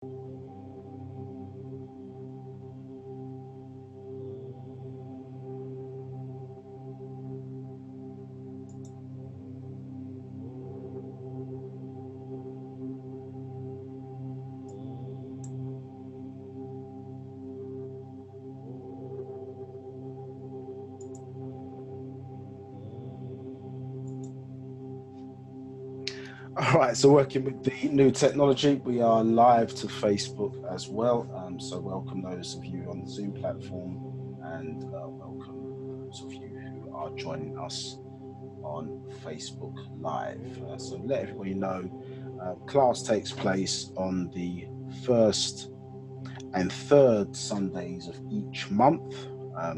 All right, so working with the new technology, we are live to Facebook as well. So welcome those of you on the Zoom platform, and welcome those of you who are joining us on Facebook Live. So let everybody know, class takes place on the first and third Sundays of each month.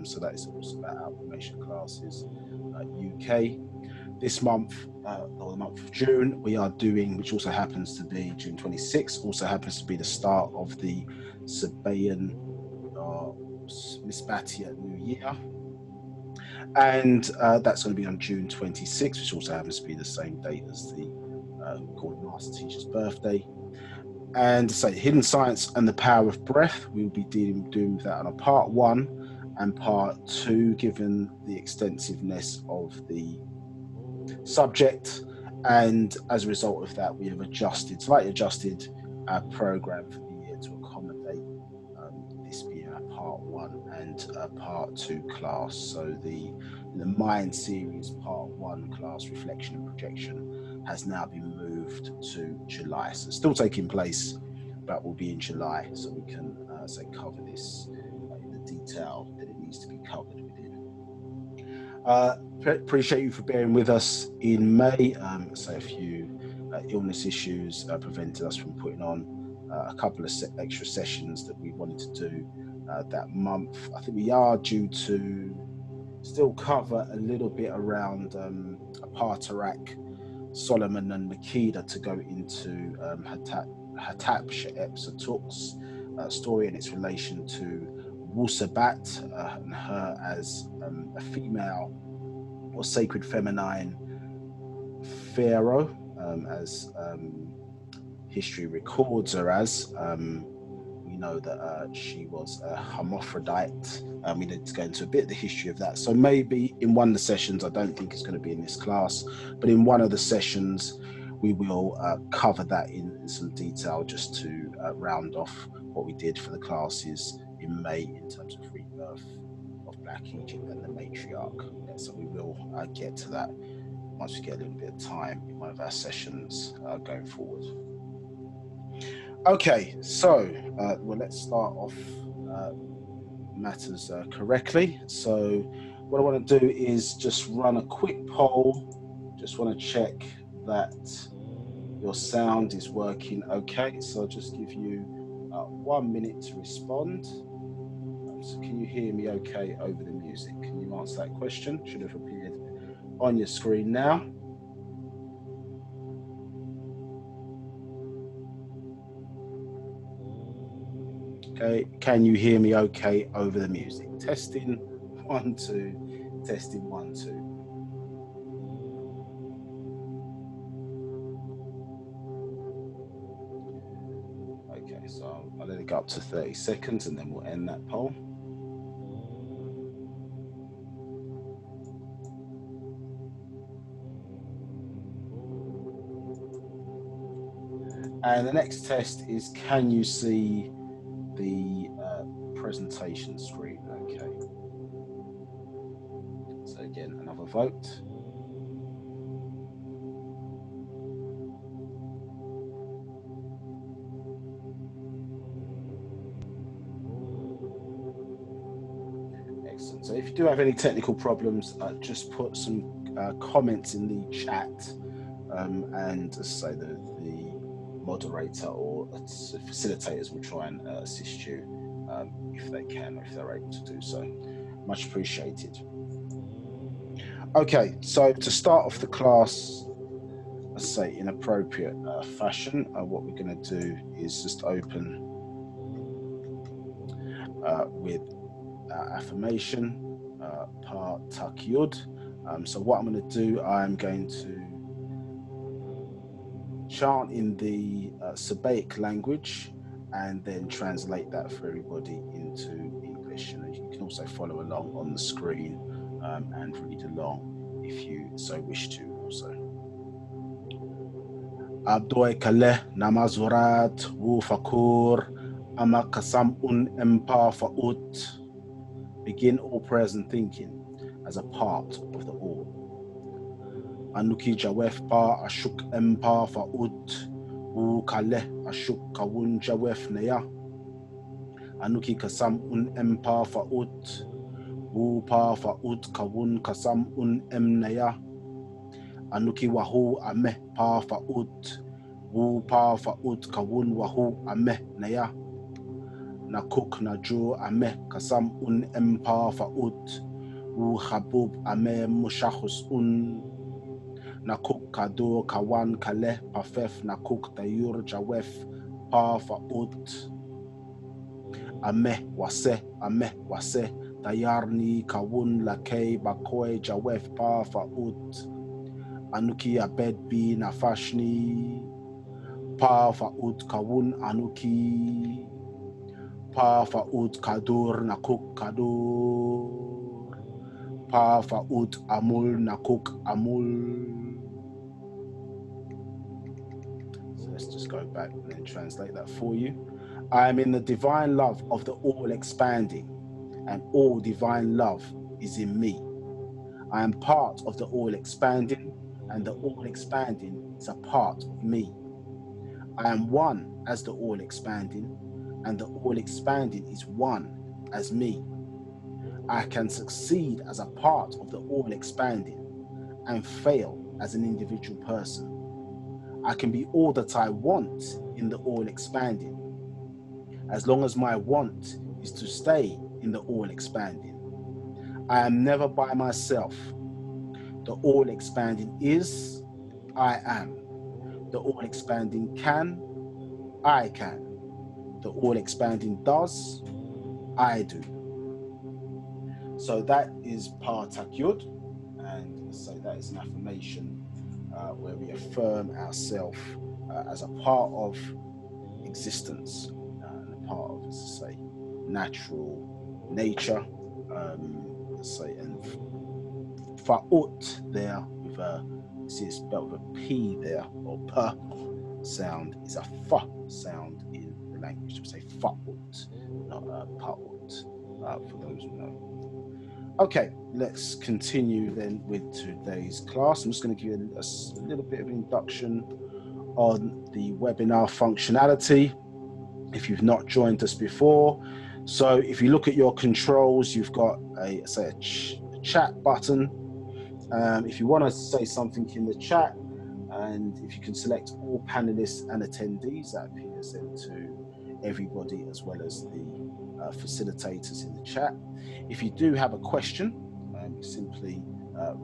So that is also about Outformation classes UK. This month, or the month of June, we are doing, which also happens to be June 26th, also happens to be the start of the Sabaean Misbatia New Year. And that's going to be on June 26th, which also happens to be the same date as the called Master Teacher's birthday. And so Hidden Science and the Power of Breath, we'll be doing that on a part 1 and part 2, given the extensiveness of the subject. And as a result of that, we have slightly adjusted our program for the year to accommodate this being our part 1 and part 2 class. So the Mind series part 1 class, Reflection and Projection, has now been moved to July. So it's still taking place, but will be in July, so we can cover this in the detail that it needs to be covered within. Appreciate you for bearing with us in May. So a few illness issues prevented us from putting on a couple of extra sessions that we wanted to do that month. I think we are due to still cover a little bit around Apartarak, Solomon and Makeda to go into Hatshepsut's story and its relation to Wu-Sabat and her as a female or sacred feminine pharaoh, as history records her as. We know that she was a hermaphrodite. We need to go into a bit of the history of that. So maybe in one of the sessions, I don't think it's going to be in this class, but in one of the sessions, we will cover that in some detail, just to round off what we did for the classes in May in terms of rebirth of Black Egypt and the matriarch. Yeah, so we will get to that once we get a little bit of time in one of our sessions going forward. Okay, so well, let's start off matters correctly. So what I want to do is just run a quick poll. Just want to check that your sound is working okay. So I'll just give you 1 minute to respond. So can you hear me okay over the music? Can you answer that question? Should have appeared on your screen now. Okay, can you hear me okay over the music? Testing 1 2, testing 1 2. Okay, so I'll let it go up to 30 seconds and then we'll end that poll. And the next test is, can you see the presentation screen? Okay. So again, another vote. Excellent. So if you do have any technical problems, just put some comments in the chat, and say the moderator or facilitators will try and assist you if they can, if they're able to do so. Much appreciated. Okay, so to start off the class, let's say in appropriate fashion, what we're going to do is just open with affirmation, part Takyud. So what I'm going to do, I'm going to chant in the Sabaic language, and then translate that for everybody into English. And you can also follow along on the screen and read along if you so wish to also. Abdoi Kaleh Namazurat Wu Fakur Amakasam Empa Fa'ut. Begin all prayers and thinking as a part of the all. Anuki Jawef Pa Ashuk Empa Fa'ut Wu Kaleh Ashuk Kawun Jawef Neya. Anuki Kasam Empa Fa'ut Wu Pa Fa'ut Kawun Kasam Emneya. Anuki Wahu Ameh Pa Fa'ut Wu Pa Fa'ut Kawun Wahu Ameh Neya. Nakuk Naju Ameh Kasam Empa Fa'ut Wu Habub Ameh Mushahus Nakuk Kado Kawan Kaleh Pafef Nakuk Tayur Jawef Pa Fa'ut Ameh Wase Tayarni Kawun Lakei Bakoy Jawef Pa Fa'ut Anuki Abed Bi Nafashni Pa Fa'ut Kawun Anuki Pa Fa'ut Kadur Nakuk Kadur Pa Fa'ut Amul Nakuk Amul. So let's just go back and then translate that for you. I am in the divine love of the all expanding, and all divine love is in me. I am part of the all expanding, and the all expanding is a part of me. I am one as the all expanding, and the all expanding is one as me. I can succeed as a part of the all expanding and fail as an individual person. I can be all that I want in the all expanding, as long as my want is to stay in the all expanding. I am never by myself. The all expanding is, I am. The all expanding can, I can. The all expanding does, I do. So that is Partak Yud, and so that is an affirmation where we affirm ourselves as a part of existence and a part of, as I say, natural nature. Let's say, and fa'ut there with a, see it's spelled with a P there, or P sound is a F sound in the language. We say fa'ut, not pa'ut, for those who know. Okay, let's continue then with today's class. I'm just going to give you a little bit of induction on the webinar functionality if you've not joined us before. So if you look at your controls, you've got a chat button. If you want to say something in the chat, and if you can select all panelists and attendees, that appears then to everybody as well as the facilitators in the chat. If you do have a question, you simply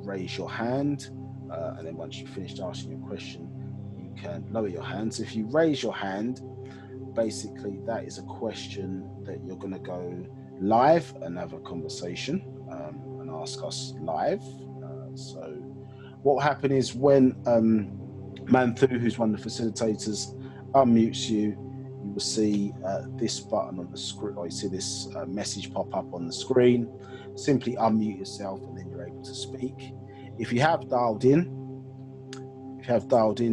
raise your hand, and then once you've finished asking your question, you can lower your hand. So if you raise your hand, basically that is a question that you're going to go live and have a conversation and ask us live. So what will happen is when Manthu, who's one of the facilitators, unmutes you, you will see this button on the screen, or you see this message pop up on the screen. Simply unmute yourself and then you're able to speak. If you have dialed in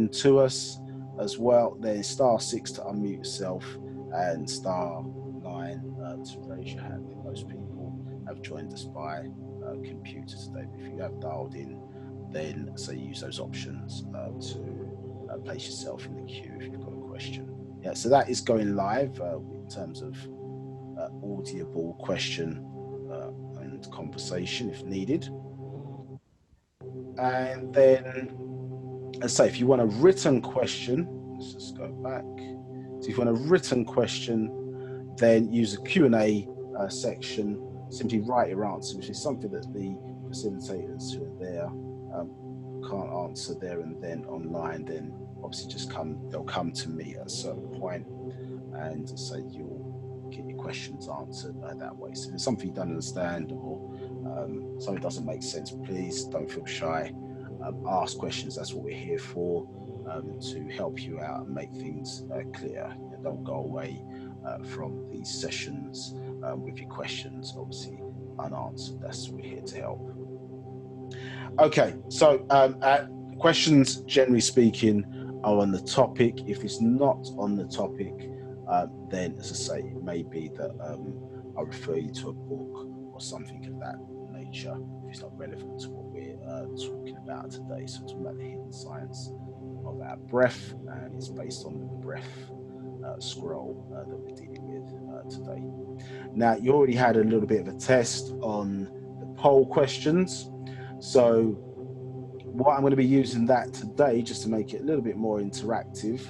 to us as well, then *6 to unmute yourself and *9 to raise your hand. Most people have joined us by computer today. If you have dialed in, then use those options to place yourself in the queue if you've got a question. Yeah, so that is going live in terms of audible question and conversation if needed. And then, let's say if you want a written question, let's just go back. So if you want a written question, then use the Q&A section. Simply write your answer, which is something that the facilitators who are there can't answer there and then online. Then obviously they'll come to me at a certain point, and so you'll get your questions answered that way. So if there's something you don't understand or something doesn't make sense, please don't feel shy. Ask questions. That's what we're here for, to help you out and make things clear. Don't go away from these sessions with your questions, obviously unanswered. That's what we're here to help. Okay, so questions, generally speaking, are on the topic. If it's not on the topic, then, as I say, it may be that I'll refer you to a book or something of that nature if it's not relevant to what we're talking about today. So, we're talking about the hidden science of our breath, and it's based on the breath scroll that we're dealing with today. Now, you already had a little bit of a test on the poll questions. So what I'm going to be using that today, just to make it a little bit more interactive,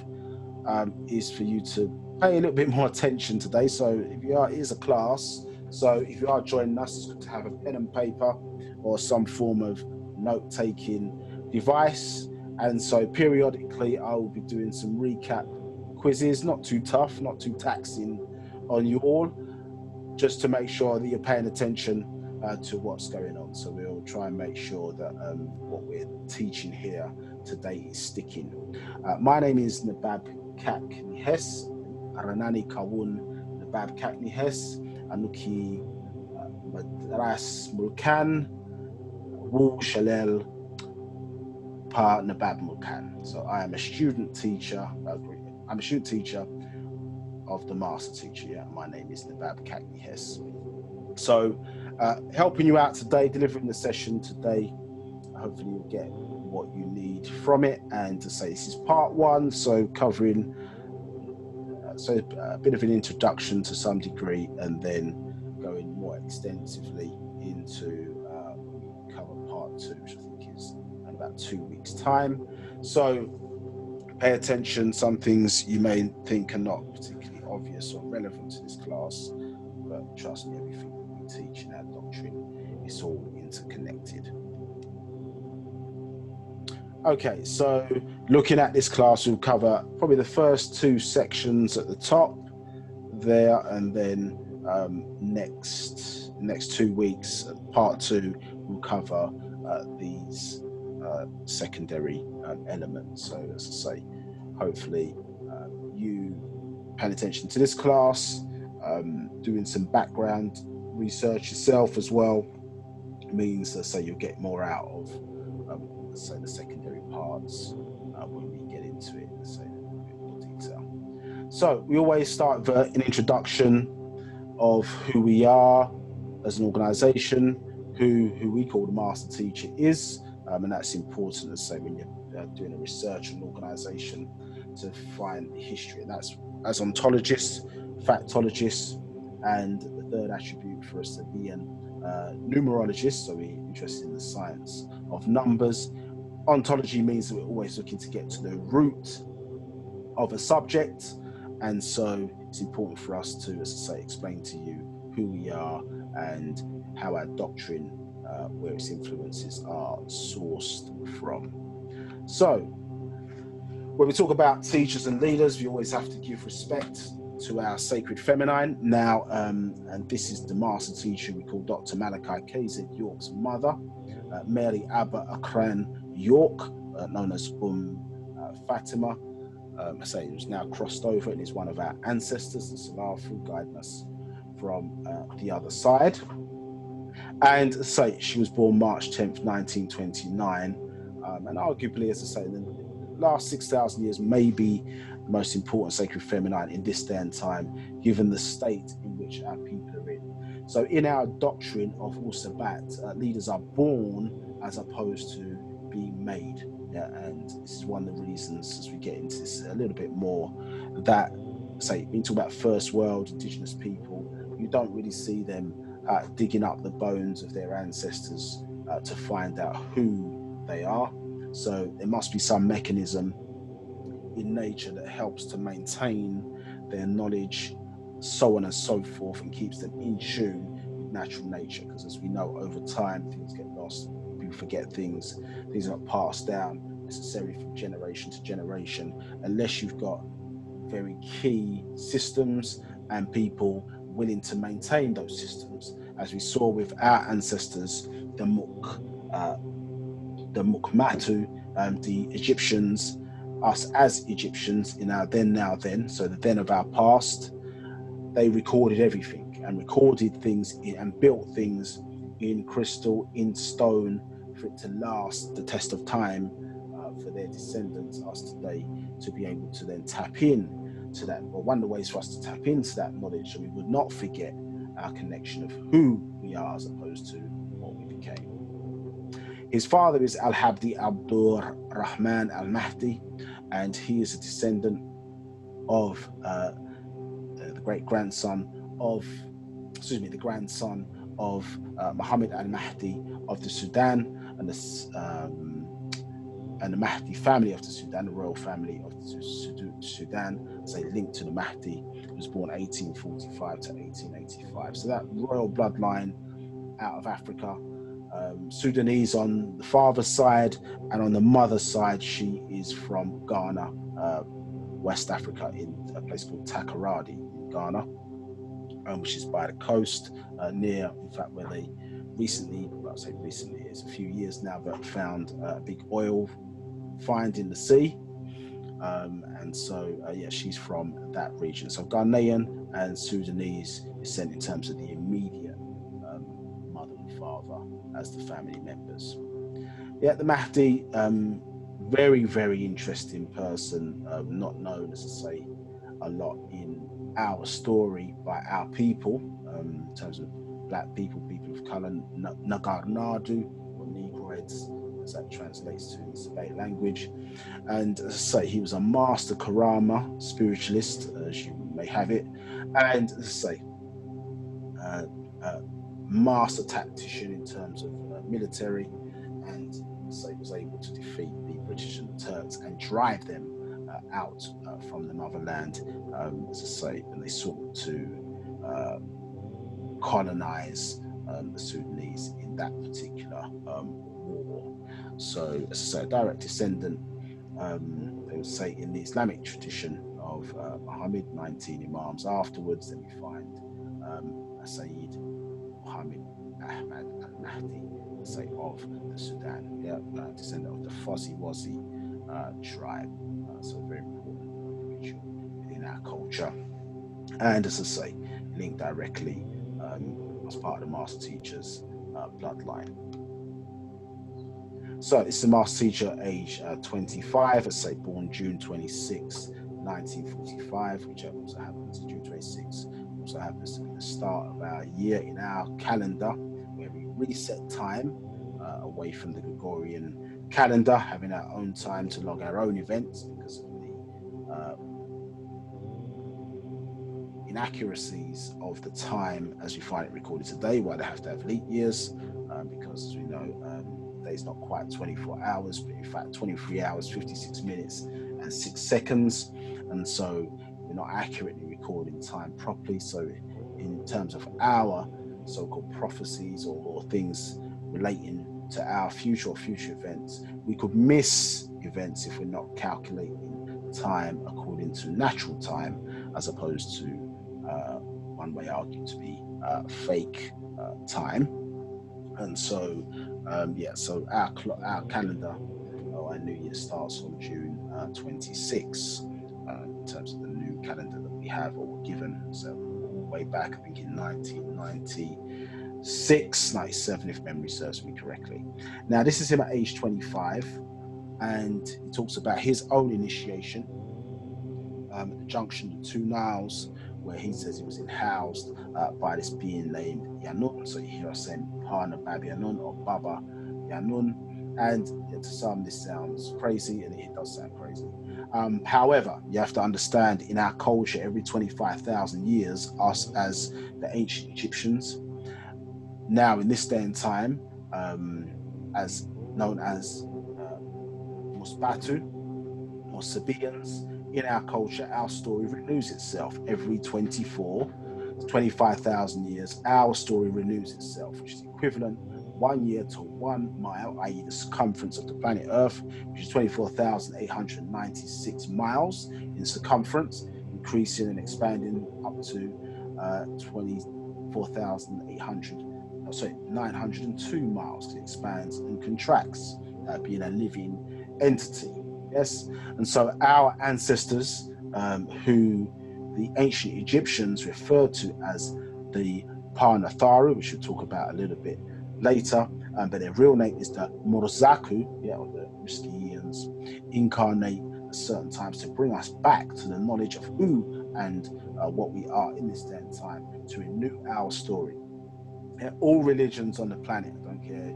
is for you to pay a little bit more attention today. So if you are, it is a class. So if you are joining us, it's good to have a pen and paper or some form of note-taking device. And so periodically, I will be doing some recap quizzes, not too tough, not too taxing on you all, just to make sure that you're paying attention to what's going on. So we'll try and make sure that what we're teaching here today is sticking. My name is Nabab Kaknihes, Aranani Kawun Nabab Kaknihes, Anuki Madras Mulkan, Wu Shalel Pa Nabab Mulkan. So I am a student teacher. I'm a student teacher of the master teacher. Yeah, my name is Nabab Kaknihes. So helping you out today, delivering the session today. Hopefully you'll get what you need from it. And to say this is part one, so covering a bit of an introduction to some degree, and then going more extensively into we cover part two, which I think is in about 2 weeks' time. So pay attention. Some things you may think are not particularly obvious or relevant to this class, but trust me, everything we teach in our doctrine is all interconnected. Okay, so looking at this class, we'll cover probably the first two sections at the top there, and then next 2 weeks, part two, we'll cover these secondary elements. So, as I say, hopefully you paying attention to this class, doing some background research yourself as well, means that you'll get more out of the secondary parts when we get into it, in a bit more detail. So we always start with an introduction of who we are as an organization, who we call the master teacher is, and that's important to say when you're doing a research on an organization, to find the history. And that's as ontologists, factologists, and the third attribute for us to be an numerologist, so we're interested in the science of numbers. Ontology means that we're always looking to get to the root of a subject, and so it's important for us to, as I say, explain to you who we are and how our doctrine, where its influences are sourced from. So when we talk about teachers and leaders, we always have to give respect to our sacred feminine. Now, and this is the master teacher we call Dr. Malachi KZ York's mother, Mary Abba Akran York, known as Fatima. I say it was now crossed over and is one of our ancestors, the Salafu, guiding us from the other side. And say she was born March 10th, 1929, and arguably, as I say, in the last 6,000 years, maybe the most important sacred feminine in this day and time, given the state in which our people are in. So in our doctrine of Wu-Sabat, leaders are born as opposed to being made. Yeah, and this is one of the reasons, as we get into this a little bit more, that, say, when you talk about first world indigenous people, you don't really see them digging up the bones of their ancestors to find out who they are. So there must be some mechanism in nature that helps to maintain their knowledge, so on and so forth, and keeps them in tune with natural nature. Because as we know, over time, things get lost, people forget things are not passed down necessarily from generation to generation, unless you've got very key systems and people willing to maintain those systems, as we saw with our ancestors, the Mukmatu, the Egyptians, us as Egyptians in our then, now then, so the then of our past, they recorded everything and recorded things and built things in crystal, in stone, for it to last the test of time, for their descendants, us today, to be able to then tap in to that. Well, one of the ways for us to tap into that knowledge, so we would not forget our connection of who we are as opposed to what we became. His father is Al-Habdi Abdur Rahman Al-Mahdi, and he is a descendant of the grandson of Muhammad Al-Mahdi of the Sudan, and the Mahdi family of the Sudan, the royal family of the Sudan, as a link to the Mahdi, who was born 1845 to 1885. So that royal bloodline out of Africa, Sudanese on the father's side, and on the mother's side, she is from Ghana, West Africa, in a place called Takoradi in Ghana, which is by the coast, near, in fact, where they recently, it's a few years now, but found a big oil find in the sea. And so, she's from that region. So Ghanaian and Sudanese descent in terms of the immediate mother and father as the family members. Yeah, the Mahdi, very, very interesting person, not known, as I say, a lot in our story by our people, in terms of black people, people of color, Nagarnadu, or Negroids, as that translates to in the Sabat language. And as I say, he was a master Karama spiritualist, as you may have it, and as I say, master tactician in terms of military, and so he was able to defeat the British and the Turks and drive them out from the motherland, as I say, and they sought to colonize the Sudanese in that particular war. So, as I say, a direct descendant, they would say, in the Islamic tradition of Muhammad, 19 Imams afterwards. Then we find Sayyid Muhammad Ahmad al-Mahdi, say, of the Sudan, descendant of the Fuzzy-Wuzzy tribe. So a very important individual within our culture. And as I say, linked directly as part of the master teacher's bloodline. So it's the master teacher, age 25, let's say born June 26, 1945, which also happens June 26, also happens to be the start of our year in our calendar, where we reset time away from the Gregorian calendar, having our own time to log our own events because of the inaccuracies of the time as we find it recorded today, why they have to have leap years, because as we know, it's not quite 24 hours, but in fact 23 hours, 56 minutes and 6 seconds. And so we're not accurately recording time properly. So in terms of our so-called prophecies or things relating to our future or future events, we could miss events if we're not calculating time according to natural time, as opposed to one may argue to be fake time. And so, so our calendar, our New Year starts on June 26, in terms of the new calendar that we have or were given. So all the way back, I think in 1996, 97, if memory serves me correctly. Now, this is him at age 25, and he talks about his own initiation at the junction of the two Niles, where he says he was housed by this being named Yanun. So you hear us saying Pana Bab Yanun or Baba Yanun. And to some, this sounds crazy, and it does sound crazy. However, you have to understand, in our culture, every 25,000 years, us as the ancient Egyptians, now in this day and time, as known as Musbatu or Sabaeans, in our culture, our story renews itself every 25,000 years. Our story renews itself, which is equivalent 1 year to 1 mile, i.e. the circumference of the planet Earth, which is 24,896 miles in circumference, increasing and expanding up to 902 miles. It expands and contracts, being a living entity. Yes, and so our ancestors, who the ancient Egyptians referred to as the Parnatharu, which we'll talk about a little bit later, but their real name is the Morzaku, or the Riskians, incarnate at certain times to bring us back to the knowledge of who and what we are in this day and time, to renew our story. All religions on the planet, I don't care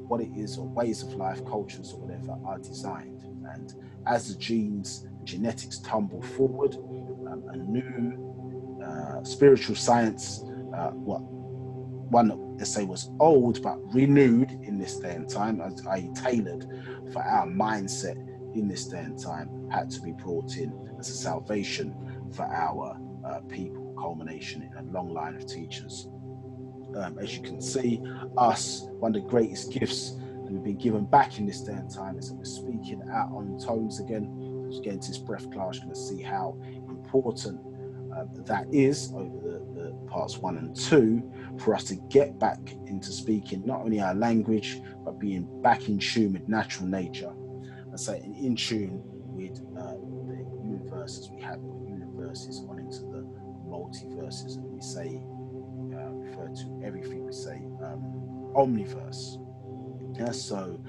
what it is, or ways of life, cultures, or whatever, are designed. And as the genes and genetics tumble forward, a new spiritual science, one that, let's say, was old but renewed in this day and time, i.e. tailored for our mindset in this day and time, had to be brought in as a salvation for our people, culmination in a long line of teachers. As you can see, us, one of the greatest gifts that we've been given back in this day and time is that we're speaking out on tones again. As you get into this breath class, you're going to see how important that is over the parts 1 and 2, for us to get back into speaking not only our language, but being back in tune with natural nature. And so in tune with the universes. We have universes on into the multiverses, and we say, refer to everything, we say omniverse. So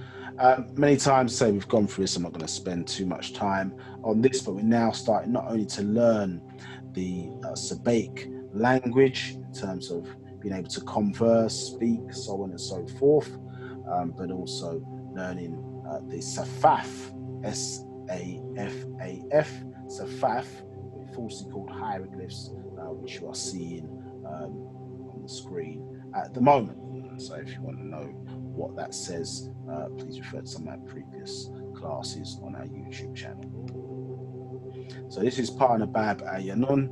many times, say, we've gone through this. I'm not going to spend too much time on this, but we're now starting not only to learn the Sabaic language in terms of being able to converse, speak, so on and so forth, but also learning the Safaf, S-A-F-A-F, Safaf, falsely called hieroglyphs, which you are seeing on the screen at the moment. So if you want to know what that says, please refer to some of our previous classes on our YouTube channel. So this is Parnabab Ayanun,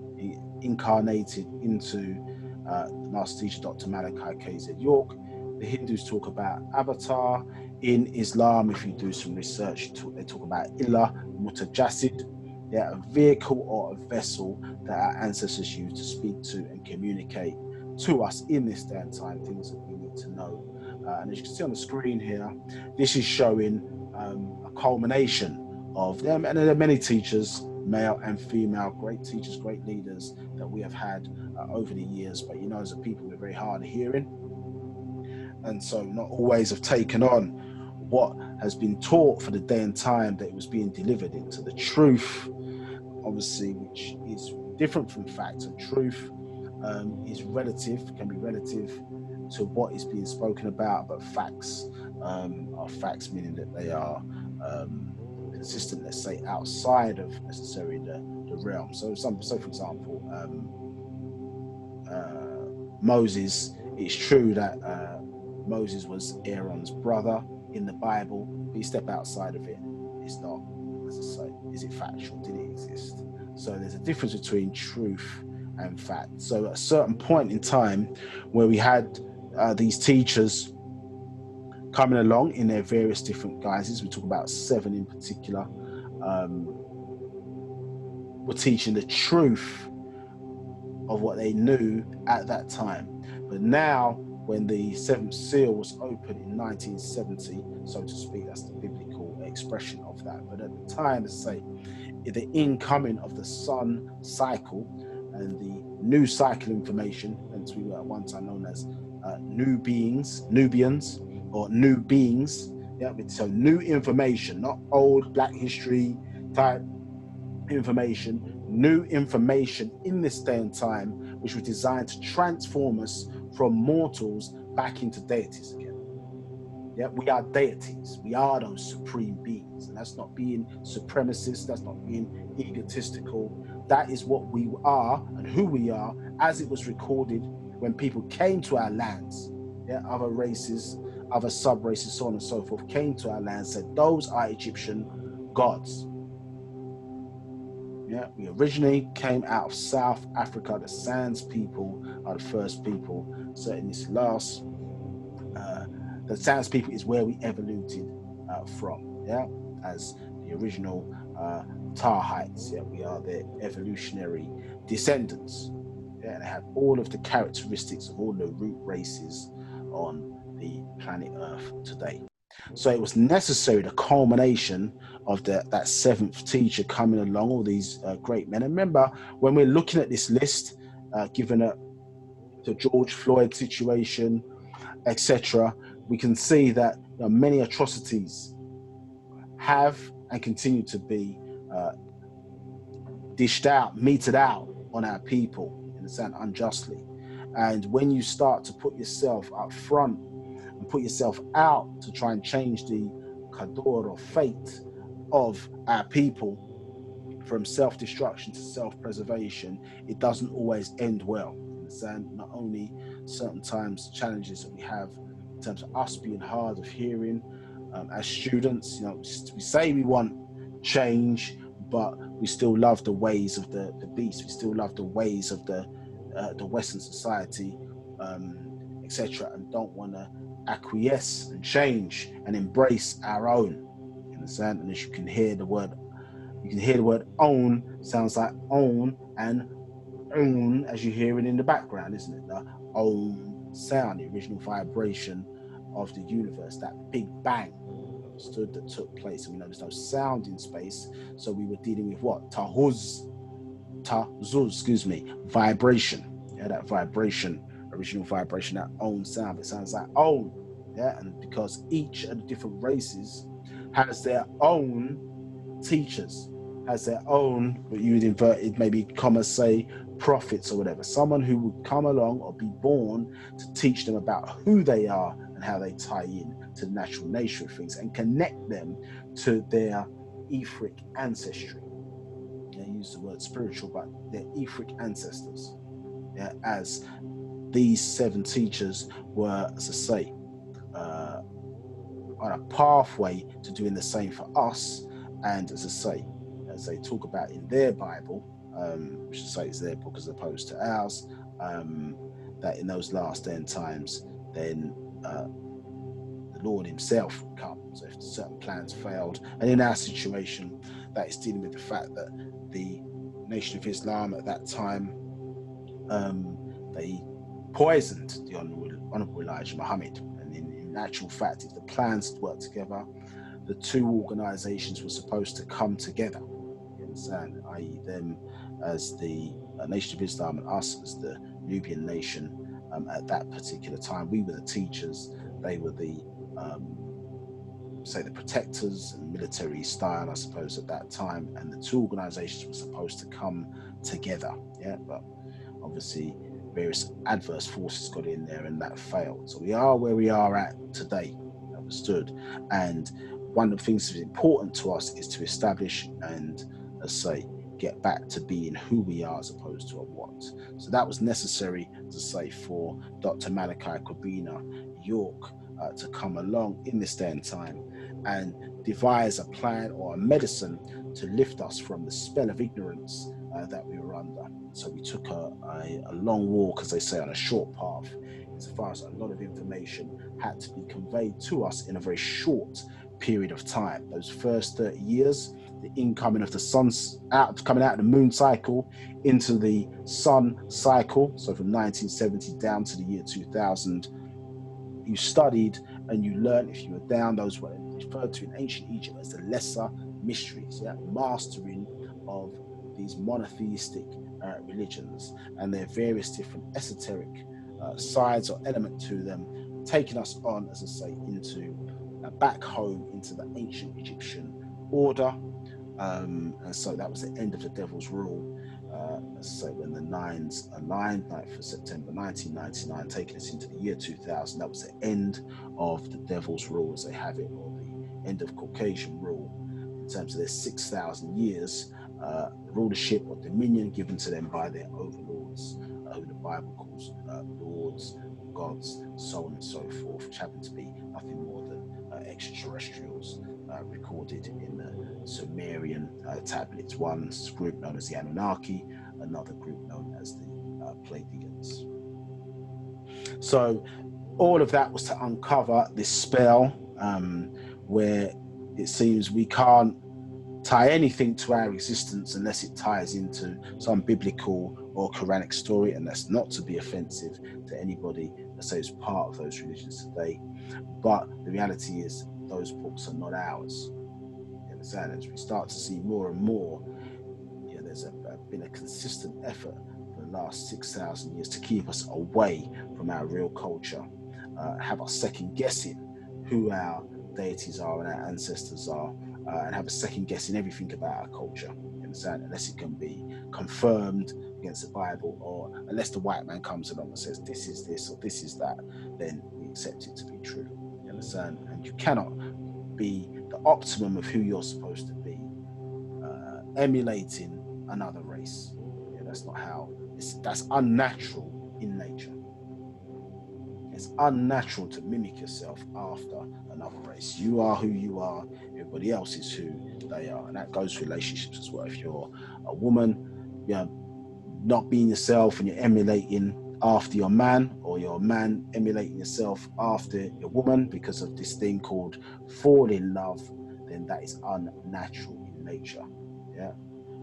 incarnated into the Master Teacher Dr. Malachi KZ York. The Hindus talk about avatar. In Islam, if you do some research, they talk about Ilah Mutajasid, a vehicle or a vessel that our ancestors used to speak to and communicate to us in this day and time, things that we need to know. And as you can see on the screen here, this is showing a culmination of them. And there are many teachers, male and female, great teachers, great leaders that we have had over the years. But you know, as a people, we're very hard of hearing. And so not always have taken on what has been taught for the day and time that it was being delivered into. The truth, obviously, which is different from fact. And truth is relative, can be relative to what is being spoken about, but facts are facts, meaning that they are consistent, let's say, outside of necessarily the realm. So for example, Moses, it's true that Moses was Aaron's brother in the Bible, but you step outside of it, it's not, as I say, is it factual? Did it exist? So there's a difference between truth and fact. So at a certain point in time where we had these teachers coming along in their various different guises, we talk about 7 in particular, were teaching the truth of what they knew at that time. But now, when the 7th seal was opened in 1970, so to speak, that's the biblical expression of that. But at the time, let's say, the incoming of the sun cycle and the new cycle information, and we were at one time known as Nubians, or new beings. Yeah, so new information, not old Black history type information, new information in this day and time, which was designed to transform us from mortals back into deities again. Yeah, we are deities. We are those supreme beings. And that's not being supremacist. That's not being egotistical. That is what we are and who we are, as it was recorded when people came to our lands. Yeah, other races, other sub-races, so on and so forth, came to our lands, said, those are Egyptian gods. Yeah, we originally came out of South Africa. The Sands people are the first people. So in this last, the Sands people is where we evoluted from. Yeah, as the original Tahites. Yeah, we are their evolutionary descendants. Yeah, and they have all of the characteristics of all the root races on the planet Earth today. So it was necessary, the culmination of that seventh teacher coming along, all these great men. And remember, when we're looking at this list, given the George Floyd situation, etc., we can see that many atrocities have and continue to be dished out, meted out on our people, in a sense, unjustly. And when you start to put yourself up front and put yourself out to try and change the qadar or fate of our people from self-destruction to self-preservation, it doesn't always end well. Understand? Not only certain times challenges that we have in terms of us being hard of hearing as students, we say we want change, but we still love the ways of the beast. We still love the ways of the Western society, etc., and don't want to acquiesce and change and embrace our own. You understand? And as you can hear the word own sounds like own and own as you hear it in the background, isn't it? The own sound, the original vibration of the universe, that big bang that took place. And we know there's no sound in space, so we were dealing with what? Tahuz, vibration. Yeah, that vibration, original vibration, that own sound. It sounds like own. Yeah, and because each of the different races has their own teachers, has their own, what you would inverted maybe commas say, prophets or whatever, someone who would come along or be born to teach them about who they are and how they tie in to the natural nature of things and connect them to their etheric ancestry. They use the word spiritual, but their etheric ancestors. Yeah, as these seven teachers were, as I say, on a pathway to doing the same for us. And as I say, as they talk about in their Bible, which I say is their book as opposed to ours, that in those last end times, then the Lord himself would come. So if certain plans failed, and in our situation, that is dealing with the fact that the Nation of Islam at that time, they poisoned the Honorable Elijah Muhammad. And in actual fact, if the plans had worked together, the two organizations were supposed to come together. You understand? I.e., them as the Nation of Islam and us as the Nubian nation at that particular time. We were the teachers, they were the say the protectors and military style, I suppose, at that time, and the two organizations were supposed to come together. Yeah, but obviously various adverse forces got in there and that failed. So we are where we are at today, understood. And one of the things that's important to us is to establish and, let's say, get back to being who we are as opposed to a what. So that was necessary, to say, for Dr. Malachi Kwabena York to come along in this day and time and devise a plan or a medicine to lift us from the spell of ignorance that we were under. So we took a long walk, as they say, on a short path, as far as a lot of information had to be conveyed to us in a very short period of time. Those first 30 years, the incoming of the sun, coming out of the moon cycle into the sun cycle, so from 1970 down to the year 2000, you studied and you learned, if you were down, those were referred to in ancient Egypt as the lesser mysteries, yeah, mastering of these monotheistic religions and their various different esoteric sides or element to them, taking us on, as I say, into back home into the ancient Egyptian order. And so that was the end of the devil's rule. So when the nines aligned, 9th of September 1999, taking us into the year 2000, that was the end of the devil's rule as they have it, or the end of Caucasian rule in terms of their 6,000 years rulership or dominion given to them by their overlords, who the Bible calls lords, gods, so on and so forth, which happen to be nothing more than extraterrestrials recorded in the Sumerian tablets. One group known as the Anunnaki, another group known as the Pleiadians. So all of that was to uncover this spell where it seems we can't tie anything to our existence unless it ties into some biblical or Quranic story, and that's not to be offensive to anybody that says part of those religions today. But the reality is those books are not ours. You understand? As we start to see more and more, there's been a consistent effort for the last 6,000 years to keep us away from our real culture, have us second guessing who our deities are and our ancestors are, and have a second guessing everything about our culture. You understand? Unless it can be confirmed against the Bible, or unless the white man comes along and says this is this or this is that, then we accept it to be true. You understand? And you cannot be the optimum of who you're supposed to be, emulating another race. That's not how. That's unnatural in nature. It's unnatural to mimic yourself after another race. You are who you are. Everybody else is who they are, and that goes for relationships as well. If you're a woman, not being yourself and you're emulating after your man, or your man emulating yourself after your woman because of this thing called fall in love, then that is unnatural in nature. Yeah,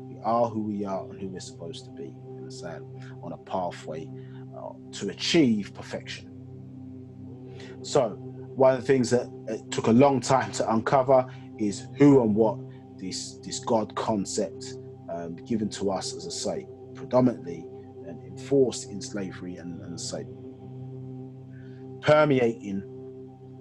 we are who we are and who we're supposed to be. You understand? On a pathway to achieve perfection. So one of the things that it took a long time to uncover is who and what this God concept given to us, as I say, predominantly and enforced in slavery and say permeating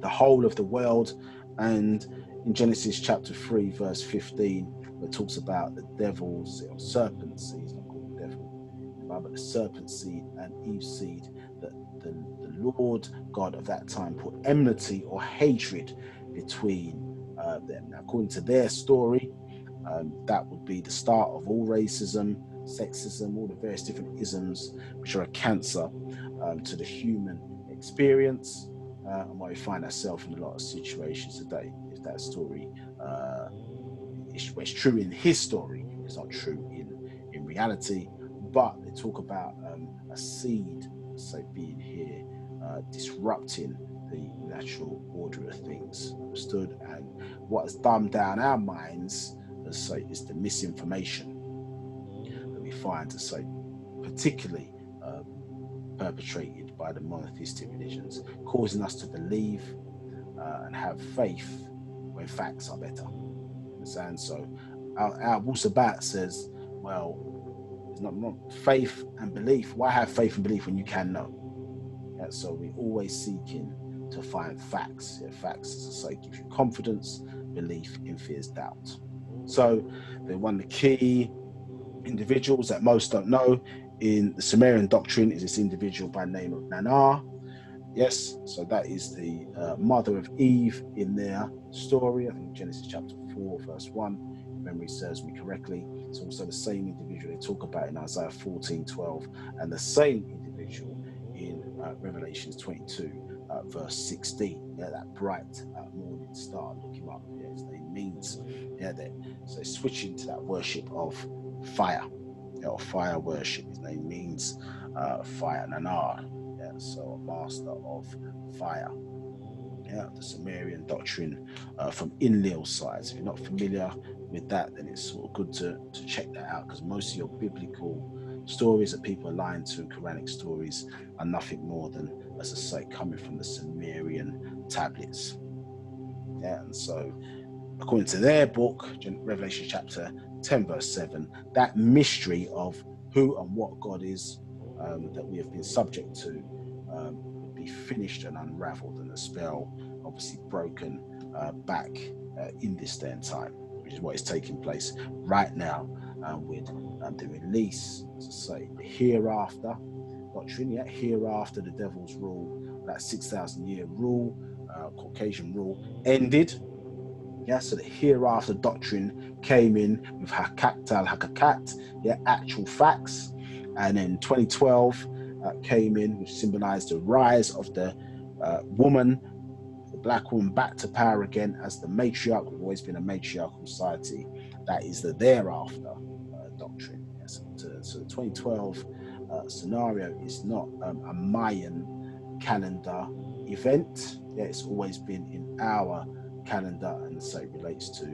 the whole of the world. And in Genesis chapter 3 verse 15, where it talks about the devil's or serpent seed, it's not called the devil, but the serpent seed and Eve's seed, that the Lord God of that time put enmity or hatred between them. Now, according to their story, that would be the start of all racism, sexism, all the various different isms which are a cancer to the human experience, and why we find ourselves in a lot of situations today. If that story is true in his story, it's not true in reality. But they talk about a seed, so being here, disrupting the natural order of things, understood? And what has dumbed down our minds, as say, is the misinformation that we find, to say, particularly perpetrated by the monotheistic religions, causing us to believe and have faith when facts are better. Understand? So our Wu-Sabat says, well, it's not faith and belief. Why have faith and belief when you can know? Yeah, so we're always seeking to find facts. Yeah, facts, as I say, give you confidence. Belief infers doubt. So they're one of the key individuals that most don't know in the Sumerian doctrine is this individual by the name of Nana. Yes, so that is the mother of Eve in their story. I think Genesis chapter 4, verse 1, if memory serves me correctly. It's also the same individual they talk about in Isaiah 14:12, and the same individual in Revelations 22, verse 16. Yeah, that bright morning star. Look him up. Yeah, his name means, so switching to that worship of fire, or fire worship. His name means fire, Nanar. Yeah, so a master of fire. Yeah, the Sumerian doctrine from Enlil's side. So if you're not familiar with that, then it's sort of good to check that out, because most of your biblical stories that people are lying to, Quranic stories, are nothing more than, as I say, coming from the Sumerian tablets. Yeah, and so according to their book, Revelation chapter 10, verse 7, that mystery of who and what God is that we have been subject to would be finished and unraveled, and the spell obviously broken back in this day and time, which is what is taking place right now with the release, as I say, the hereafter doctrine. Yeah, hereafter the devil's rule, that 6,000 year rule, Caucasian rule, ended. Yeah, so the hereafter doctrine came in with Hakat al-Hakakat, yeah, actual facts. And then 2012 came in, which symbolized the rise of the woman, the black woman, back to power again as the matriarch. We've always been a matriarchal society. That is the thereafter doctrine. Yes. So the 2012 scenario is not a Mayan calendar event. Yeah, it's always been in our calendar, and so it relates to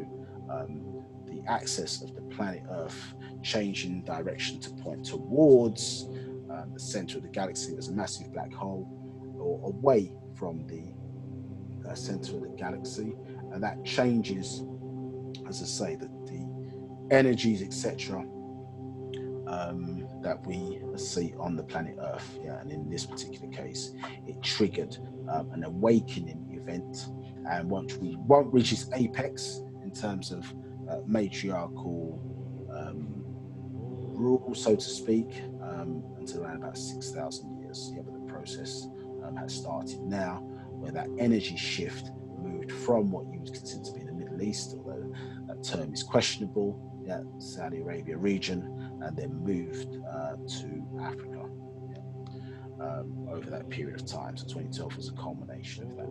the axis of the planet Earth changing direction to point towards the center of the galaxy. There's a massive black hole, or away from the center of the galaxy, and that changes, as I say, the energies, etc., that we see on the planet Earth. Yeah, and in this particular case, it triggered an awakening event, and once we won't reach its apex in terms of matriarchal rule, so to speak, until around about 6,000 years. Yeah, but the process has started now, where that energy shift moved from what you would consider to be the Middle East, although that term is questionable, yeah, Saudi Arabia region, and then moved to Africa, yeah, over that period of time. So 2012 was a culmination of that.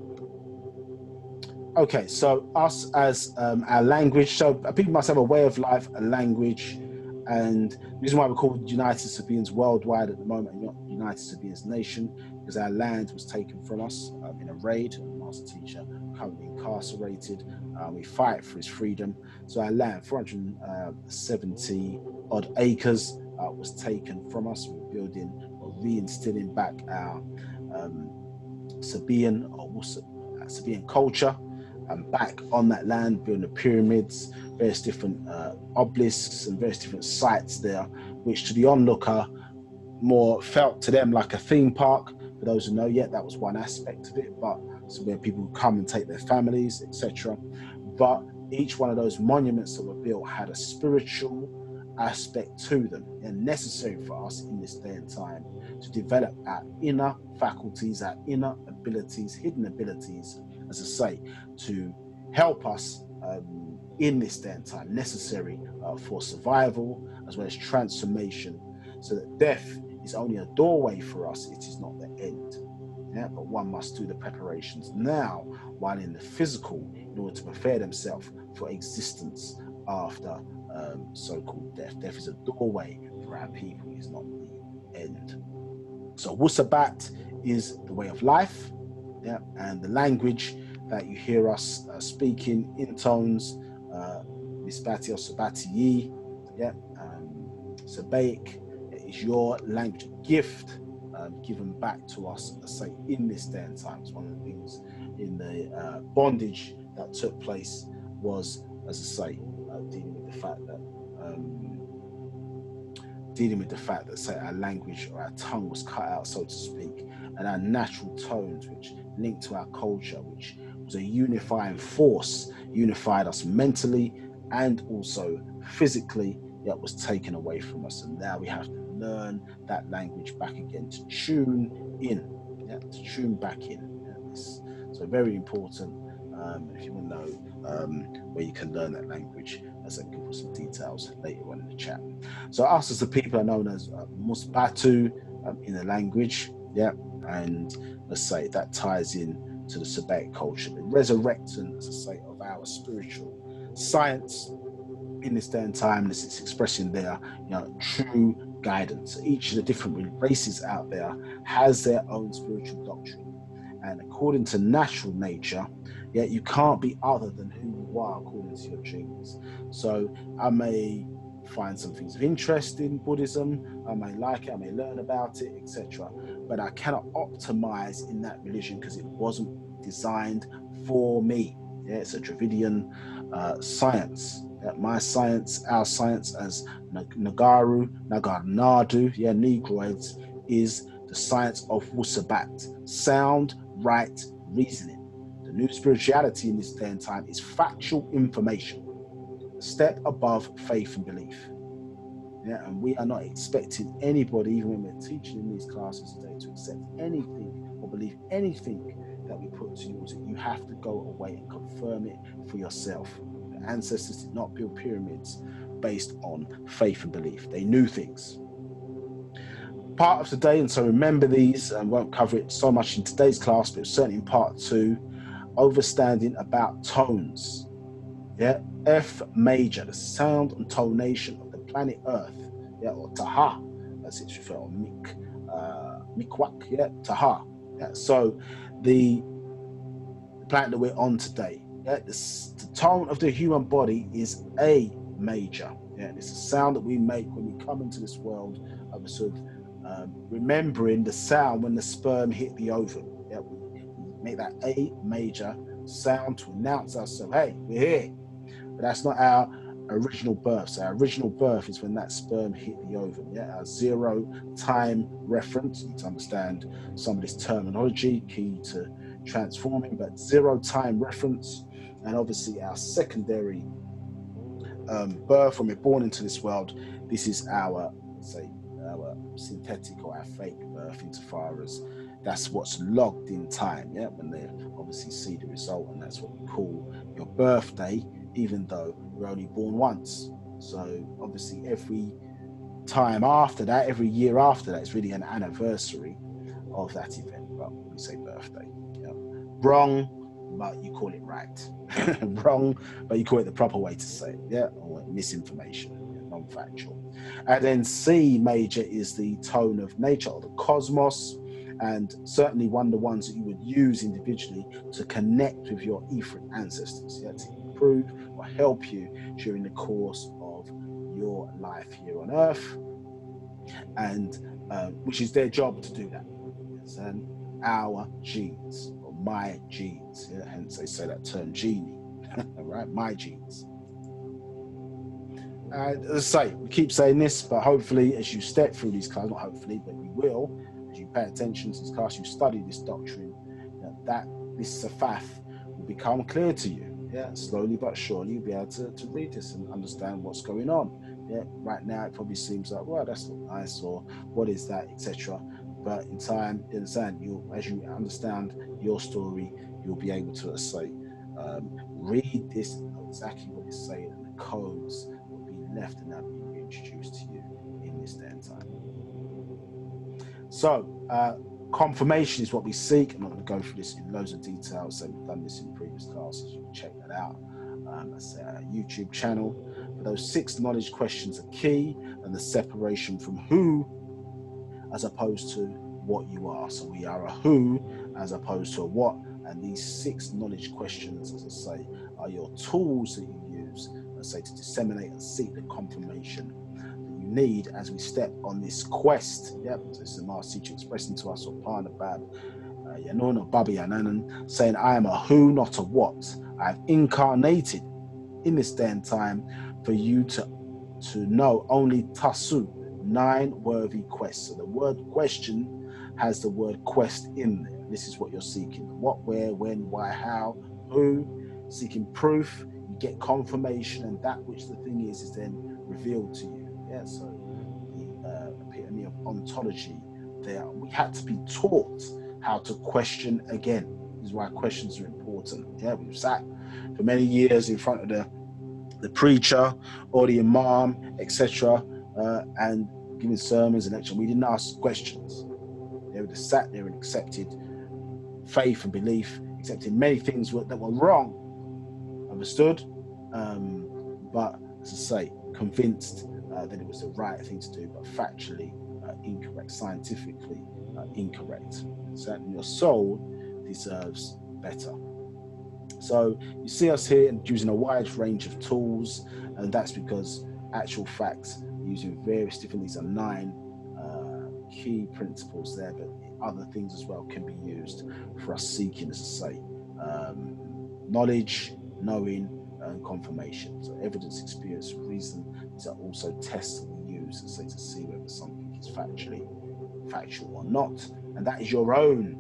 Okay, so us as our language. So people must have a way of life, a language, and the reason why we're called United Sabians worldwide at the moment, and not United Sabians Nation, because our land was taken from us in a raid. A master teacher currently incarcerated. We fight for his freedom. So our land, 470 odd acres, was taken from us. We're building or reinstilling back our Sabian or Sabian culture, and back on that land, building the pyramids, various different obelisks and various different sites there, which to the onlooker more felt to them like a theme park. For those who know, yet that was one aspect of it, but so where people would come and take their families, etc. But each one of those monuments that were built had a spiritual aspect to them, and necessary for us in this day and time to develop our inner faculties, our inner abilities, hidden abilities, as I say, to help us in this day and time, necessary for survival as well as transformation, so that death is only a doorway for us, it is not the end. Yeah, but one must do the preparations now while in the physical in order to prepare themselves for existence after so-called death. Death is a doorway for our people, it is not the end. So Wu-Sabat is the way of life, yeah, and the language that you hear us speaking in tones, Misbati or Sabati, yeah, Sabaic is your language gift given back to us, say, in this day and time. It's one of the things in the bondage that took place was, as I say, dealing with the fact that, say, our language or our tongue was cut out, so to speak, and our natural tones, which linked to our culture, which was a unifying force, unified us mentally and also physically, yet was taken away from us. And now we have to learn that language back again, to tune in, yeah, to tune back in. Yeah, so very important. If you want to know where you can learn that language, as I can put some details later on in the chat. So us as the people are known as Musbatu in the language, yeah, and let's say that ties in to the Sabatic culture, the resurrecting, as I say, of our spiritual science in this day and time, as it's expressing their, true guidance. Each of the different races out there has their own spiritual doctrine, and according to natural nature, yeah, you can't be other than who you are according to your genes. So I may find some things of interest in Buddhism, I may like it, I may learn about it, etc., but I cannot optimize in that religion because it wasn't designed for me. Yeah, it's a Dravidian science. My science, our science as Nagarnadu, yeah, Negroids, is the science of Wu-Sabat, sound, right reasoning. The new spirituality in this day and time is factual information, a step above faith and belief. Yeah, and we are not expecting anybody, even when we're teaching in these classes today, to accept anything or believe anything that we put towards it. You have to go away and confirm it for yourself. The ancestors did not build pyramids based on faith and belief. They knew things. Part of today, and so remember these, and won't cover it so much in today's class, but certainly in part 2, understanding about tones. Yeah, F major, the sound and tonation of the planet Earth, yeah, or Taha, as it's referred, or Mikwak, yeah, Taha. Yeah, so the planet that we're on today, yeah, the tone of the human body is A major. Yeah, and it's a sound that we make when we come into this world, of sort of remembering the sound when the sperm hit the ovum. Yeah, we make that A major sound to announce ourselves. Hey, we're here. But that's not our original birth. So our original birth is when that sperm hit the ovum. Yeah, our zero time reference. You need to understand some of this terminology, key to transforming, but zero time reference. And obviously our secondary birth, when we're born into this world, this is our, let's say, our synthetic or our fake birth, insofar as that's what's logged in time. Yeah, when they obviously see the result, and that's what we call your birthday, even though we're only born once. So obviously every time after that, every year after that, is really an anniversary of that event. But we say birthday. Yeah. Wrong, but you call it right. Wrong, but you call it the proper way to say it. Yeah, or misinformation, yeah, non-factual. And then C major is the tone of nature or the cosmos, and certainly one of the ones that you would use individually to connect with your etheric ancestors, yeah, to improve or help you during the course of your life here on Earth, and which is their job to do that. Yes, and our genes or my genes, yeah, hence they say that term genie. All right, my genes. As I say, we keep saying this, but hopefully as you step through these classes, not hopefully, but you will, as you pay attention to this class, you study this doctrine, that this Safath will become clear to you. Yeah, slowly but surely you'll be able to read this and understand what's going on. Yeah, right now it probably seems like, well, that's not nice, or what is that, etc. But in time, you understand, as you understand your story, you'll be able to, let's say, read this and know exactly what it's saying, and the codes will be left and now being reintroduced to you in this day and time. So confirmation is what we seek. I'm not going to go through this in loads of detail, so we've done this in previous classes. You can check that out. That's our YouTube channel. But those 6 knowledge questions are key, and the separation from who as opposed to what you are. So we are a who as opposed to a what, and these 6 knowledge questions, as I say, are your tools that you use, let's say, to disseminate and seek the confirmation that you need as we step on this quest. Yep, so this is the Master Teacher expressing to us, or Pana Bab Yanon Babi Ananan, saying, I am a who, not a what. I have incarnated in this day and time for you to know only Tasu, 9 worthy quests. So the word question has the word quest in there. This is what you're seeking: what, where, when, why, how, who. Seeking proof, you get confirmation, and that which the thing is then revealed to you. Yeah, so the epitome of ontology there. We had to be taught how to question again. This is why questions are important. Yeah, we've sat for many years in front of the preacher or the imam, etc., and giving sermons and lectures. We didn't ask questions. They would have sat there and accepted faith and belief, accepted many things that were wrong, understood, but as I say, convinced that it was the right thing to do, but factually incorrect, scientifically incorrect. Certainly your soul deserves better. So you see us here using a wide range of tools, and that's because actual facts, using various different, these are 9 key principles there, but other things as well can be used for us seeking, as I say, knowledge, knowing, and confirmation. So evidence, experience, reason, these are also tests that we use, as I say, to see whether something is factual or not, and that is your own,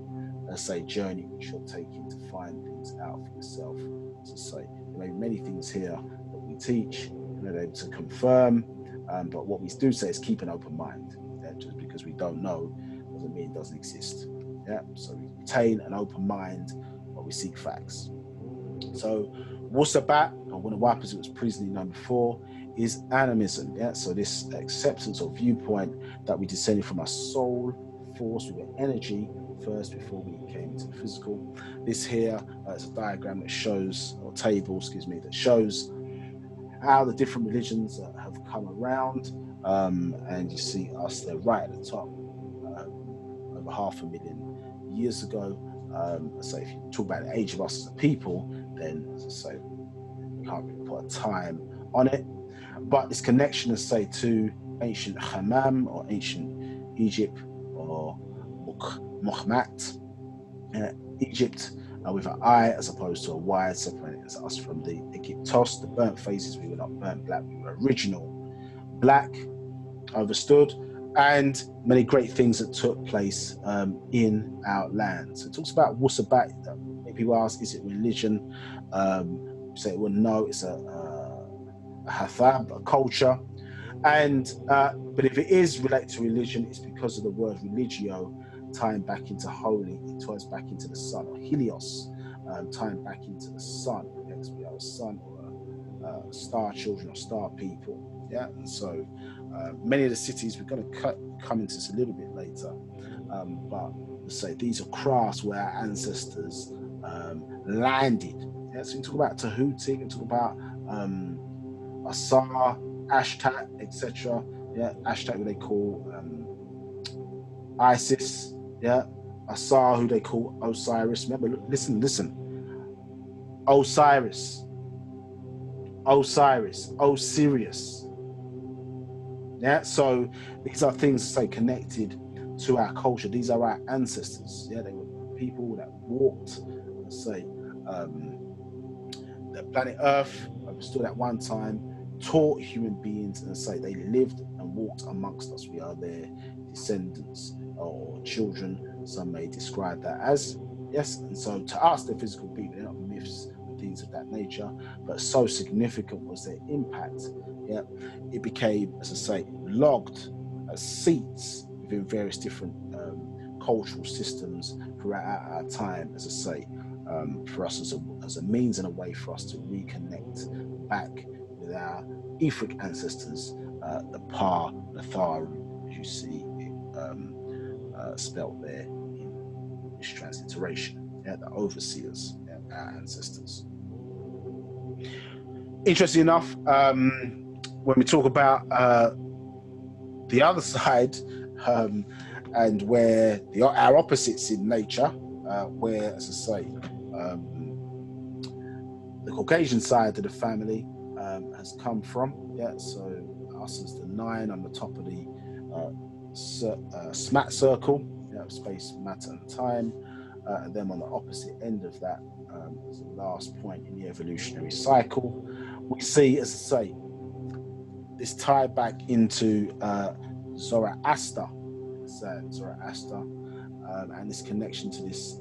let's say, journey which you're taking to find things out for yourself. As I say, there may be many things here that we teach and we're able to confirm, but what we do say is keep an open mind. Yeah? Just because we don't know doesn't mean it doesn't exist. Yeah, so we retain an open mind, but we seek facts. So Wu-Sabat, or one of the weapons it was previously known before, is animism. Yeah, so this acceptance or viewpoint that we descended from our soul force, we were energy first before we came into the physical. This here is a diagram that shows, or table, excuse me, that shows how the different religions have come around, and you see us there right at the top, over 500,000 years ago. So if you talk about the age of us as a people, then, as I say, you can't really put a time on it, but this connection, as say, to ancient Hammam or ancient Egypt or Muhammad, Egypt, with an I as opposed to a Y, separating us from the Egyptos, the burnt faces. We were not burnt black, we were original black, understood, and many great things that took place in our land. So it talks about Wu-Sabat. Many people ask, is it religion? Say, well, no, it's a hathab, a culture. And but if it is related to religion, it's because of the word religio, tying back into holy. It ties back into the sun, or helios, tying back into the sun. Because we are a sun, or a star children, or star people. Yeah, and so many of the cities, we're going to come into this a little bit later, but let's say these are crafts where our ancestors landed. Yeah, so we talk about Tahuti, we talk about Asar, Ashtat, etc. Yeah, Ashtat, who they call Isis. Yeah, Asar, who they call Osiris. Remember, look, listen. Osiris, Osirius. Yeah, so these are things, say, connected to our culture. These are our ancestors. Yeah, they were people that walked, let's say, the planet Earth, understood at one time, taught human beings, and say they lived and walked amongst us. We are their descendants or children. Some may describe that as, yes. And so to us, they're physical people, they're not myths and things of that nature, but so significant was their impact. Yeah, it became, as I say, logged as seats within various different cultural systems throughout our time, as I say, for us as a means and a way for us to reconnect back with our etheric ancestors, the Pa, the Tharu, as you see spelt there in this transliteration, yeah, the overseers, yeah, our ancestors. Interesting enough, when we talk about the other side, and where our opposites in nature, where, as I say, the Caucasian side of the family has come from. Yeah, so us as the 9 on the top of the SMAT circle, yeah, space, matter, and time, and then on the opposite end of that, as the last point in the evolutionary cycle, we see, as I say, this tie back into Zoroaster, and this connection to this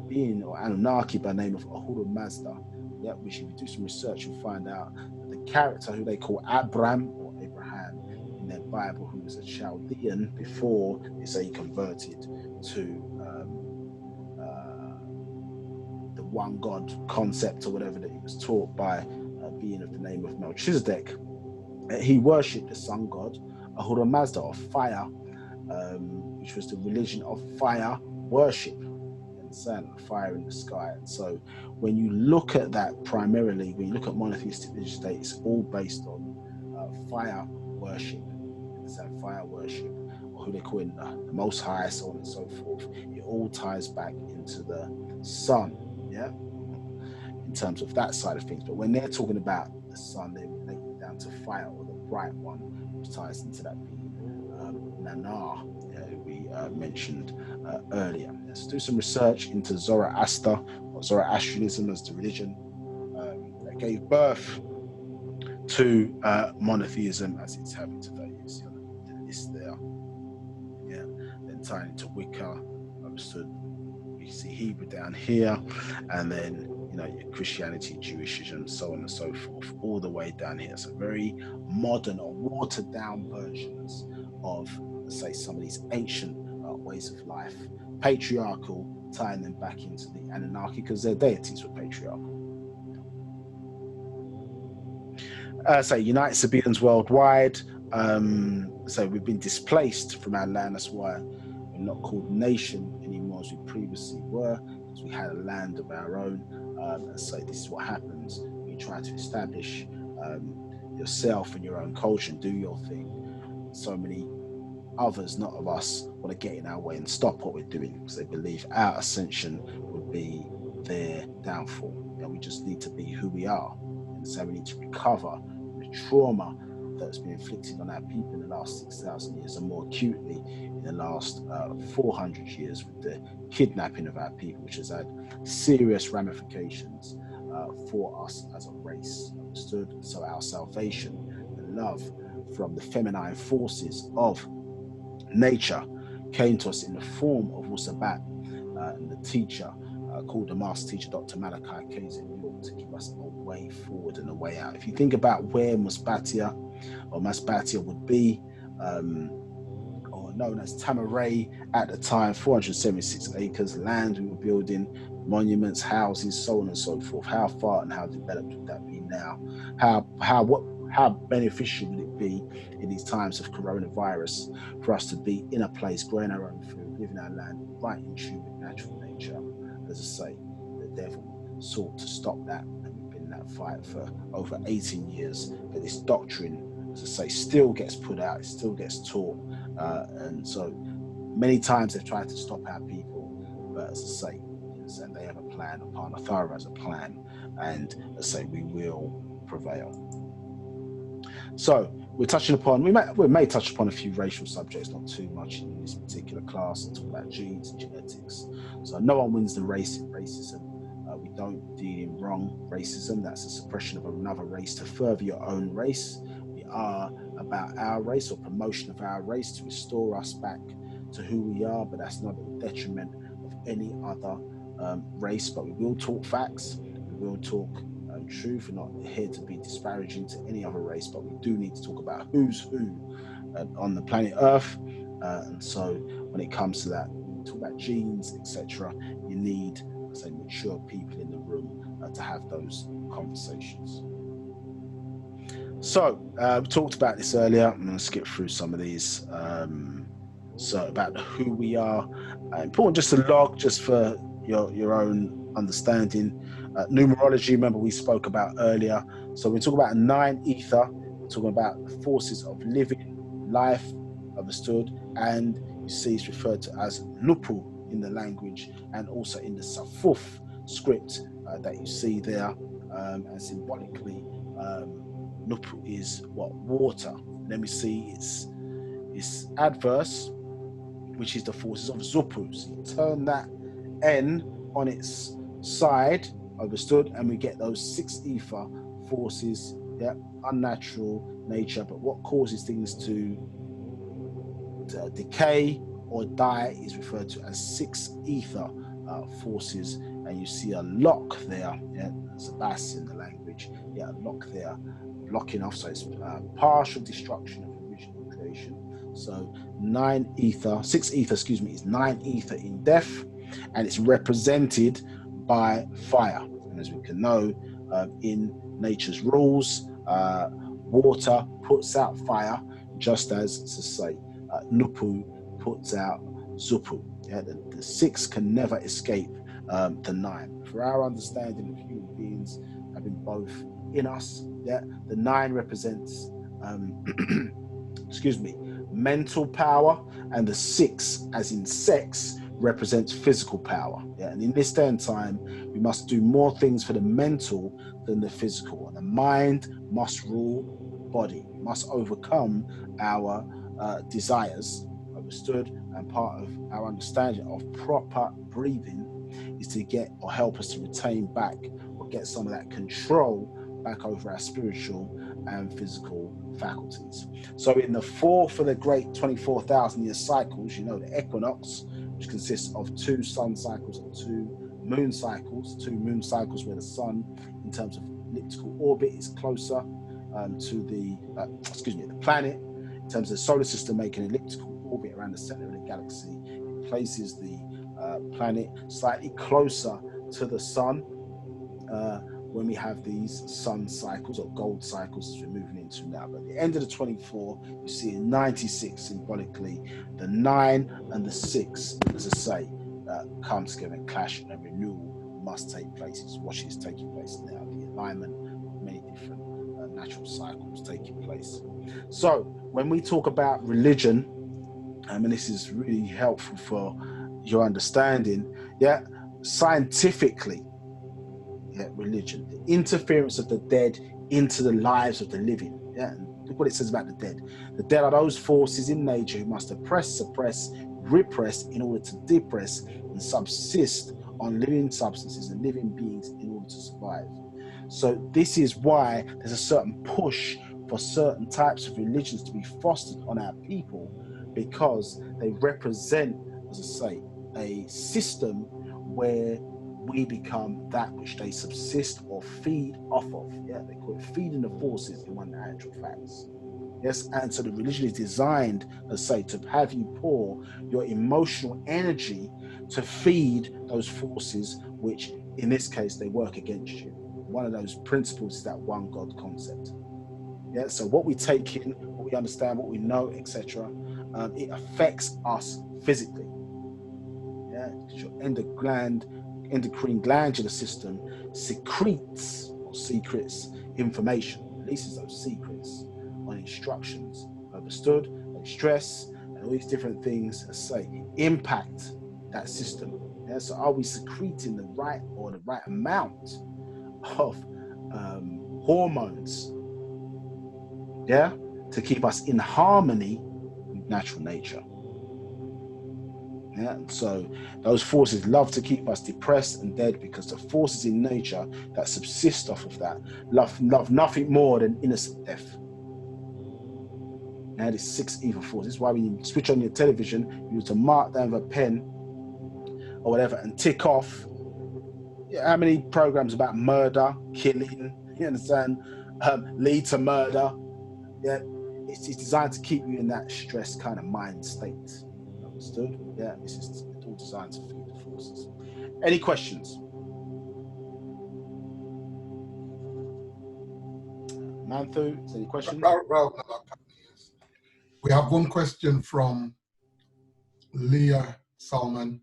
being or Anunnaki by the name of Ahura Mazda. Yeah, which if you do some research, you'll find out that the character who they call Abraham or Abraham in their Bible, who was a Chaldean before they say he converted to the one God concept or whatever that he was taught by a being of the name of Melchizedek. He worshipped the sun god Ahura Mazda, of fire, which was the religion of fire worship. Sun, fire in the sky. And so when you look at that, primarily when you look at monotheistic religious states, it's all based on fire worship. Fire worship, or who they call it, the Most High, so on and so forth. It all ties back into the sun, yeah, in terms of that side of things. But when they're talking about the sun, they relate it down to fire, or the bright one, which ties into that being Nanar, we mentioned earlier. Let's do some research into Zoroaster, or Zoroastrianism as the religion that gave birth to monotheism as it's having today. You see on the list there. Yeah, then tying into Wicca, understood. We see Hebrew down here, and then your Christianity, Jewishism, so on and so forth, all the way down here. So very modern or watered down versions of, let's say, some of these ancient ways of life, patriarchal, tying them back into the Anunnaki because their deities were patriarchal. Say United Sabaeans worldwide. So we've been displaced from our land. That's why we're not called nation anymore as we previously were, because we had a land of our own. And so this is what happens when you try to establish yourself and your own culture and do your thing. So many others, not of us, want to get in our way and stop what we're doing because they believe our ascension would be their downfall. And we just need to be who we are. And so we need to recover the trauma that's been inflicted on our people in the last 6,000 years, and more acutely in the last 400 years with the kidnapping of our people, which has had serious ramifications for us as a race. Understood? So our salvation, the love from the feminine forces of nature, came to us in the form of Wu-Sabat, and the teacher called the master teacher, Dr. Malachi York, to give us a way forward and a way out. If you think about where Masbatia would be, or known as Tamaray at the time, 476 acres, land we were building, monuments, houses, so on and so forth. How far and how developed would that be now? How beneficial would it be in these times of coronavirus for us to be in a place, growing our own food, living our land, right in tune with natural nature? As I say, the devil sought to stop that, and we've been in that fight for over 18 years. But this doctrine, as I say, still gets put out, it still gets taught, and so many times they've tried to stop our people. But as I say, and they have a plan, Apanathara has a plan, and as I say, we will prevail. So we're touching upon, we may touch upon a few racial subjects, not too much in this particular class, and talk about genes and genetics. So no one wins the race in racism. We don't deal in wrong racism. That's a suppression of another race to further your own race. We are about our race, or promotion of our race, to restore us back to who we are, but that's not at the detriment of any other race. But we will talk facts, we will talk truth. We're not here to be disparaging to any other race, but we do need to talk about who's who on the planet Earth. And so when it comes to that, when we talk about genes, etc., you need, say, mature people in the room to have those conversations. So we talked about this earlier. I'm going to skip through some of these. So about who we are, important just to log, just for your own understanding. Numerology, remember we spoke about earlier. So we talk about 9 ether. We're talking about the forces of living, life, understood, and you see it's referred to as Nupu in the language, and also in the Safuf script that you see there, and symbolically, Nupu is what? Water. Let me see its adverse, which is the forces of Zupu. So you turn that N on its side, understood, and we get those 6 ether forces, yeah, unnatural nature, but what causes things to decay or die is referred to as 6 ether forces, and you see a lock there, yeah, there's a bass in the language, yeah, a lock there, blocking off, so it's partial destruction of original creation. So 6 ether, excuse me, is 9 ether in death, and it's represented by fire. And as we can know, in nature's rules, water puts out fire, just as, to say, Nupu puts out Zupu. Yeah, the 6 can never escape the 9. For our understanding of human beings having both in us, yeah, the 9 represents excuse me, mental power, and the 6, as in sex, represents physical power. Yeah, and in this day and time, we must do more things for the mental than the physical. And the mind must rule body. We must overcome our desires, understood, and part of our understanding of proper breathing is to get, or help us to retain back, or get some of that control back over our spiritual and physical faculties. So in the 4th of the great 24,000 year cycles, you know, the equinox, which consists of 2 sun cycles and 2 moon cycles, 2 moon cycles where the sun, in terms of elliptical orbit, is closer to the planet. In terms of the solar system making an elliptical orbit around the center of the galaxy, it places the planet slightly closer to the sun when we have these sun cycles, or gold cycles, as we're moving into now. But at the end of the 24, you see in 96 symbolically, the 9 and the 6, as I say, come together and clash, and renewal must take place. It's what is taking place now, the alignment of many different natural cycles taking place. So when we talk about religion, and this is really helpful for your understanding, yeah, scientifically, yeah, religion, the interference of the dead into the lives of the living. Yeah, and look what it says about the dead. The dead are those forces in nature who must oppress, suppress, repress in order to depress and subsist on living substances and living beings in order to survive. So this is why there's a certain push for certain types of religions to be fostered on our people, because they represent, as I say, a system where we become that which they subsist or feed off of. Yeah, they call it feeding the forces in one actual facts. Yes, and so the religion is designed, as I say, to have you pour your emotional energy to feed those forces, which in this case they work against you. One of those principles is that one God concept. Yeah, so what we take in, what we understand, what we know, etc., it affects us physically. Yeah, because your endocrine glandular system secretes or secrets information, releases those secrets on instructions understood, like stress, and all these different things, as say, impact that system. Yeah, so are we secreting the right amount of hormones? Yeah, to keep us in harmony with natural nature. Yeah, so those forces love to keep us depressed and dead, because the forces in nature that subsist off of that love nothing more than innocent death. Now, this 6 evil forces. This is why when you switch on your television, you need to mark down with a pen or whatever and tick off how many programs about murder, killing, you understand, lead to murder. Yeah, it's designed to keep you in that stressed kind of mind state. Understood? Yeah, this is all designed to feed the forces. Any questions? Manthu, is there any questions? We have one question from Leah Salman,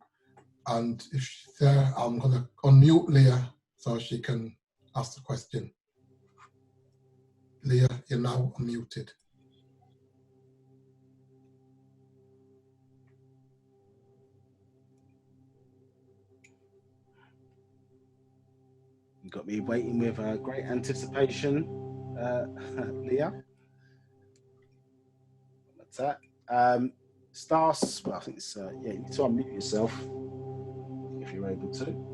and if she's there, I'm going to unmute Leah so she can ask the question. Leah, you're now unmuted. You got me waiting with great anticipation, Leah. That's that. Stars, well, I think it's, yeah, you need to unmute yourself if you're able to.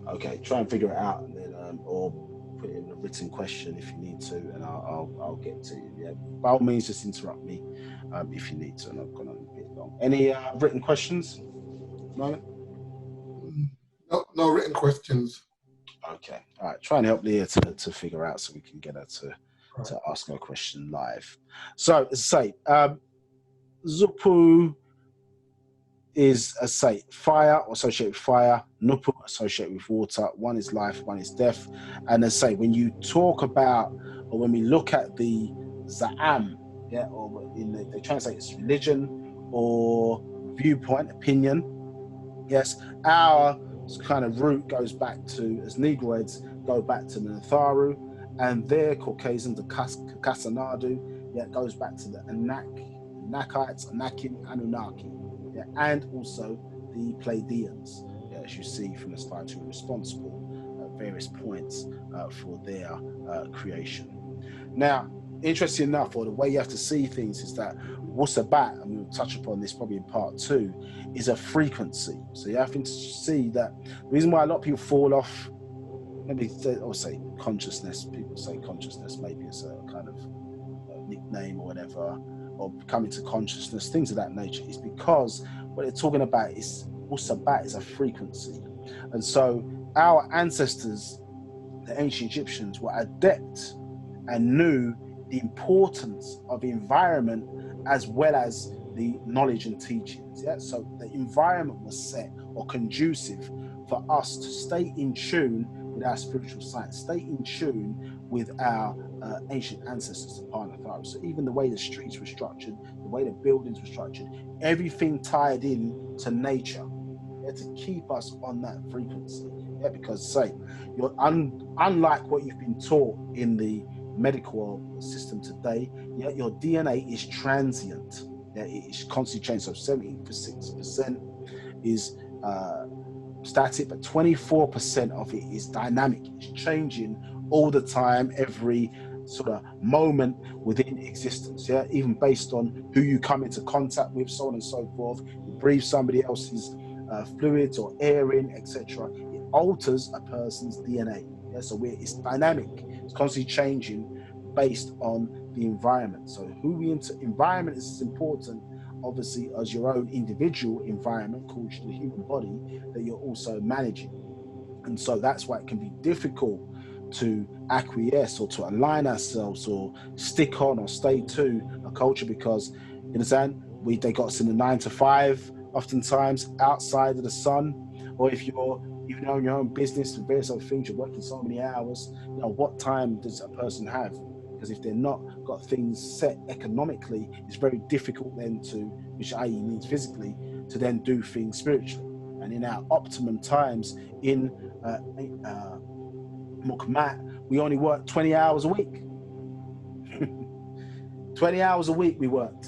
Okay, try and figure it out, and then, or put it in a written question if you need to, and I'll get to you. Yeah, by all means, just interrupt me if you need to. I'm not going to be long. Any written questions? Moment? No written questions. Okay, all right. Try and help Leah to figure out so we can get her to ask her a question live. So, as I say, Zupu is, as I say, fire, or associated with fire. Nupu associated with water. One is life, one is death. And as I say, when you talk about, or when we look at the Za'am, yeah, or they translate it as religion or viewpoint, opinion. Yes, our kind of root goes back to, as Negroids, go back to the Natharu, and their Caucasians, the Kasanadu, yeah, it goes back to the Anakites, Anakim, Anunnaki, yeah, and also the Pleiadians, yeah, as you see from the slide, who are responsible at various points for their creation. Now, interesting enough, or the way you have to see things is that Wu-Sabat, and we'll touch upon this probably in part 2, is a frequency. So you have to see that the reason why a lot of people fall off, maybe or say consciousness, people say consciousness, maybe it's a kind of nickname or whatever, or coming to consciousness, things of that nature, is because what they're talking about is Wu-Sabat is a frequency. And so our ancestors, the ancient Egyptians, were adept and knew the importance of the environment as well as the knowledge and teachings. Yeah, so the environment was set or conducive for us to stay in tune with our spiritual science, stay in tune with our ancient ancestors, the Parnatharu. So even the way the streets were structured, the way the buildings were structured, everything tied in to nature, yeah, to keep us on that frequency. Yeah, because say you're unlike what you've been taught in the medical system today, yeah, your DNA is transient. Yeah, it is constantly changing. So 76% is static, but 24% of it is dynamic. It's changing all the time, every sort of moment within existence, yeah, even based on who you come into contact with, so on and so forth. You breathe somebody else's fluids or air in, etc. It alters a person's DNA. Yeah, so it's dynamic. It's constantly changing based on the environment. So who we environment is as important, obviously, as your own individual environment called the human body that you're also managing. And so that's why it can be difficult to acquiesce or to align ourselves or stick on or stay to a culture, because, you understand, they got us in the 9 to 5 oftentimes outside of the sun. Or if you're even own your own business and various other things, you're working so many hours, what time does a person have? Because if they're not got things set economically, it's very difficult then to, which i.e. means physically, to then do things spiritually. And in our optimum times in Mukmat, we only work 20 hours a week. 20 hours a week we worked.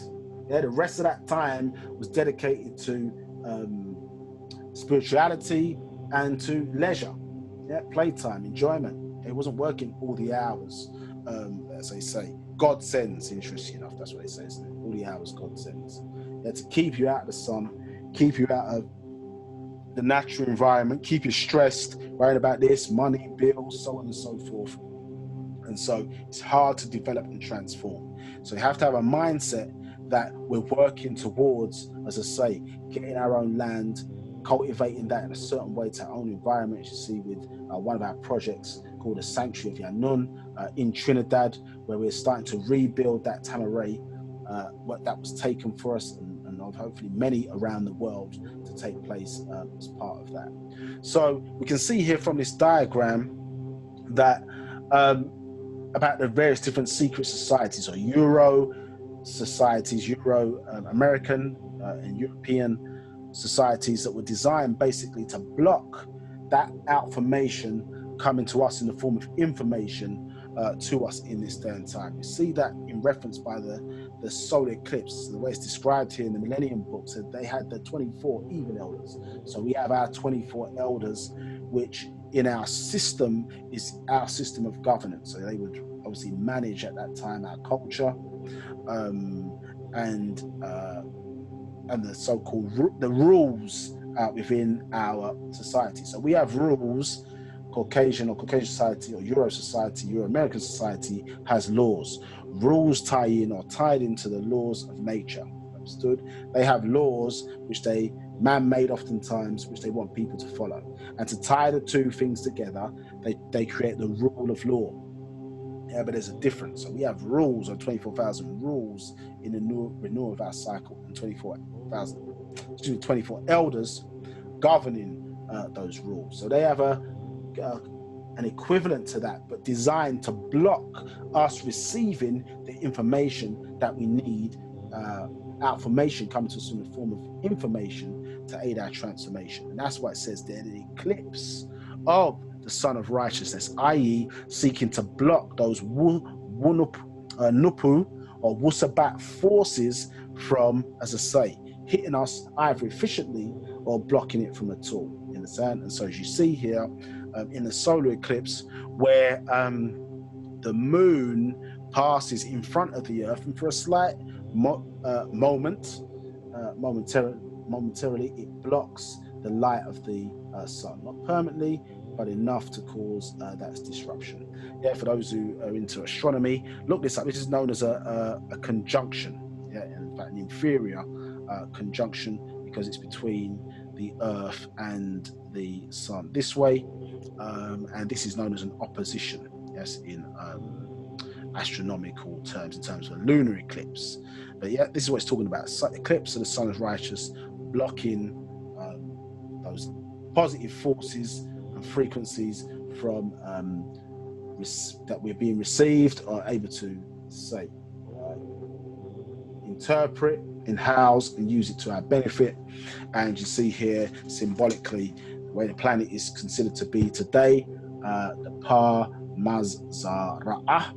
Yeah, the rest of that time was dedicated to spirituality and to leisure, yeah, playtime, enjoyment. It wasn't working all the hours, as they say. God sends, interesting enough, that's what they say, isn't it? All the hours God sends. Yeah, to keep you out of the sun, keep you out of the natural environment, keep you stressed, worrying about this, money, bills, so on and so forth. And so it's hard to develop and transform. So you have to have a mindset that we're working towards, as I say, getting our own land, cultivating that in a certain way to our own environment. As you see with one of our projects called the Sanctuary of Yanun in Trinidad, where we're starting to rebuild that Tamaray, what that was taken for us, and hopefully many around the world to take place as part of that. So we can see here from this diagram that about the various different secret societies, or Euro societies, Euro-American and European societies that were designed basically to block that outformation coming to us in the form of information to us in this day and time. We see that in reference by the solar eclipse, the way it's described here in the Millennium books, that they had the 24 even elders. So we have our 24 elders, which in our system is our system of governance. So they would obviously manage at that time our culture, and the so-called the rules within our society. So we have rules. Caucasian society, or Euro society, Euro-American society has laws. Rules tie in or tied into the laws of nature. Understood? They have laws which they man-made oftentimes, which they want people to follow. And to tie the two things together, they create the rule of law. Yeah, but there's a difference. So we have rules, or 24,000 rules in the renewal of our cycle, and 24 elders governing those rules. So they have an equivalent to that, but designed to block us receiving the information that we need. Outformation coming to us in the form of information to aid our transformation. And that's why it says there, the eclipse of the Son of Righteousness, i.e. seeking to block those Nupu or Wu-Sabat forces from, as I say, hitting us either efficiently or blocking it from at all. You understand? And so as you see here in the solar eclipse, where the moon passes in front of the earth, and for a slight momentarily it blocks the light of the sun, not permanently, but enough to cause that disruption. Yeah, for those who are into astronomy, look this up. This is known as a conjunction. Yeah, in fact, an inferior conjunction, because it's between the earth and the sun this way, and this is known as an opposition. Yes, in astronomical terms, in terms of a lunar eclipse. But yeah, this is what it's talking about: eclipse of the Son of Righteous, blocking those positive forces and frequencies from that we're being received, or able to say, interpret, in-house, and use it to our benefit. And you see here symbolically the way the planet is considered to be today, the Par Mazara'ah,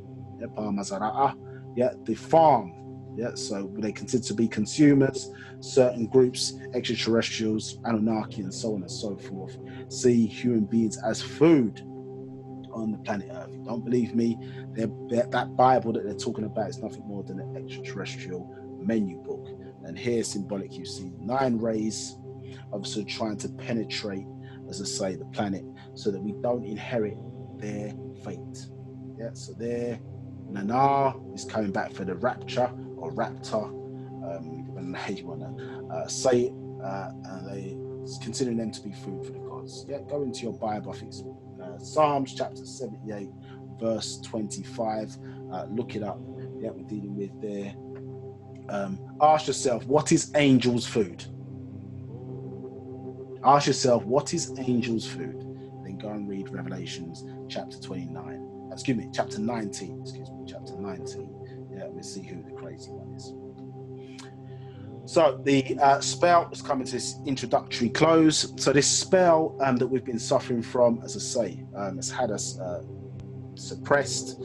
the farm, Yeah, so they consider to be consumers. Certain groups, extraterrestrials, Anunnaki, and so on and so forth, see human beings as food on the planet Earth. You don't believe me? That Bible that they're talking about is nothing more than an extraterrestrial menu book. And here, symbolic, you see 9 rays, obviously trying to penetrate, as I say, the planet, so that we don't inherit their fate. Yeah, so there, Nana is coming back for the rapture or raptor, depending on how you want to say it, and they considering them to be food for the gods. Yeah, go into your Bible. I think it's Psalms chapter 78, verse 25. Look it up. Yeah, we're dealing with there. Ask yourself, what is angels' food? Ask yourself, what is angels' food? Then go and read Revelations chapter 29. Excuse me, chapter 19. Excuse me, chapter 19. Yeah, we'll see who the crazy one is. So the spell is coming to this introductory close. So this spell that we've been suffering from, as I say, has had us suppressed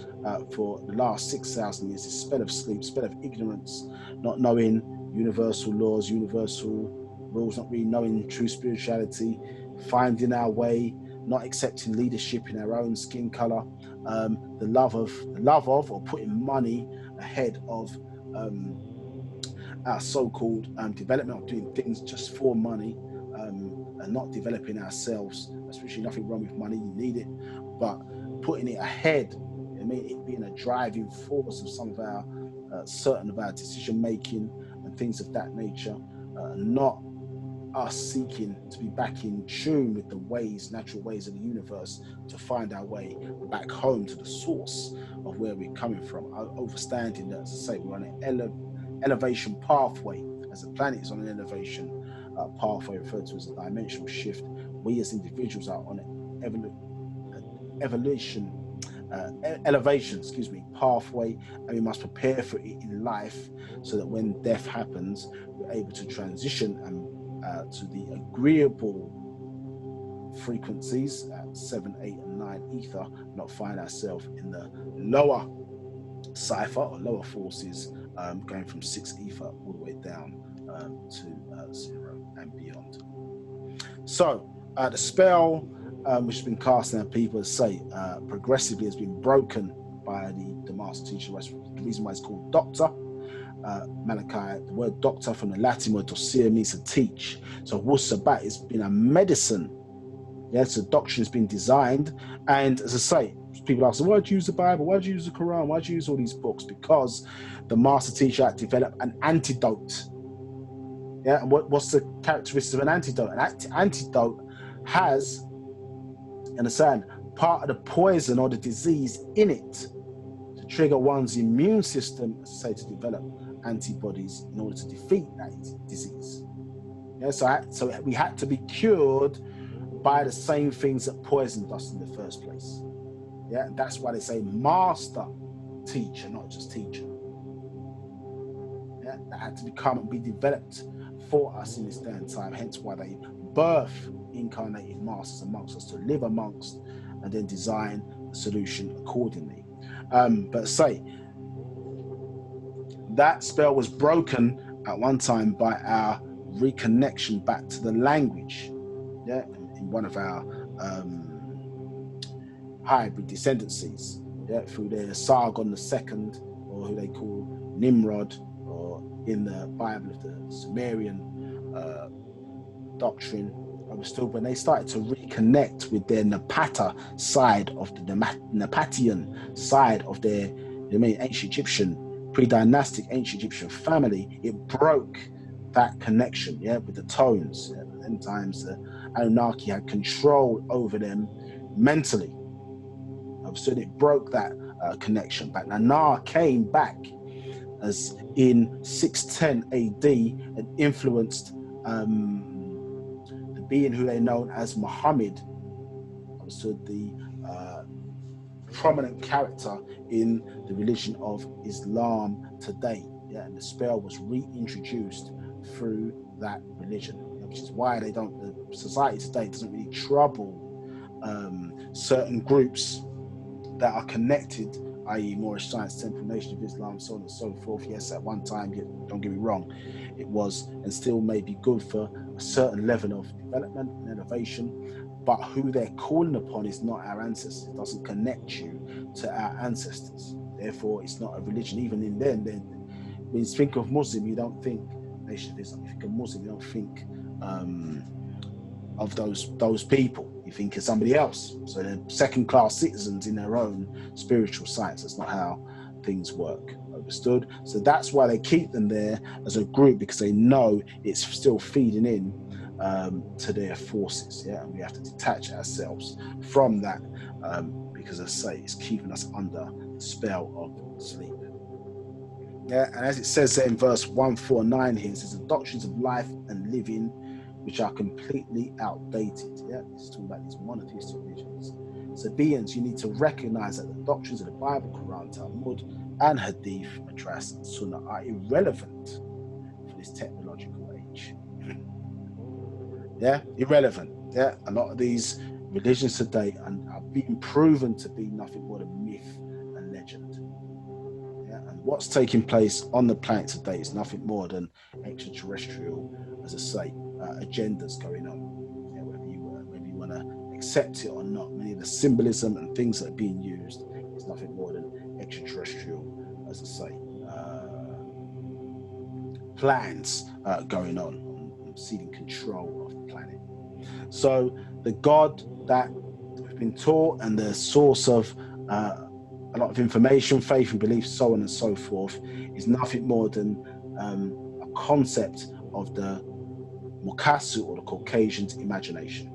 for the last 6,000 years. This spell of sleep, spell of ignorance, not knowing universal laws, universal rules, not really knowing true spirituality, finding our way, not accepting leadership in our own skin color, the love of or putting money ahead of our so-called development, of doing things just for money, and not developing ourselves. Especially nothing wrong with money, you need it, but putting it ahead, I mean, it being a driving force of some of our certain of our decision making and things of that nature, not us seeking to be back in tune with the ways, natural ways of the universe, to find our way back home to the source of where we're coming from. Understanding that, as I say, we're on an elevation pathway. As the planet is on an elevation pathway, referred to as a dimensional shift, we as individuals are on an elevation, pathway, and we must prepare for it in life, so that when death happens, we're able to transition and to the agreeable frequencies at 7, 8, and 9 ether, not find ourselves in the lower cipher or lower forces, going from 6 ether all the way down to 0 and beyond. So the spell which has been cast on people, say, progressively has been broken by the master teacher. The reason why it's called Doctor. Malachi, the word doctor from the Latin word docere means to teach. So Wu-Sabat has been a medicine. Yes, the doctrine has been designed. And as I say, people ask, why do you use the Bible? Why do you use the Quran? Why do you use all these books? Because the master teacher had developed an antidote. Yeah, and what's the characteristics of an antidote? An antidote has, understand, part of the poison or the disease in it to trigger one's immune system, as I say, to develop antibodies in order to defeat that disease. Yeah, so we had to be cured by the same things that poisoned us in the first place. Yeah, and that's why they say master teacher, not just teacher. Yeah, that had to become and be developed for us in this day and time. Hence why they birth incarnated masters amongst us to live amongst and then design the solution accordingly. But say that spell was broken at one time by our reconnection back to the language. Yeah, in one of our hybrid descendancies. Yeah, through their Sargon II, or who they call Nimrod, or in the Bible of the Sumerian doctrine. Understood when they started to reconnect with their Napata side of the Napatian side of their, ancient Egyptian, pre-dynastic ancient Egyptian family, it broke that connection, yeah, with the tones. At times the Anunnaki had control over them mentally. So it broke that connection. But Nana came back as in 610 AD and influenced the being who they know as Muhammad, also the prominent character in the religion of Islam today. Yeah, and the spell was reintroduced through that religion, which is why they don't. The society today doesn't really trouble certain groups that are connected i.e. Moorish science, Temple Nation of Islam, so on and so forth. Yes, at one time, don't get me wrong, it was and still may be good for a certain level of development and innovation, but who they're calling upon is not our ancestors. It doesn't connect you to our ancestors. Therefore, it's not a religion. Even in then, when you think of Muslim, you don't think Nation of Islam. If you think of Muslim, you don't think of those people. You think of somebody else. So they're second-class citizens in their own spiritual science. That's not how things work. Understood? So that's why they keep them there as a group, because they know it's still feeding in to their forces. Yeah, and we have to detach ourselves from that because, as I say, it's keeping us under the spell of sleep. Yeah, and as it says there in verse 149 here, it says the doctrines of life and living, which are completely outdated. Yeah, it's talking about these monotheistic religions. So beings, you need to recognize that the doctrines of the Bible, Quran, Talmud, and Hadith, Madras, and Sunnah are irrelevant for this technological age. Yeah, irrelevant. Yeah, a lot of these religions today are being proven to be nothing more than myth and legend. Yeah, and what's taking place on the planet today is nothing more than extraterrestrial, as I say, agendas going on. Yeah, whether you want to accept it or not, many of the symbolism and things that are being used is nothing more than extraterrestrial, as I say, plans going on ceding control of the planet. So the God that we've been taught and the source of a lot of information, faith and belief, so on and so forth, is nothing more than a concept of the Mukasu, or the Caucasian's imagination.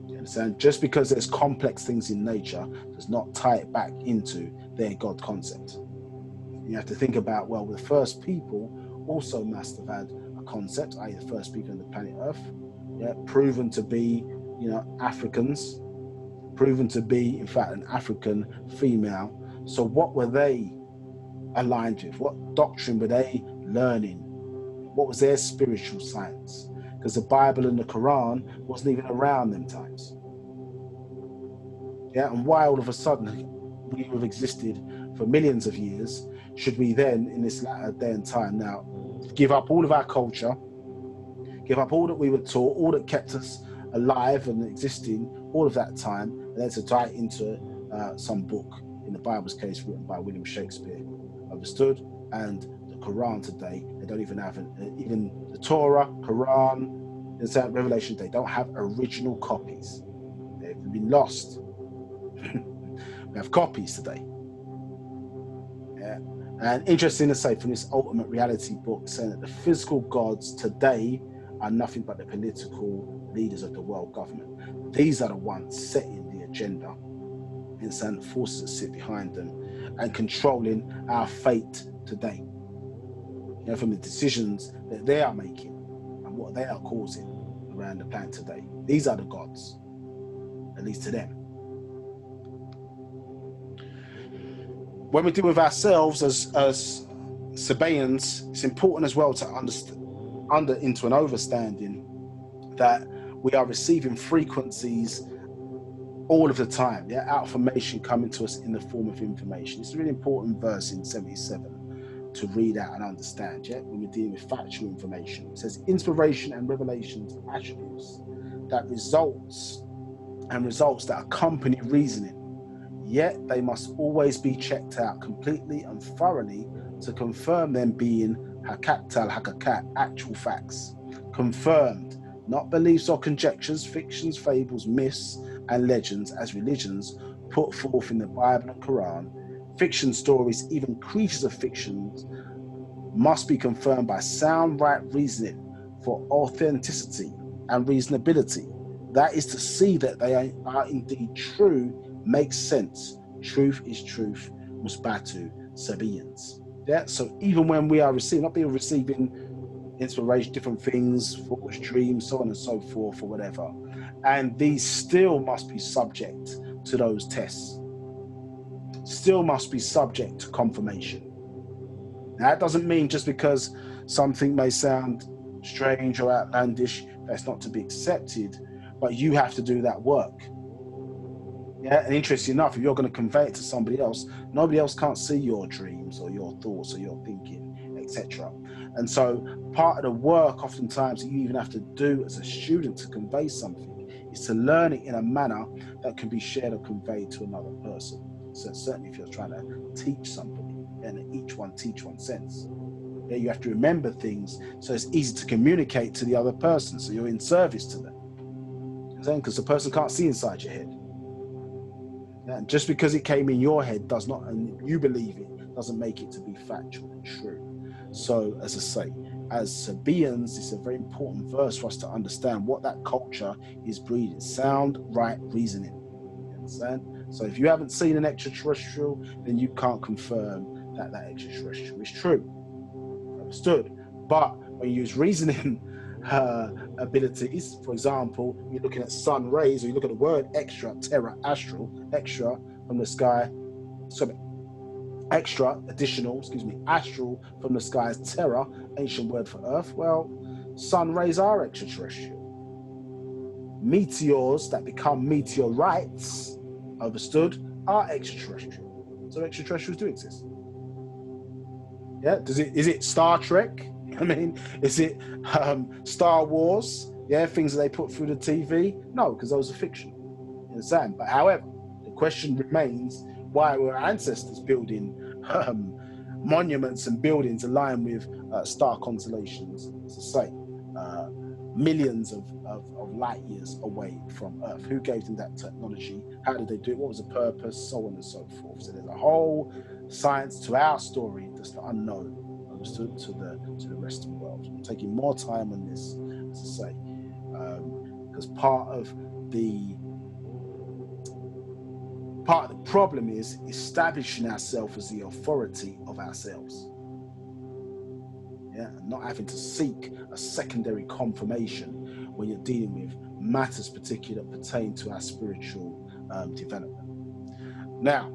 You understand? Just because there's complex things in nature does not tie it back into their God concept. You have to think about, well, the first people also must have had a concept, i.e. the first people on the planet Earth, yeah, proven to be, Africans, proven to be, in fact, an African female. So what were they aligned with? What doctrine were they learning? What was their spiritual science? Because the Bible and the Quran wasn't even around them times. Yeah, and why all of a sudden we have existed for millions of years, should we then, in this latter day and time now, give up all of our culture, give up all that we were taught, all that kept us alive and existing all of that time, and then to tie it into some book, in the Bible's case, written by William Shakespeare, understood? And the Quran today, they don't even have even the Torah, Quran, and Revelation, they don't have original copies. They've been lost. We have copies today. Yeah. And interesting to say, from this Ultimate Reality book, saying that the physical gods today are nothing but the political leaders of the world government. These are the ones setting the agenda, and the forces that sit behind them and controlling our fate today. From the decisions that they are making and what they are causing around the planet today. These are the gods, at least to them. When we deal with ourselves as Sabaeans, it's important as well to into an understanding that we are receiving frequencies all of the time. Yeah, Outformation coming to us in the form of information. It's a really important verse in 77 to read out and understand. Yeah, when we're dealing with factual information, it says inspiration and revelations, attributes that results that accompany reasoning. Yet they must always be checked out completely and thoroughly to confirm them being hakakat, actual facts. Confirmed, not beliefs or conjectures, fictions, fables, myths, and legends as religions put forth in the Bible and Quran. Fiction stories, even creatures of fictions, must be confirmed by sound right reasoning for authenticity and reasonability. That is to see that they are indeed true, makes sense. Truth is truth. Musbatu Sabaeans. Yeah. So even when we are receiving inspiration, different things, thoughts, dreams, so on and so forth, or whatever, and these still must be subject to those tests. Still must be subject to confirmation. Now, that doesn't mean just because something may sound strange or outlandish, that's not to be accepted, but you have to do that work. Yeah, and interesting enough, if you're going to convey it to somebody else, nobody else can't see your dreams or your thoughts or your thinking, etc. And so part of the work oftentimes that you even have to do as a student to convey something is to learn it in a manner that can be shared or conveyed to another person. So certainly if you're trying to teach somebody, and each one teach one sense. Yeah, you have to remember things so it's easy to communicate to the other person, so you're in service to them. Because the person can't see inside your head. And just because it came in your head does not, and you believe it, doesn't make it to be factual and true. So, as I say, as Sabaeans, it's a very important verse for us to understand what that culture is breeding: sound, right reasoning. You understand? So, if you haven't seen an extraterrestrial, then you can't confirm that that extraterrestrial is true. Understood? But when you use reasoning abilities, for example, you're looking at sun rays, or you look at the word extra, terra, astral, extra from the sky, sorry, extra, additional, excuse me, astral from the sky's terra, ancient word for earth. Well, sun rays are extraterrestrial. Meteors that become meteorites, understood, are extraterrestrial. So extraterrestrials do exist. Yeah, is it Star Trek? I mean, is it Star Wars? Yeah, things that they put through the TV? No, because those are fictional. You understand? But however, the question remains: why were our ancestors building monuments and buildings aligned with star constellations, as I say, millions of light years away from Earth? Who gave them that technology? How did they do it? What was the purpose? So on and so forth. So there's a whole science to our story that's the unknown, understood, to the rest of the world. I'm taking more time on this, as I say, because part of the problem is establishing ourselves as the authority of ourselves. Yeah, and not having to seek a secondary confirmation when you're dealing with matters particular that pertain to our spiritual development. Now,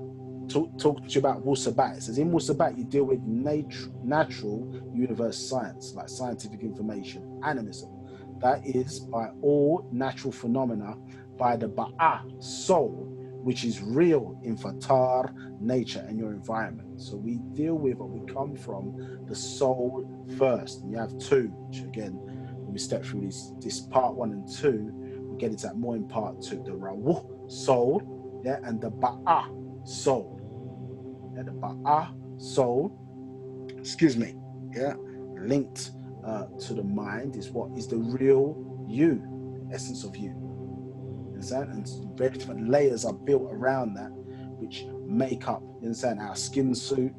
talking to you about Wu-Sabat. It says in Wu-Sabat you deal with natural universe science, like scientific information, animism. That is by all natural phenomena, by the Ba'a, soul, which is real in Fatar, nature, and your environment. So we deal with what we come from the soul first. And you have two, which again, when we step through this part 1 and 2, we'll get into that more in part 2. The Rawu, soul, yeah, and the Ba'a, soul. Yeah, the Ba'a, soul, excuse me, yeah, linked to the mind is what is the real you, the essence of you. Understand? And very different layers are built around that, which make up, you understand, our skin suit,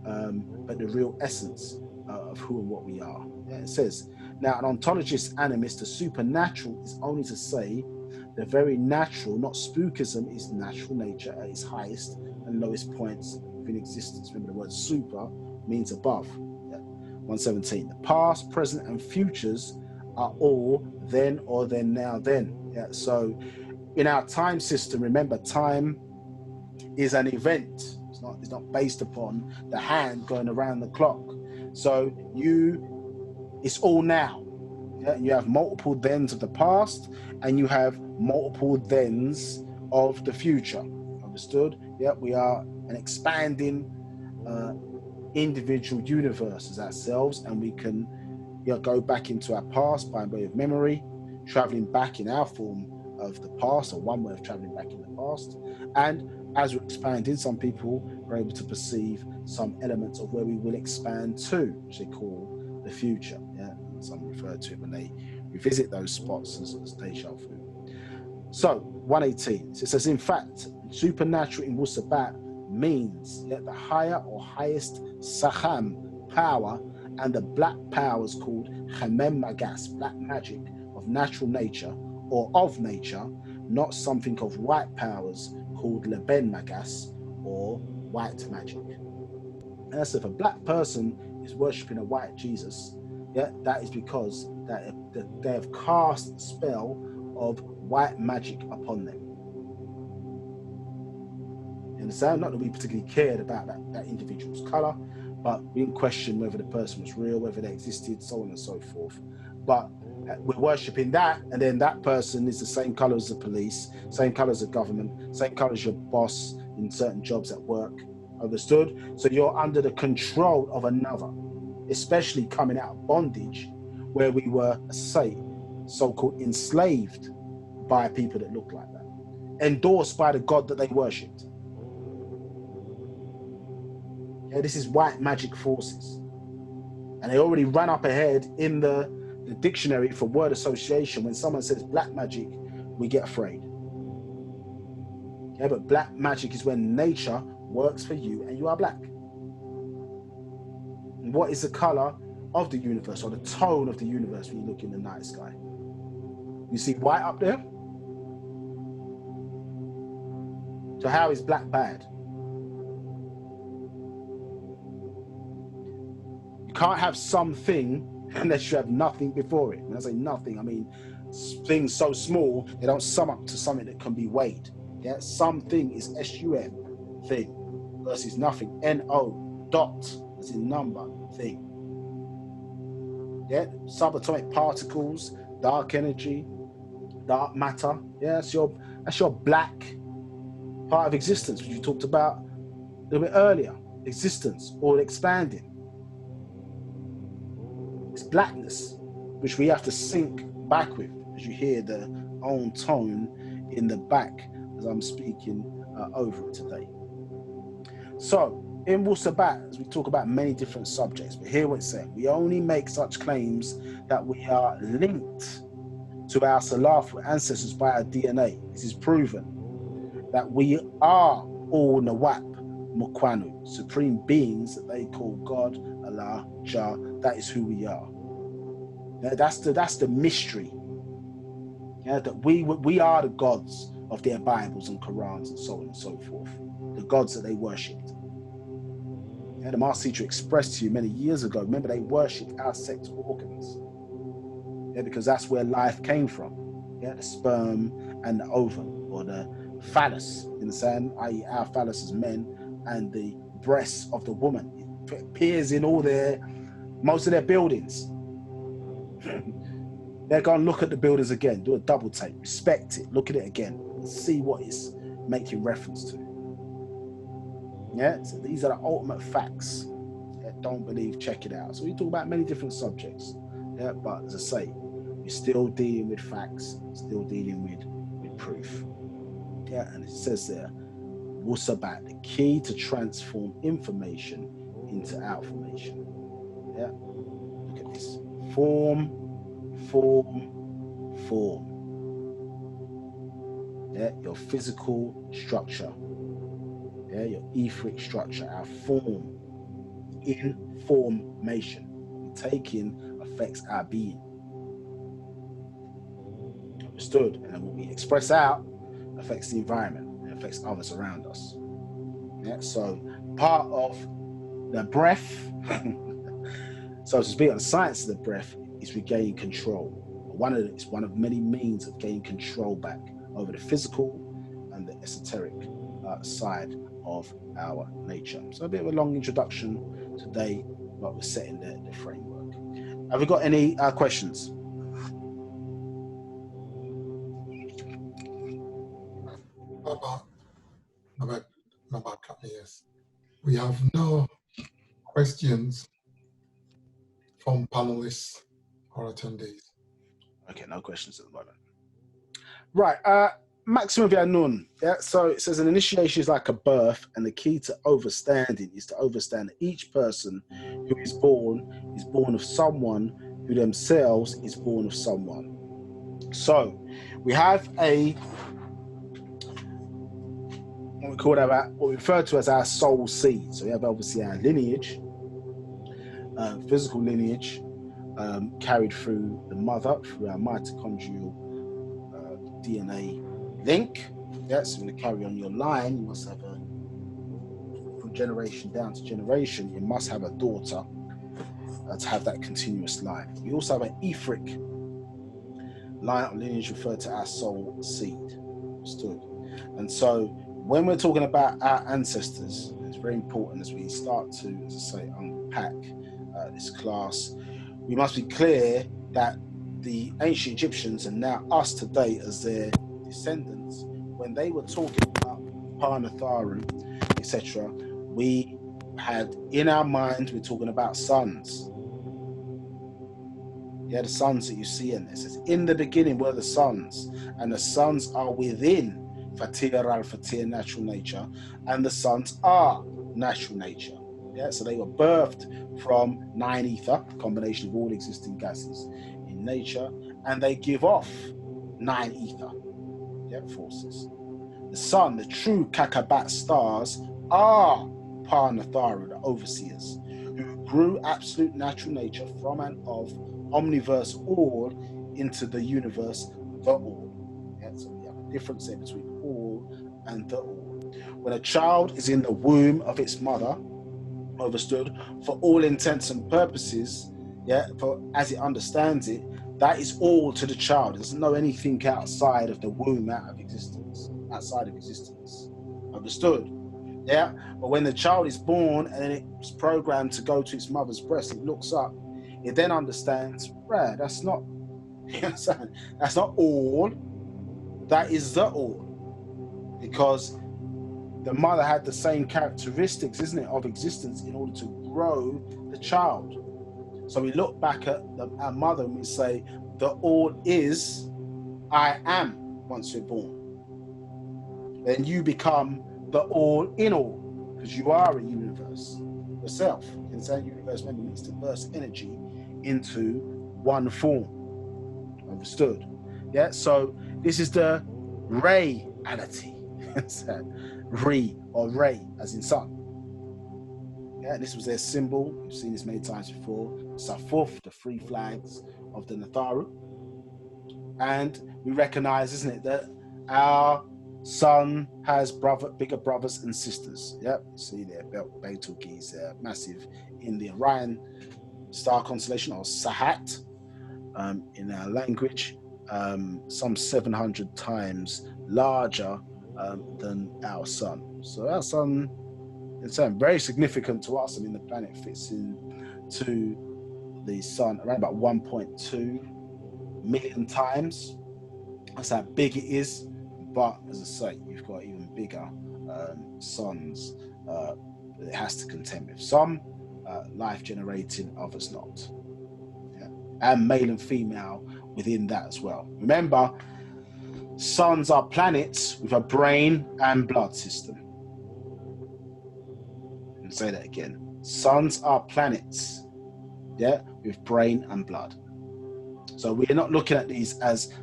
but the real essence of who and what we are. Yeah, it says, now an ontologist animist, the supernatural is only to say the very natural, not spookism, is natural nature at its highest and lowest points within existence. Remember, the word super means above. Yeah. 117. The past, present, and futures are all then or then now then. Yeah. So in our time system, remember, time is an event. It's not based upon the hand going around the clock. So it's all now. Yeah? You have multiple thens of the past, and you have multiple thens of the future. Understood? Yeah, we are an expanding individual universe as ourselves, and we can go back into our past by way of memory, traveling back in our form of the past, or one way of traveling back in the past. And as we're expanding, some people are able to perceive some elements of where we will expand to, which they call the future. Yeah, and some refer to it when they revisit those spots as deja vu. So 118, so it says, in fact, supernatural in Wu-Sabat means the higher or highest Saham power, and the black powers called Hamem Magas, black magic of natural nature or of nature, not something of white powers called Leben Magas or white magic. And so if a black person is worshipping a white Jesus, that is because that they have cast a spell of white magic upon them. You understand? Not that we particularly cared about that individual's color, but we didn't question whether the person was real, whether they existed, so on and so forth. But we're worshipping that, and then that person is the same color as the police, same color as the government, same color as your boss in certain jobs at work. Understood? So you're under the control of another, especially coming out of bondage, where we were, say, so-called enslaved by people that look like that, endorsed by the god that they worshipped. Yeah, this is white magic forces, and they already ran up ahead in the dictionary for word association. When someone says black magic, we get afraid. Yeah, but black magic is when nature works for you and you are black. And what is the color of the universe, or the tone of the universe, when you look in the night sky? You see white up there? So how is black bad? You can't have something unless you have nothing before it. When I say nothing, I mean things so small they don't sum up to something that can be weighed. Yeah, something is SUM, thing, versus nothing, NO, dot, as in number, thing. Yeah, subatomic particles, dark energy, dark matter. Yeah, that's your black part of existence, which we talked about a little bit earlier. Existence or expanding. It's blackness, which we have to sync back with, as you hear the own tone in the back as I'm speaking over it today. So in Wu-Sabat, as we talk about many different subjects, but here what it's saying, we only make such claims that we are linked to our Salafu ancestors by our DNA. This is proven that we are all Nawab Mukwanu, supreme beings that they call God, Allah, Jah. That is who we are. Yeah, that's the mystery. Yeah, that we are the gods of their Bibles and Qurans and so on and so forth. The gods that they worshipped. Yeah, the Master Teacher expressed to you many years ago. Remember, they worshipped our sex organs. Yeah, because that's where life came from. Yeah, the sperm and the ovum, or the phallus, you understand? I.e., our phallus as men, and the breasts of the woman. It appears in most of their buildings. They're going to look at the buildings again, do a double take, respect it, look at it again, and see what it's making reference to. Yeah, so these are the ultimate facts. Yeah, don't believe, check it out. So we talk about many different subjects. Yeah, but as I say, we're still dealing with facts, still dealing with proof. Yeah, and it says there, Wu-Sabat, the key to transform information into outformation. Yeah, look at this. Form. Yeah, your physical structure. Yeah, your etheric structure, our form. Information. Taking affects our being. Understood? And then what we express out affects the environment, and affects others around us. Yeah, so part of the breath, so to speak, on the science of the breath, is regaining control. It's one of many means of gaining control back over the physical and the esoteric side of our nature. So a bit of a long introduction today, but we're setting the framework. Have we got any questions? Yes. We have no questions from panelists or attendees. Okay, no questions at the moment. Right, maximum via nun. Yeah, so it says an initiation is like a birth, and the key to overstanding is to understand that each person who is born of someone who themselves is born of someone. So we have what we refer to as our soul seed. So we have obviously our lineage, physical lineage, carried through the mother, through our mitochondrial DNA link. Yeah, so when you carry on your line, you must have from generation down to generation, you must have a daughter to have that continuous line. We also have an etheric line of lineage referred to our soul seed. Understood? And so when we're talking about our ancestors, it's very important as we start to, as I say, unpack this class, we must be clear that the ancient Egyptians and now us today as their descendants, when they were talking about Parnatharu, etc., we had in our mind, we're talking about suns. Yeah, the suns that you see in this. It says, in the beginning were the suns, and the suns are within Fatir al-Fatir, natural nature, and the suns are natural nature. Yeah, so they were birthed from 9 ether, combination of all existing gases in nature, and they give off 9 ether, yeah, forces. The sun, the true Kakabat stars, are Parnatharu, the overseers, who grew absolute natural nature from and of omniverse all into the universe, the all. Yeah, so we have a difference there between all and the all. When a child is in the womb of its mother, understood, for all intents and purposes, yeah, for as it understands it, that is all to the child. It doesn't know anything outside of the womb, outside of existence. Understood? Yeah. But when the child is born and then it's programmed to go to its mother's breast, it looks up, it then understands, right, that's not, you understand? That's not all. That is the all. Because the mother had the same characteristics, isn't it, of existence in order to grow the child. So we look back at our mother and we say, the all is I am once you're born. Then you become the all in all, because you are a universe yourself. In saying universe, maybe means to burst energy into one form. Understood? Yeah, so this is the reality. Re or Ray, as in sun. Yeah, this was their symbol. We've seen this many times before. Safuf, the 3 flags of the Natharu. And we recognize, isn't it, that our sun has bigger brothers and sisters. Yep, see there, Betelgeuse, massive in the Orion star constellation, or Sahat in our language, some 700 times larger than our sun. So our sun is very significant to us. I mean, the planet fits into the sun around about 1.2 million times. That's how big it is. But as I say, you've got even bigger suns that it has to contend with. Some life generating, others not. Yeah. And male and female within that as well. Remember, suns are planets with a brain and blood system. And say that again. Suns are planets, yeah, with brain and blood. So we're not looking at these as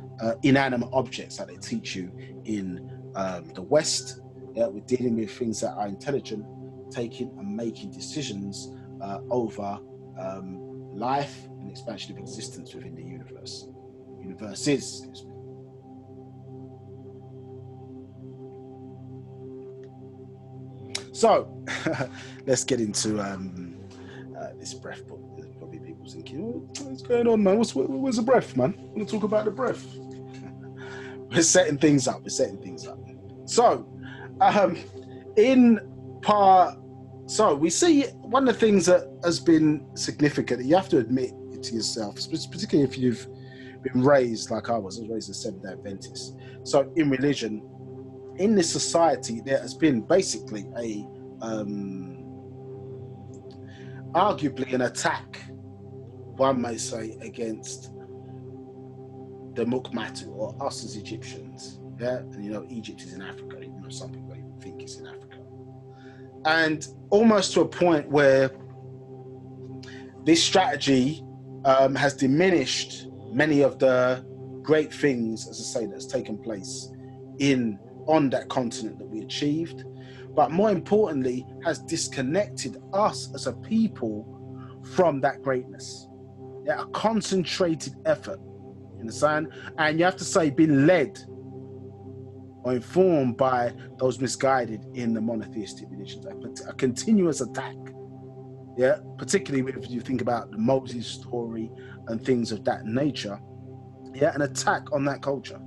inanimate objects that they teach you in the West. Yeah, we're dealing with things that are intelligent, taking and making decisions over life and expansion of existence within the universe. Universes. So let's get into this breath book. There's probably people thinking, what's going on, man? Where's the breath, man? I want to talk about the breath. We're setting things up. So we see one of the things that has been significant, you have to admit it to yourself, particularly if you've been raised like I was raised as a Seventh-day Adventist. So in religion, in this society, there has been basically arguably an attack, one may say, against the Mukmatu, or us as Egyptians. Yeah, and Egypt is in Africa, even though some people even think it's in Africa. And almost to a point where this strategy has diminished many of the great things, as I say, that's taken place on that continent that we achieved, but more importantly, has disconnected us as a people from that greatness. Yeah, a concentrated effort, you understand? And you have to say, been led or informed by those misguided in the monotheistic religions. A continuous attack. Yeah, particularly if you think about the Moses story and things of that nature. Yeah, an attack on that culture.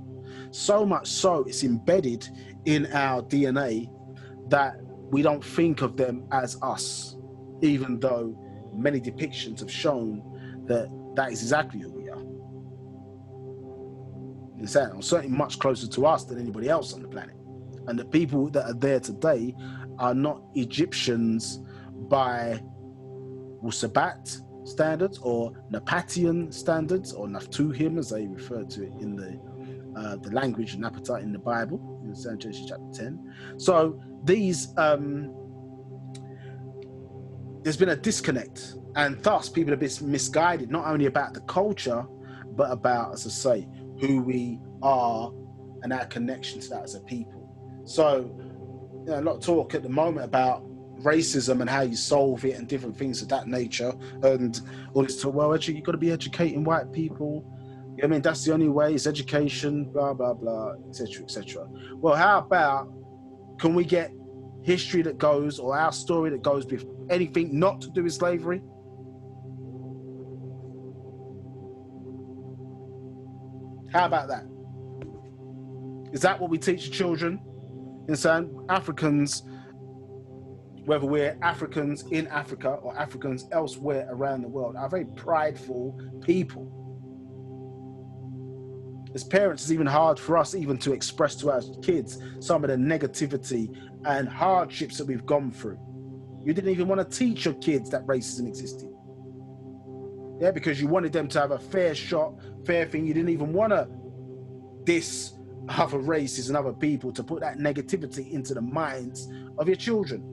So much so it's embedded in our DNA that we don't think of them as us, even though many depictions have shown that that is exactly who we are. understand? Or certainly much closer to us than anybody else on the planet. And the people that are there today are not Egyptians by Wu-Sabat standards or Napatian standards, or Naftuhim as they refer to it in the language Napata in the Bible, in Genesis chapter 10. So these there's been a disconnect, and thus people have been misguided, not only about the culture, but about, as I say, who we are and our connection to that as a people. So, you know, a lot of talk at the moment about racism and how you solve it and different things of that nature, and all this talk, well, actually, you've got to be educating white people. You know, I mean, that's the only way, is education, blah, blah, blah, etc., etc. Well, how about, can we get history that goes, or our story that goes with anything not to do with slavery? How about that? Is that what we teach the children? In saying Africans, whether we're Africans in Africa or Africans elsewhere around the world, are very prideful people. As parents, it's even hard for us even to express to our kids some of the negativity and hardships that we've gone through. You didn't even want to teach your kids that racism existed. Yeah, because you wanted them to have a fair shot, fair thing. You didn't even want to diss other races and other people, to put that negativity into the minds of your children.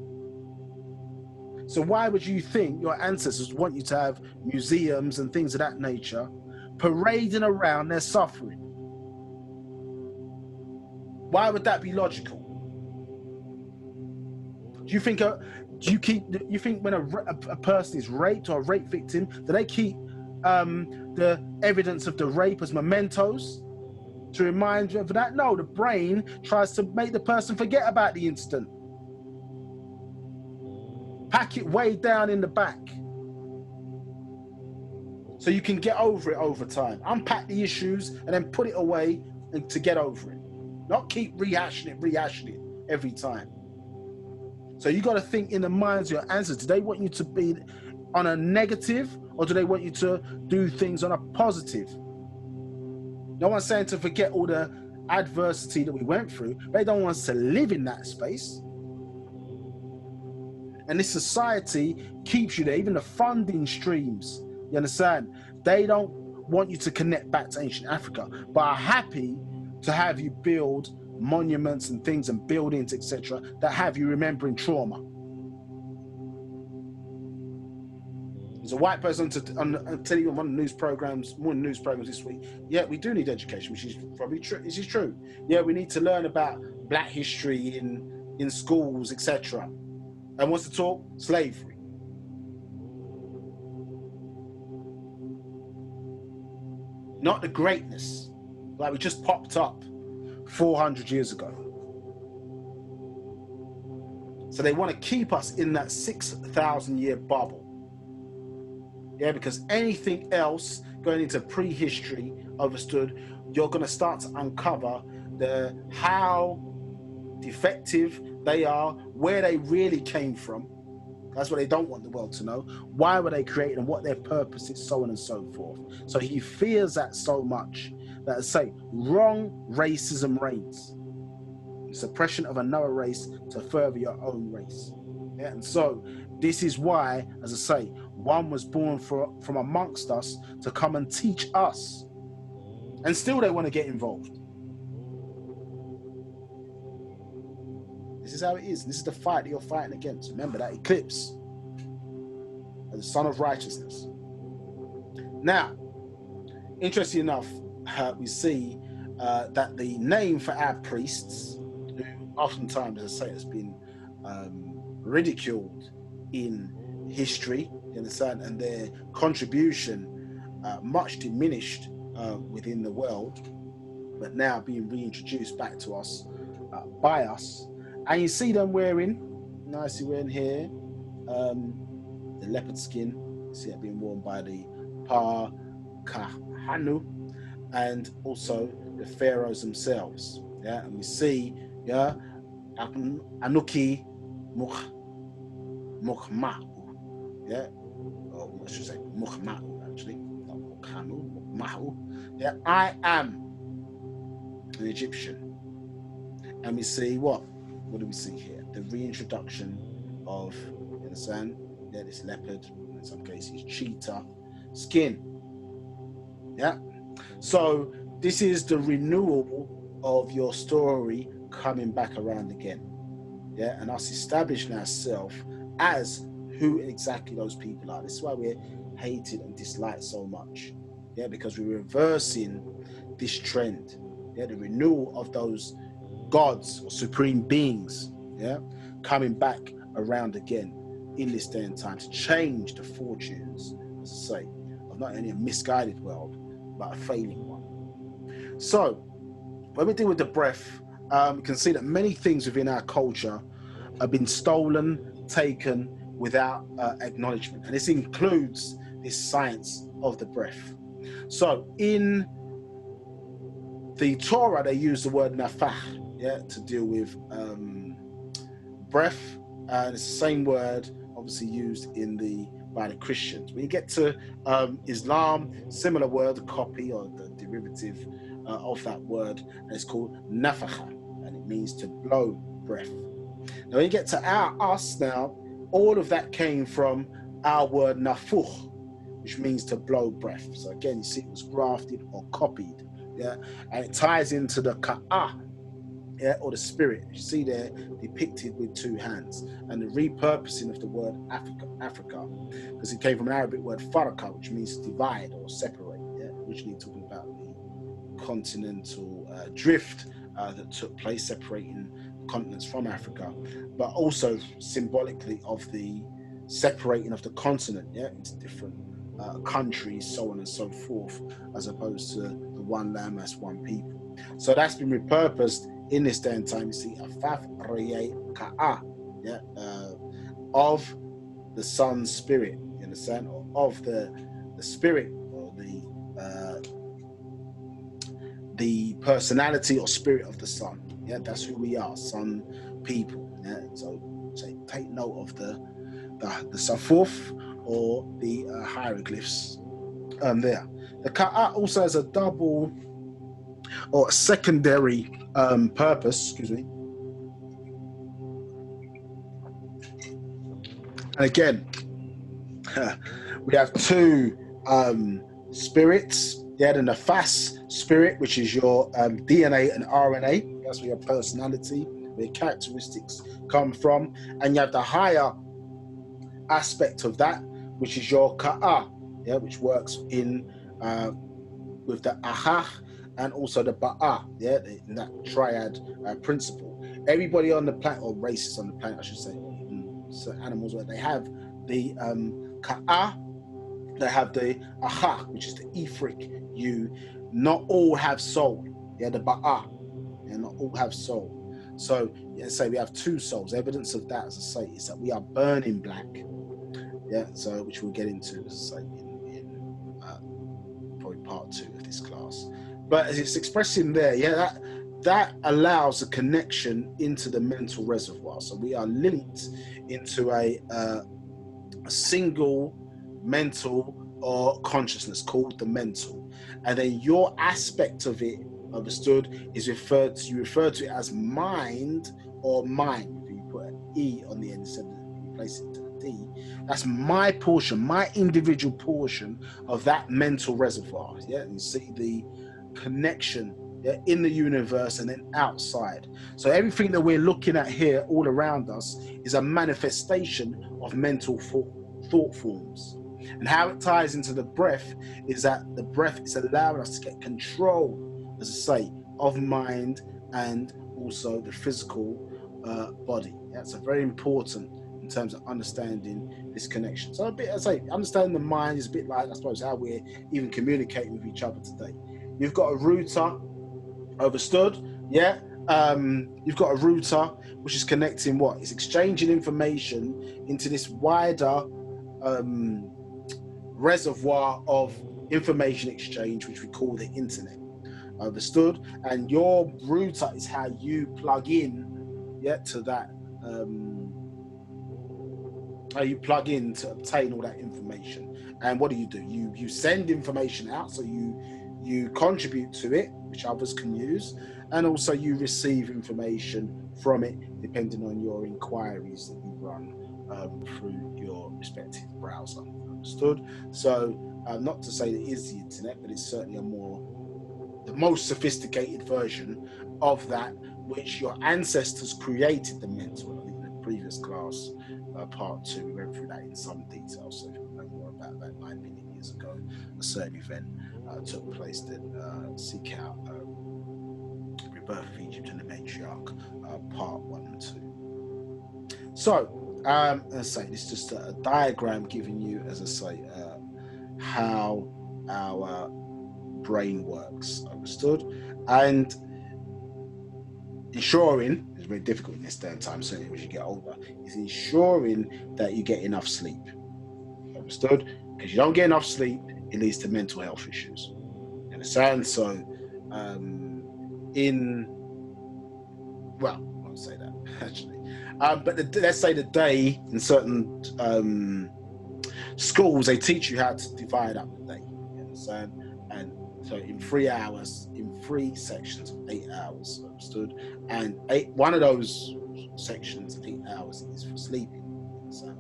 So why would you think your ancestors want you to have museums and things of that nature parading around their suffering? Why would that be logical? Do you think when a person is raped or a rape victim, do they keep the evidence of the rape as mementos to remind you of that? No, the brain tries to make the person forget about the incident. Pack it way down in the back so you can get over it over time. Unpack the issues and then put it away and to get over it. Not keep rehashing it every time. So you got to think in the minds of your ancestors. Do they want you to be on a negative, or do they want you to do things on a positive? No one's saying to forget all the adversity that we went through. They don't want us to live in that space. And this society keeps you there, even the funding streams, you understand? They don't want you to connect back to ancient Africa, but are happy to have you build monuments and things and buildings, etc., that have you remembering trauma. There's a white person on telling you on one of the news programs this week, yeah, we do need education, which is probably true. This is true. Yeah, we need to learn about black history in schools, etc., and wants to talk slavery. Not the greatness, like we just popped up 400 years ago. So they want to keep us in that 6,000-year bubble. Yeah, because anything else going into prehistory, understood, you're going to start to uncover how defective they are, where they really came from. That's what they don't want the world to know. Why were they created and what their purpose is, so on and so forth. So he fears that so much that, say, wrong racism reigns. Suppression of another race to further your own race. Yeah? And so this is why, as I say, one was born from amongst us to come and teach us. And still they want to get involved. This is how it is. This is the fight that you're fighting against. Remember that eclipse as the son of righteousness. Now, interesting enough, we see that the name for our priests, who oftentimes, as I say, has been ridiculed in history, you understand, and their contribution much diminished within the world, but now being reintroduced back to us by us. And you see them nicely wearing here, the leopard skin. You see that being worn by the Pa Kahanu and also the pharaohs themselves. Yeah, and we see, yeah, Anuki Mukhma'u. Yeah, or I should say Mukhma'u actually, not Mukhanu, Mukhma'u. Yeah, I am an Egyptian. And we see what? What do we see here? The reintroduction of, you understand? Yeah, this leopard, in some cases cheetah skin. Yeah. So this is the renewal of your story coming back around again. Yeah, and us establishing ourselves as who exactly those people are. This is why we're hated and disliked so much. Yeah, because we're reversing this trend. Yeah, the renewal of those gods or supreme beings. Yeah, coming back around again in this day and time to change the fortunes, as I say, of not only a misguided world but a failing one. So when we deal with the breath, we can see that many things within our culture have been stolen, taken without acknowledgement. And this includes this science of the breath. So in the Torah, they use the word nafah, yeah, to deal with breath. And it's the same word obviously used by the Christians. When you get to Islam, similar word, a copy or the derivative of that word, and it's called nafakha, and it means to blow breath. Now, when you get to us now, all of that came from our word nafuch, which means to blow breath. So again, you see it was grafted or copied, yeah, and it ties into the ka'ah, yeah, or the spirit. You see there depicted with two hands, and the repurposing of the word Africa, because it came from an Arabic word faraka, which means divide or separate. Yeah, originally talking about the continental drift that took place, separating continents from Africa, but also symbolically of the separating of the continent, yeah, into different countries, so on and so forth, as opposed to the one land, that's one people. So that's been repurposed in this day and time. You see, afaf reye ka'a, yeah, of the sun's spirit, you understand, or of the spirit, or the personality or spirit of the sun. Yeah, that's who we are, sun people. Yeah, so take note of the safuf or the hieroglyphs there. The ka'a also has a double or a secondary purpose. Excuse me. And again, we have two spirits. Yeah, the nafas spirit, which is your DNA and RNA. That's where your personality, where your characteristics come from. And you have the higher aspect of that, which is your ka'a, yeah, which works in with the ahah and also the ba'a, yeah, in that triad principle. Everybody on the planet, or races on the planet, I should say, or even certain animals, where they have the ka'a, they have the ahah, which is the etheric you. Not all have soul. Yeah, the ba'a, yeah, not all have soul. So yeah, say we have two souls. Evidence of that, as I say, is that we are burning black. Yeah, so which we'll get into, as I say, in probably part 2 of this class. But as it's expressing there, yeah, that allows a connection into the mental reservoir. So we are linked into a single mental or consciousness called the mental, and then your aspect of it, understood, is referred to it as mind or mind. If you put an E on the end instead of replace it to a D, that's my portion, my individual portion of that mental reservoir. Yeah, and you see the connection, yeah, in the universe and then outside. So everything that we're looking at here all around us is a manifestation of mental thought forms. And how it ties into the breath is that the breath is allowing us to get control, as I say, of mind and also the physical body. That's very important in terms of understanding this connection. So a bit, as I say, understanding the mind is a bit like, I suppose, how we're even communicating with each other today. You've got a router, understood, yeah? You've got a router which is connecting what? It's exchanging information into this wider reservoir of information exchange, which we call the internet. Understood? And your router is how you plug in, yeah, to that, how you plug in to obtain all that information. And what do? You send information out, so you you contribute to it, which others can use, and also you receive information from it depending on your inquiries that you run through your respective browser. Understood? So not to say that it is the internet, but it's certainly the most sophisticated version of that which your ancestors created the mental. I think in the previous class, part 2, we went through that in some detail. So if you know more about that, 9 million years ago, a certain event took place that seek out rebirth of Egypt and the matriarch, part 1 and 2. So, as I say, this is just a diagram giving you, as I say, how our brain works. Understood? And ensuring, it's very difficult in this day and time, certainly as you get older, is ensuring that you get enough sleep. Understood? Because you don't get enough sleep, it leads to mental health issues. You understand? So, well, I won't say that actually, but let's say the day in certain schools, they teach you how to divide up the day. You understand? And so in 3 hours, in 3 sections of 8 hours, understood? And one of those sections, 8 hours, is for sleeping. So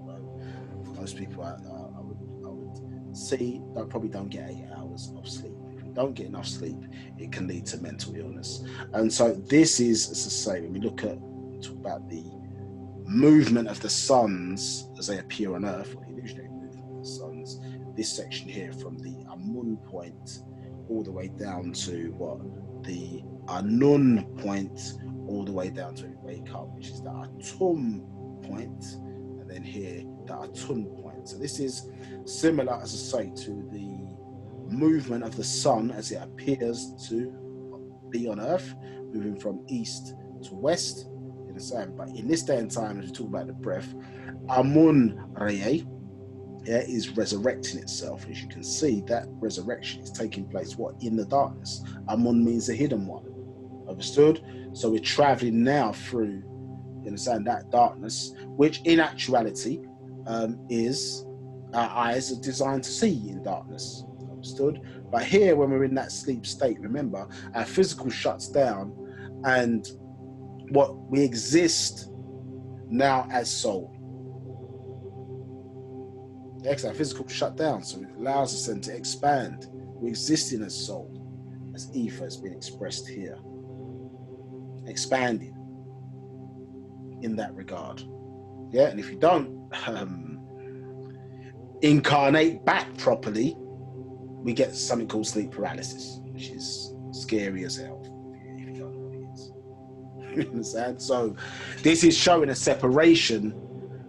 most people I would see probably don't get 8 hours of sleep. If you don't get enough sleep, it can lead to mental illness. And so this is, as I say, when we talk about the movement of the suns as they appear on Earth, or the illusionary movement of the suns, this section here from the Amun point all the way down to the Anun point, all the way down to wake up, which is the Atum point, and then here the Atun point. So this is similar, as I say, to the movement of the sun as it appears to be on Earth, moving from east to west. You understand? But in this day and time, as we talk about the breath, Amun Reye is resurrecting itself. As you can see, that resurrection is taking place in the darkness. Amun means the hidden one. Understood? So we're traveling now through, you understand, that darkness, which in actuality is our eyes are designed to see in darkness. Understood? But here, when we're in that sleep state, remember, our physical shuts down, and what we exist now as soul. Our physical shut down, so it allows us then to expand. We're existing as soul, as ether has been expressed here, expanding in that regard. Yeah, and if you don't incarnate back properly, we get something called sleep paralysis, which is scary as hell if you don't know what it is. You understand? So this is showing a separation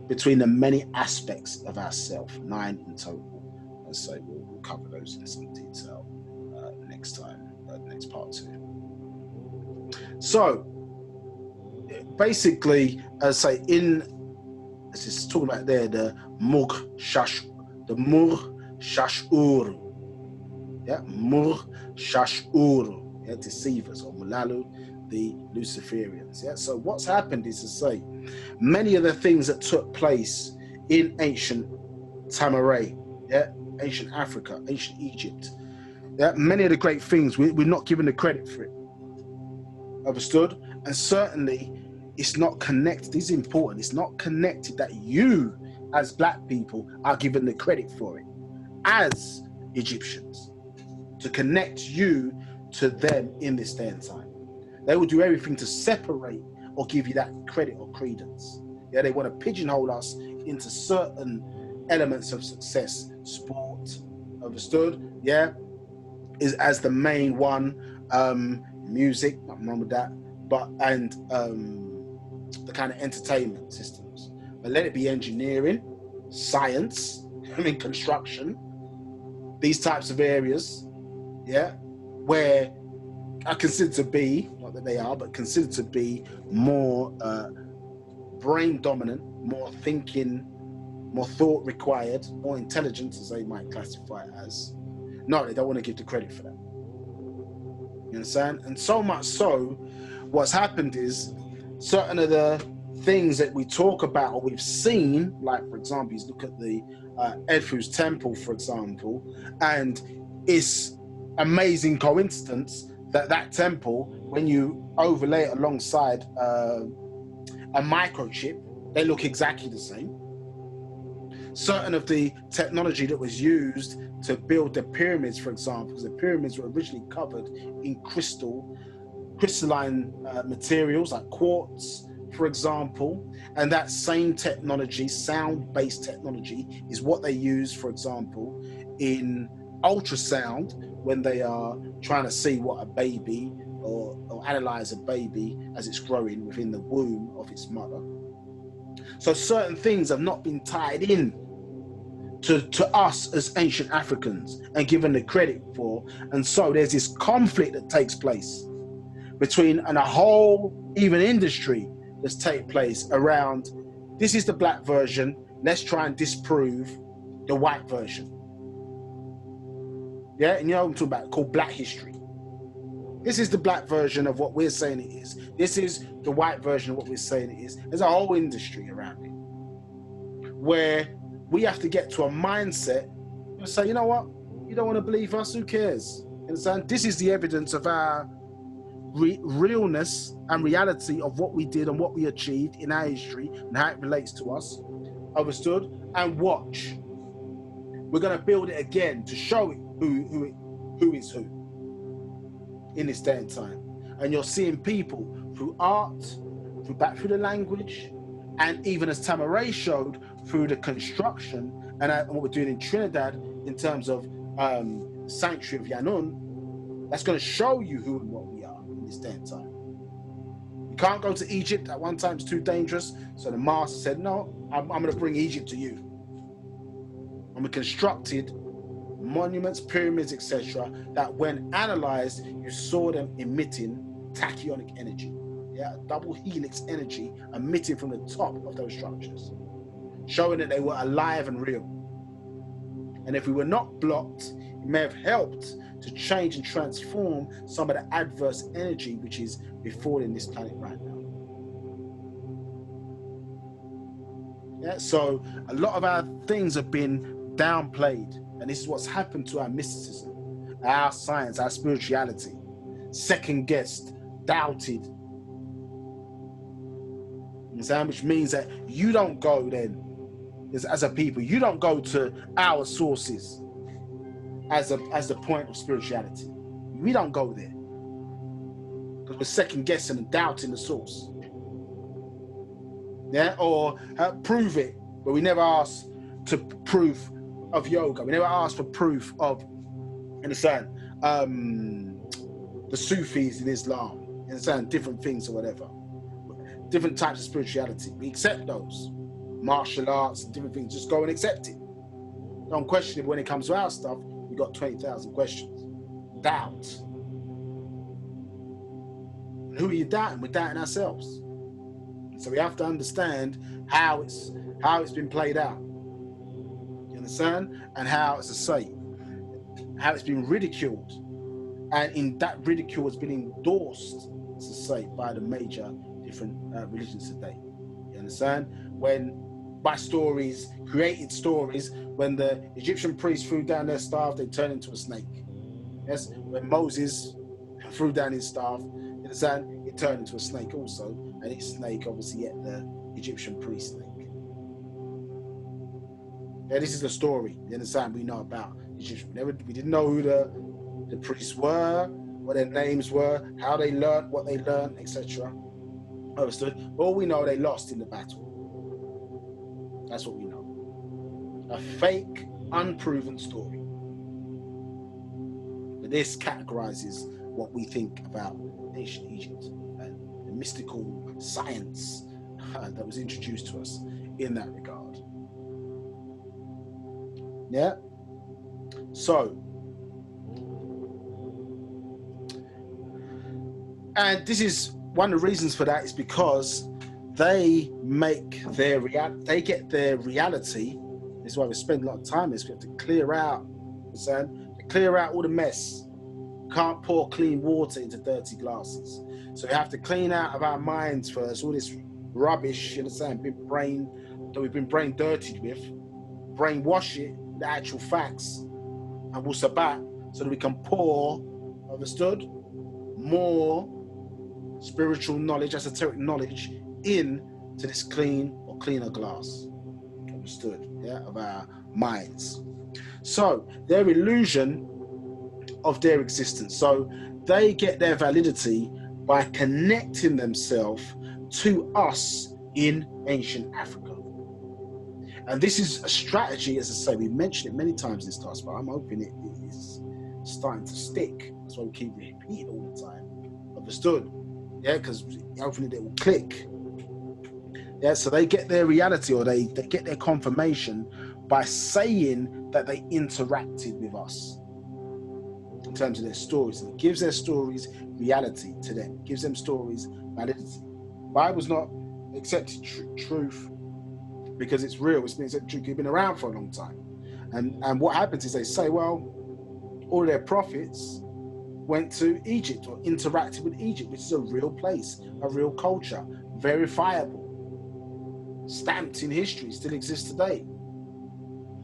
between the many aspects of ourself, 9 in total. And so we'll cover those in some detail next time, next part 2. So basically, as I say, this is talking about there, the Mur Shashur. Yeah, Mur Shashur, yeah, deceivers, or Mulalu, the Luciferians. Yeah, so what's happened is to say, many of the things that took place in ancient Tamaray, yeah, ancient Africa, ancient Egypt, yeah, many of the great things we're not given the credit for it. Understood? And certainly it's not connected. This is important. It's not connected that you, as black people, are given the credit for it as Egyptians, to connect you to them in this day and time. They will do everything to separate or give you that credit or credence. Yeah, they want to pigeonhole us into certain elements of success. Sport, understood? Yeah, is as the main one. Music, nothing wrong with that. And the kind of entertainment systems. But let it be engineering, science, construction, these types of areas, yeah, where are considered to be, not that they are, but considered to be more brain dominant, more thinking, more thought required, more intelligence, as they might classify it as. No, they don't want to give the credit for that. You understand? And so much so, what's happened is certain of the things that we talk about or we've seen, like for example, you look at the Edfu's temple, for example, and it's amazing coincidence that that temple, when you overlay it alongside a microchip, they look exactly the same. Certain of the technology that was used to build the pyramids, for example, because the pyramids were originally covered in crystalline materials like quartz, for example, and that same technology, sound-based technology, is what they use, for example, in ultrasound when they are trying to see what a baby or analyze a baby as it's growing within the womb of its mother. So certain things have not been tied in to us as ancient Africans and given the credit for, and so there's this conflict that takes place between and a whole even industry that's take place around, this is the black version, let's try and disprove the white version. Yeah, and you know what I'm talking about, called black history. This is the black version of what we're saying it is. This is the white version of what we're saying it is. There's a whole industry around it where we have to get to a mindset and say, you know what, you don't want to believe us, who cares? You understand? This is the evidence of our realness and reality of what we did and what we achieved in our history and how it relates to us. Understood? And watch. We're going to build it again to show it who is who in this day and time. And you're seeing people through art, through the language, and even as Tamaray showed, through the construction and what we're doing in Trinidad in terms of Sanctuary of Yanun, that's going to show you who and what we are in this day and time. You can't go to Egypt at one time, it's too dangerous. So the master said, no, I'm going to bring Egypt to you. And we constructed monuments, pyramids, etc., that when analyzed, you saw them emitting tachyonic energy. Yeah, double helix energy emitting from the top of those structures, showing that they were alive and real. And if we were not blocked, it may have helped to change and transform some of the adverse energy which is befalling this planet right now. Yeah, so a lot of our things have been downplayed, and this is what's happened to our mysticism, our science, our spirituality, second guessed, doubted. Which means that you don't go then, as a people, you don't go to our sources as the point of spirituality. We don't go there because we're second guessing and doubting the source. Yeah, or prove it, but we never ask to proof of yoga. We never ask for proof of, understand, the Sufis in Islam, understand, different things or whatever. Different types of spirituality. We accept those. Martial arts and different things. Just go and accept it. Don't question it. When it comes to our stuff, we got 20,000 questions. Doubt. And who are you doubting? We're doubting ourselves. So we have to understand how it's been played out. You understand? And how, as I say, how it's been ridiculed. And in that ridicule has been endorsed, as I say, by the major different religions today. You understand? When by stories, created stories, when the Egyptian priests threw down their staff, they turned into a snake. Yes, when Moses threw down his staff, you understand, it turned into a snake also, and its snake obviously ate the Egyptian priest snake. Yeah, this is the story. You understand? We know about Egyptian. We didn't know who the priests were, what their names were, how they learned, what they learned, etc. Understood? All we know, they lost in the battle. That's what we know. A fake, unproven story. But this categorizes what we think about ancient Egypt and the mystical science that was introduced to us in that regard. Yeah? So, and this is one of the reasons for that is because they make their they get their reality. This is why we spend a lot of time on this. We have to clear out, clear out all the mess. Can't pour clean water into dirty glasses. So we have to clean out of our minds first all this rubbish, you understand, that we've been brain dirtied with, brainwash it, the actual facts, and Wu-Sabat, so that we can pour, understood, more spiritual knowledge, esoteric knowledge in to this clean or cleaner glass, understood, yeah, of our minds. So their illusion of their existence, so they get their validity by connecting themselves to us in ancient Africa. And this is a strategy, as I say, we mentioned it many times in this class, but I'm hoping it is starting to stick. That's why we keep repeating all the time. Understood? Yeah, because hopefully it will click. Yeah, so they get their reality, or they get their confirmation by saying that they interacted with us in terms of their stories. And it gives their stories reality to them. It gives them stories validity. Bible's not accepted truth because it's real. It's been accepted truth. It's been around for a long time. And what happens is they say, well, all their prophets went to Egypt or interacted with Egypt, which is a real place, a real culture, verifiable, stamped in history, still exists today.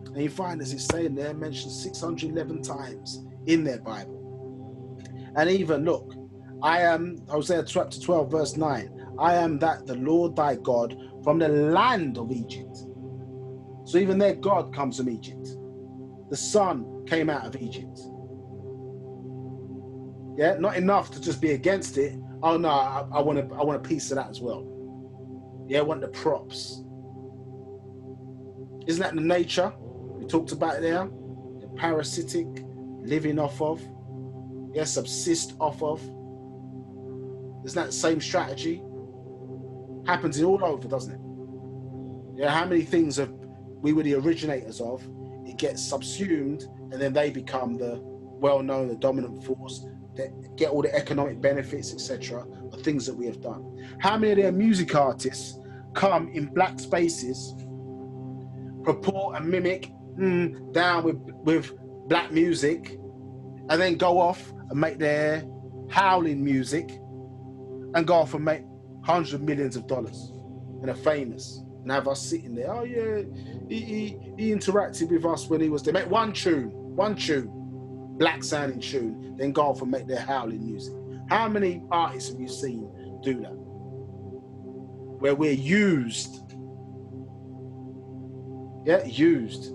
And you find, as it's saying there, mentioned 611 times in their Bible. And even, look, I am, Hosea chapter 12, verse 9, I am that the Lord thy God from the land of Egypt. So even their God comes from Egypt. The sun came out of Egypt. Yeah, not enough to just be against it. Oh no, I want a piece of that as well. Yeah, I want the props. Isn't that the nature we talked about there? The parasitic, living off of, yeah, subsist off of. Isn't that the same strategy? Happens in all over, doesn't it? Yeah, how many things we were the originators of? It gets subsumed, and then they become the well-known, the dominant force, that get all the economic benefits, etc., of things that we have done. How many of their music artists come in black spaces, purport and mimic down with black music, and then go off and make their howling music and go off and make hundreds of millions of dollars and are famous and have us sitting there? Oh yeah, he interacted with us when he was there. Make one tune, black sounding tune, then go off and make their howling music. How many artists have you seen do that? Where we're used. Yeah, used.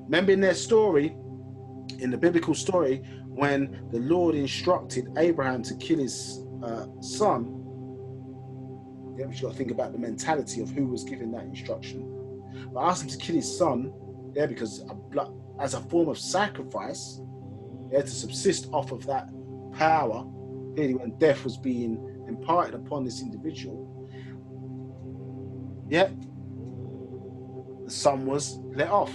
Remember in their story, in the biblical story, when the Lord instructed Abraham to kill his son, yeah, we've got to think about the mentality of who was giving that instruction. But asked him to kill his son, yeah, because as a form of sacrifice, yeah, to subsist off of that power, clearly when death was being imparted upon this individual, yeah, the son was let off.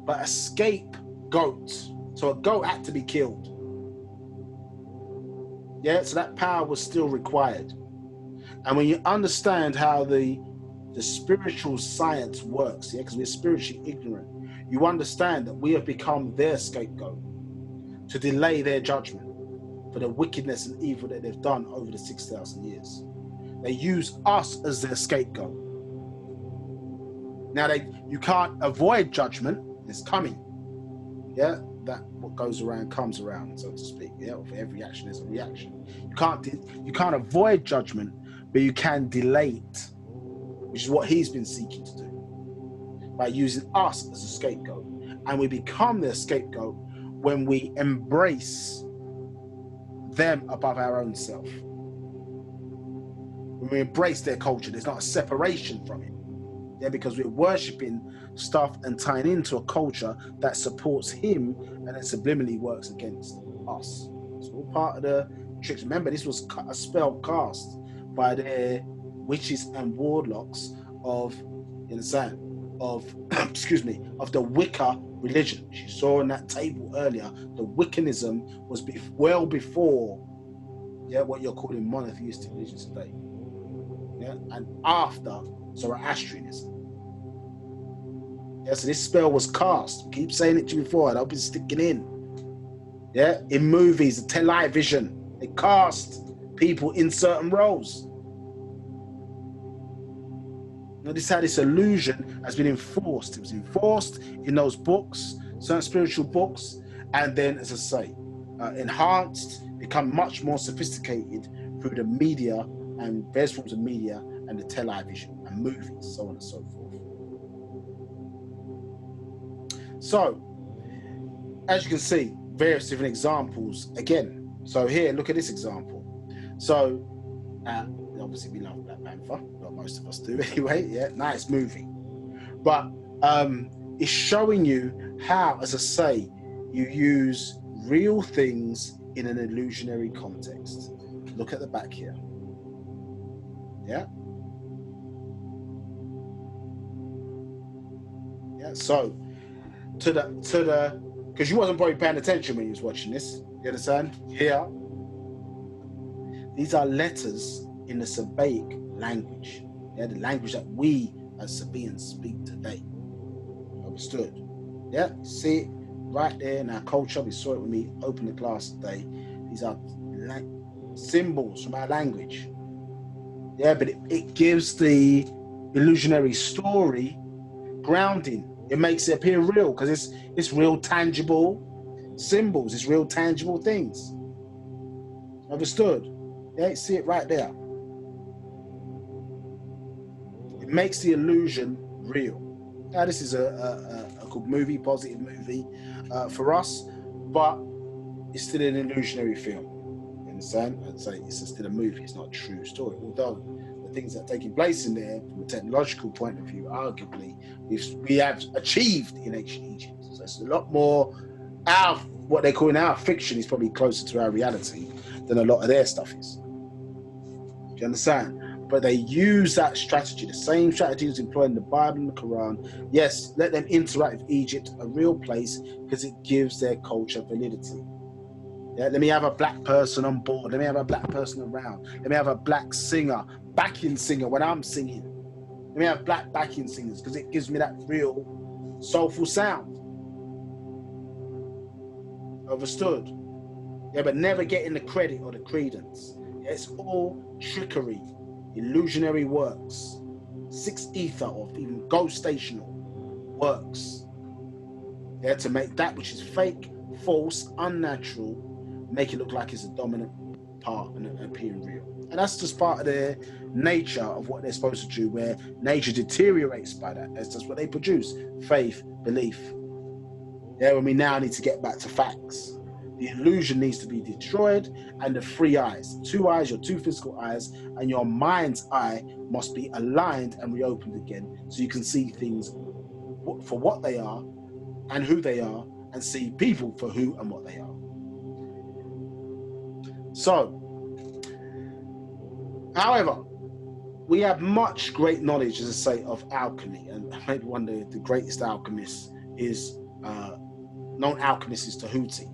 But a scapegoat, so a goat had to be killed. Yeah, so that power was still required. And when you understand how the spiritual science works, yeah, because we're spiritually ignorant, you understand that we have become their scapegoat to delay their judgment for the wickedness and evil that they've done over the 6,000 years. They use us as their scapegoat. Now, you can't avoid judgment. It's coming. Yeah, that what goes around comes around, so to speak. Yeah, for every action there's a reaction. You can't avoid judgment, but you can delay it, which is what he's been seeking to do by using us as a scapegoat. And we become their scapegoat when we embrace them above our own self. When we embrace their culture, there's not a separation from it. Yeah, because we're worshipping stuff and tying into a culture that supports him and then subliminally works against us. It's all part of the tricks. Remember, this was a spell cast by their witches and warlocks of, you understand, of of the Wicca religion. As you saw on that table earlier, the Wiccanism was well before, yeah, what you're calling monotheistic religions today. Yeah, and after Zoroastrianism. Yeah, so this spell was cast. I keep saying it to you before, and I've been sticking in. Yeah, in movies, television, they cast people in certain roles. Now, this is how this illusion has been enforced. It was enforced in those books, certain spiritual books, and then, as I say, enhanced, become much more sophisticated through the media and various forms of media and the television and movies, so on and so forth. So, as you can see, various different examples again. So here, look at this example. So, obviously we love Black Panther, well, most of us do anyway. Yeah, nice movie. But it's showing you how, as I say, you use real things in an illusionary context. Look at the back here. Yeah. Yeah. So to the because you wasn't probably paying attention when you was watching this. You understand? Here. These are letters in the Sabaean language. Yeah, the language that we as Sabaeans speak today. Understood? Yeah, see it right there in our culture. We saw it when we opened the class today. These are symbols from our language. Yeah, but it gives the illusionary story grounding. It makes it appear real because it's real tangible symbols. It's real tangible things. Understood? Yeah, see it right there. It makes the illusion real. Now, this is a good movie, positive movie for us, but it's still an illusionary film. You understand? I'd say it's still a movie. It's not a true story. Although the things that are taking place in there, from a technological point of view, arguably, we have achieved in ancient Egypt. So it's a lot more. What they call now fiction is probably closer to our reality than a lot of their stuff is. Do you understand? But they use that strategy, the same strategy that's employed in the Bible and the Quran. Yes, let them interact with Egypt, a real place, because it gives their culture validity. Yeah, let me have a black person on board. Let me have a black person around. Let me have a black singer, backing singer when I'm singing. Let me have black backing singers because it gives me that real soulful sound. Understood? Yeah, but never getting the credit or the credence. It's all trickery, illusionary works, six ether or even ghost stational works. Yeah, to make that which is fake, false, unnatural, make it look like it's a dominant part and appearing real. And that's just part of their nature of what they're supposed to do, where nature deteriorates by that. That's just what they produce. Faith, belief. Yeah, when we now need to get back to facts. The illusion needs to be destroyed, and the three eyes, 2 eyes, your 2 physical eyes, and your mind's eye must be aligned and reopened again, so you can see things for what they are and who they are, and see people for who and what they are. So, however, we have much great knowledge, as I say, of alchemy, and maybe one of the greatest alchemists is known alchemist is Tahuti.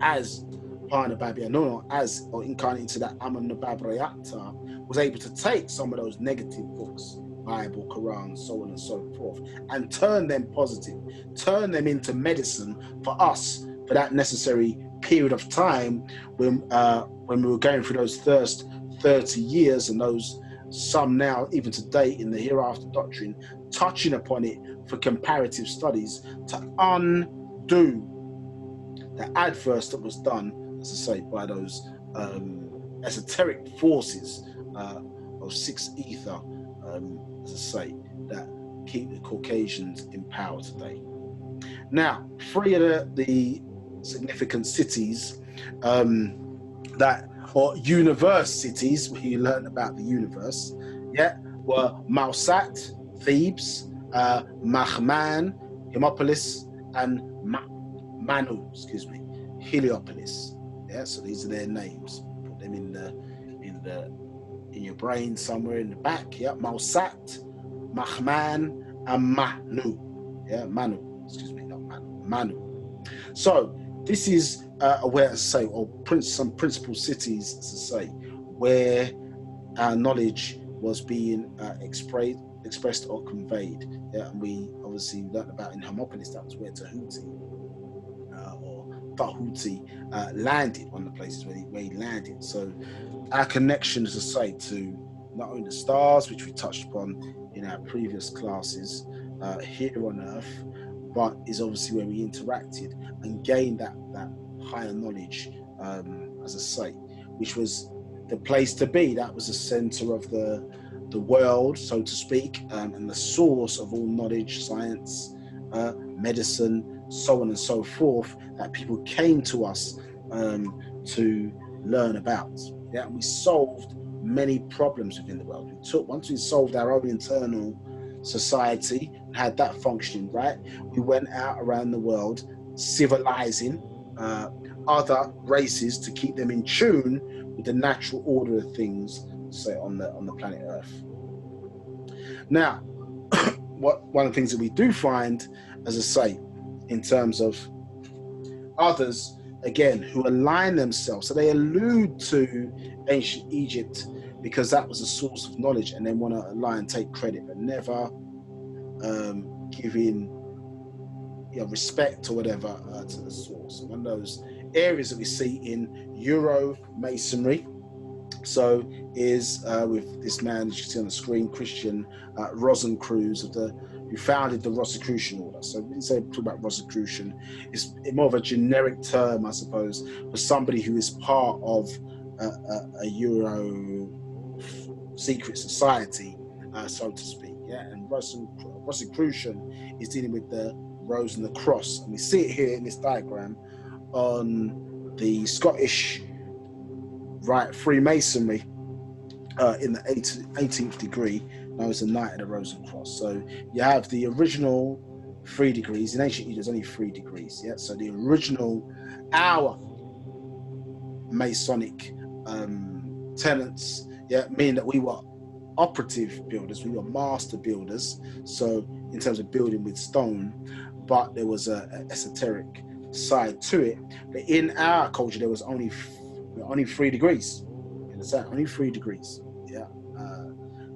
As Parnababianono, as or incarnate into that Amun-Nababrayata, was able to take some of those negative books, Bible, Quran, so on and so forth, and turn them positive, turn them into medicine for us for that necessary period of time when we were going through those first 30 years and those some now, even today in the hereafter doctrine, touching upon it for comparative studies to undo the adverse that was done, as I say, by those esoteric forces of six ether, as I say, that keep the Caucasians in power today. Now, 3 of the significant cities or universe cities where you learn about the universe, were Mausat, Thebes, Mahman, Hermopolis, and Manu, Heliopolis. Yeah, so these are their names. Put them in your brain somewhere in the back. Yeah, Mausat, Mahman, and Manu. Yeah, Manu. Not Manu. Manu. So this is where, as I say, or some principal cities, as I say, where our knowledge was being expressed or conveyed. Yeah, and we obviously learned about in Hermopolis, that was where Tahuti landed, one of the places where he landed. So our connection, as I say, to not only the stars, which we touched upon in our previous classes, here on Earth, but is obviously where we interacted and gained that higher knowledge, as I say, which was the place to be. That was the center of the world, so to speak, and the source of all knowledge, science, medicine, so on and so forth, that people came to us to learn about. Yeah, and we solved many problems within the world. Once we solved our own internal society and had that functioning right, we went out around the world civilizing other races to keep them in tune with the natural order of things, say, on the planet Earth. Now, one of the things that we do find, as I say, in terms of others, again, who align themselves, so they allude to ancient Egypt because that was a source of knowledge, and then want to align, take credit, but never giving respect or whatever to the source. One of those areas that we see in Euro Masonry, so is with this man, as you can see on the screen, Christian Rosencreutz, who founded the Rosicrucian order. So when you say talk about Rosicrucian, it's more of a generic term, I suppose, for somebody who is part of a Euro secret society, so to speak. Yeah, and Rosicrucian is dealing with the rose and the cross, and we see it here in this diagram on the Scottish Rite Freemasonry in the 18th degree, known as the Knight of the Rose and Cross. So you have the original 3 degrees. In ancient Egypt, there's only 3 degrees. Yeah, so the original our Masonic tenets, yeah, mean that we were operative builders, we were master builders. So in terms of building with stone, but there was an esoteric side to it. But in our culture, there was only 3 degrees. You understand? Only 3 degrees. Yeah.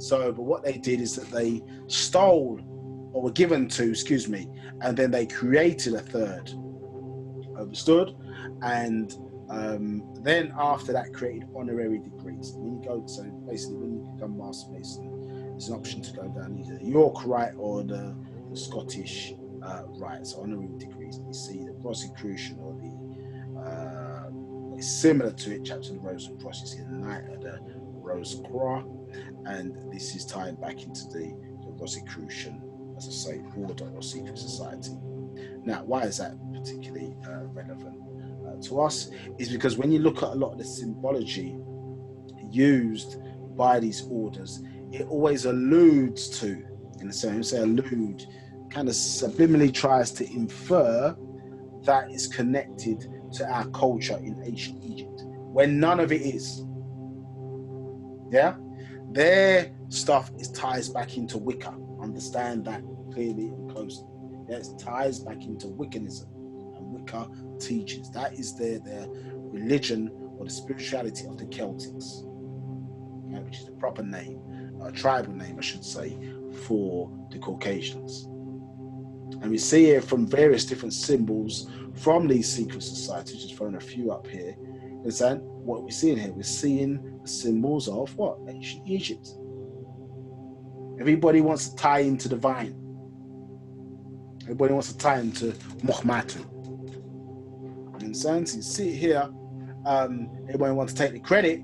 But what they did is that they stole, or were given to, excuse me, and then they created a third. Understood? And then after that, created honorary degrees. When you go, so basically, when you become Master Mason, there's an option to go down either the York Rite or the Scottish Rite. So honorary degrees. You see the Rosicrucian or the similar to it, chapter of the Rose and Cross. You see the Knight of the Rose and Croix, and this is tying back into the Rosicrucian, as I say, order or secret society. Now, why is that particularly relevant to us? Is because when you look at a lot of the symbology used by these orders, it always alludes to, in the same say allude, kind of subliminally tries to infer that is connected to our culture in ancient Egypt, when none of it is. Yeah, their stuff ties back into Wicca. Understand that clearly and closely. Yeah, it ties back into Wiccanism, and Wicca teaches that is their religion or the spirituality of the Celtics, which is the proper name, tribal name, I should say, for the Caucasians. And we see here from various different symbols from these secret societies, just throwing a few up here. Understand what we're seeing here? We're seeing the symbols of what? Ancient Egypt. Everybody wants to tie into the vine. Everybody wants to tie into Mokhmatu. You understand? So you see it here. Everybody wants to take the credit,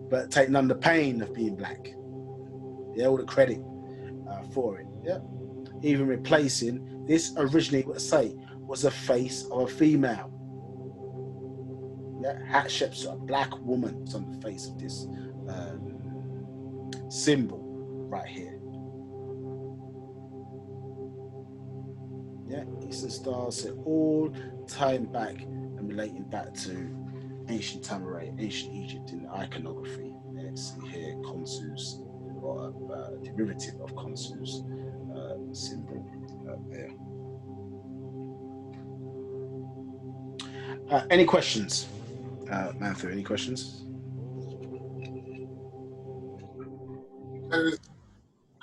but take none of the pain of being black. Yeah, all the credit for it. Yeah. Even replacing this originally, let's say, was a face of a female. Yeah, Hatshepsut, a black woman, was on the face of this symbol right here. Yeah, Eastern stars, so all tying back and relating back to ancient Tamaray, ancient Egypt in the iconography. Let's see here, Khonsu's, or a derivative of Khonsu's symbol there. Any questions? Manthu, any questions? There is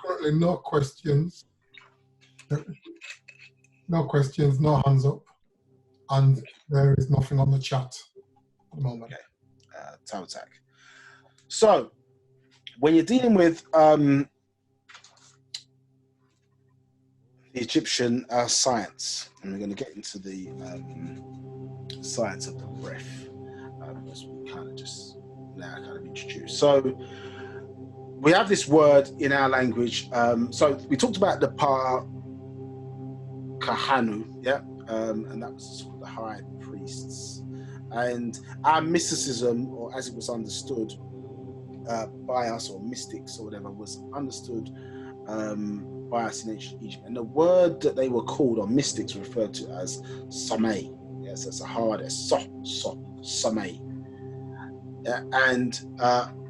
currently no questions. No questions, no hands up. And there is nothing on the chat at the moment. Okay. Tautak. So, when you're dealing with the Egyptian science, and we're going to get into the science of the breath, as we kind of just now kind of introduced. So we have this word in our language. So we talked about the kahanu, yeah, and that was sort of the high priests, and our mysticism, or as it was understood by us, or mystics or whatever, was understood by us in ancient Egypt, and the word that they were called, or mystics, were referred to as samay. Yes, that's a hard samay. Yeah, and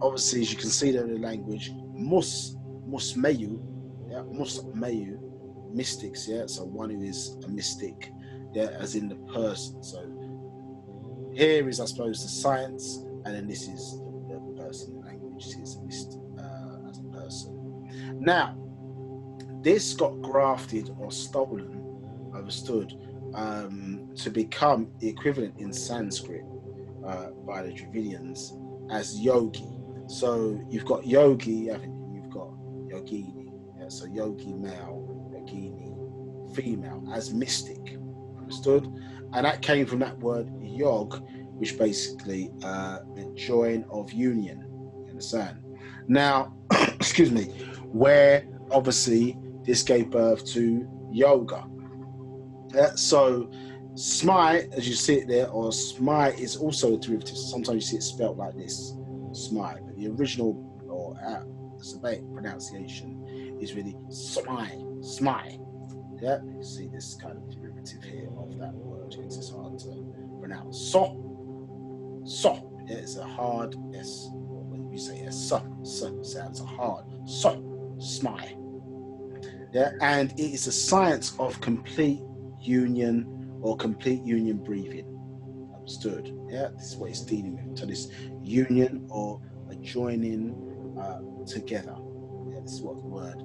obviously, as you can see there in the language, musmayu, yeah, musmayu, mystics, yeah. So one who is a mystic, yeah, as in the person. So here is, I suppose, the science, and then this is the person. The language is a mystic as a person. Now, this got grafted or stolen, understood, to become the equivalent in Sanskrit by the Dravidians as yogi. So you've got yogi, haven't you? You've got yogini. Yeah? So yogi male, yogini female, as mystic, understood? And that came from that word yog, which basically meant join of union. You understand? Now, excuse me, where obviously this gave birth to yoga. So Smai, as you see it there, or Smai, is also a derivative. Sometimes you see it spelt like this, Smai, but the original, or Sabatic pronunciation, is really Smai. Yeah, you see this kind of derivative here of that word. It's hard to pronounce. So. Yeah, it's a hard S. When you say S, sounds hard. So, Smai. Yeah, and it is a science of complete union, or complete union breathing. Understood? Yeah, this is what it's dealing with. So this union, or a joining together. Yeah, this is what the word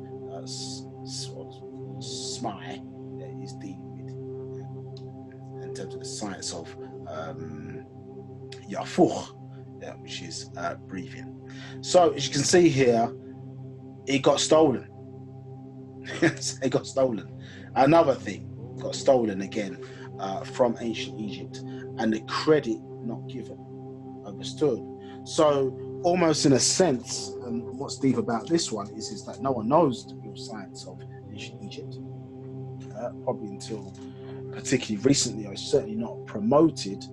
smai is dealing with. Yeah. In terms of the science of yafuch, yeah, which is breathing. So as you can see here, it got stolen. It got stolen. Another thing got stolen again from ancient Egypt, and the credit not given. Understood? So almost in a sense, and what's deep about this one is that no one knows the real science of ancient Egypt, probably until particularly recently, or certainly not promoted.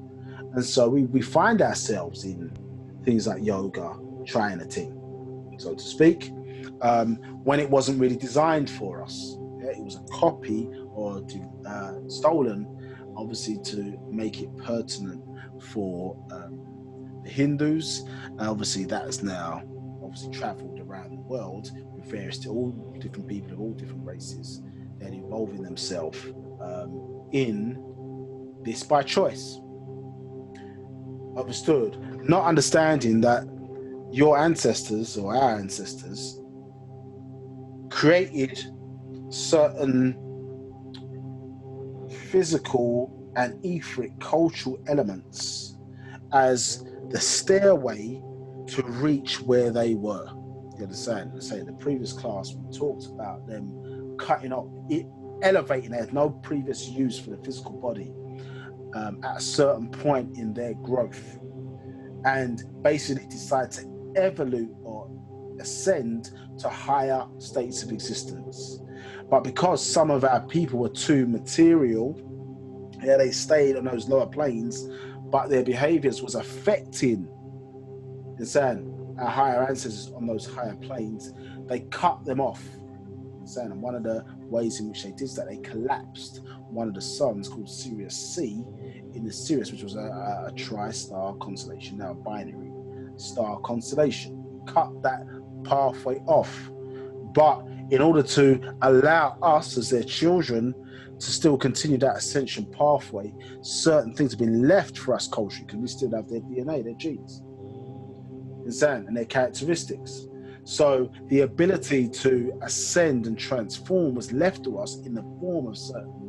And so we find ourselves in things like yoga, trying a thing, so to speak, when it wasn't really designed for us. Yeah, it was a copy, or stolen, obviously, to make it pertinent for the Hindus. And obviously, that has now obviously travelled around the world with various, all different people of all different races, and involving themselves in this by choice. Understood? Not understanding that your ancestors, or our ancestors, created certain physical and etheric cultural elements as the stairway to reach where they were. You understand? Let's say in the previous class we talked about them cutting up, elevating. They had no previous use for the physical body at a certain point in their growth, and basically decide to evolve or ascend to higher states of existence. But because some of our people were too material, yeah, they stayed on those lower planes, but their behaviors was affecting our higher ancestors on those higher planes. They cut them off. And one of the ways in which they did that, they collapsed one of the suns called Sirius C in the Sirius, which was a tri-star constellation, now a binary star constellation. Cut that pathway off. But in order to allow us as their children to still continue that ascension pathway, certain things have been left for us culturally, because we still have their DNA, their genes, and their characteristics. So the ability to ascend and transform was left to us in the form of certain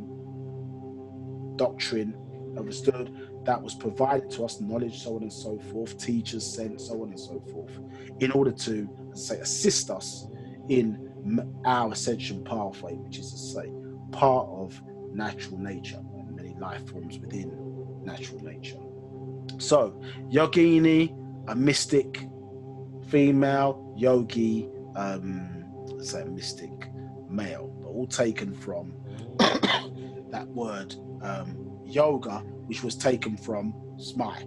doctrine, understood, that was provided to us, knowledge, so on and so forth, teachers sent, so on and so forth, in order to, as I say, assist us in our ascension pathway, which is to say, part of natural nature and many life forms within natural nature. So yogini, a mystic female, yogi, let's say a mystic male, but all taken from that word yoga, which was taken from smai.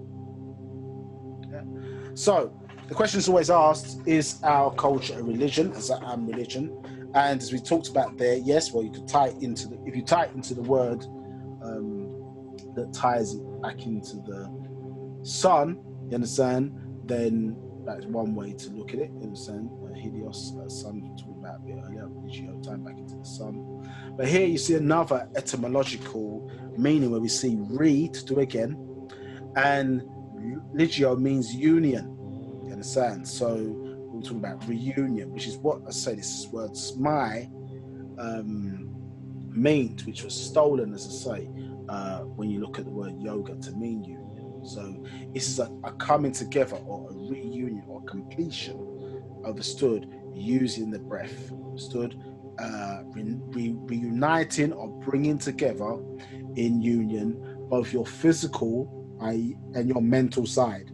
Yeah. So the question is always asked, is our culture a religion? Is that religion? And as we talked about there, yes, well, you could tie it into the, if you tie it into the word that ties it back into the sun, you understand, then that's one way to look at it, you understand. Helios, sun, we talked about a bit earlier, Religio, time back into the sun. But here you see another etymological meaning where we see re, to do again, and ligio means union, you understand. So we're talking about reunion, which is what I say this word smai means, which was stolen, as I say, when you look at the word yoga, to mean union. So this is a coming together or a reunion or completion, understood, using the breath, understood, reuniting or bringing together in union both your physical and your mental side.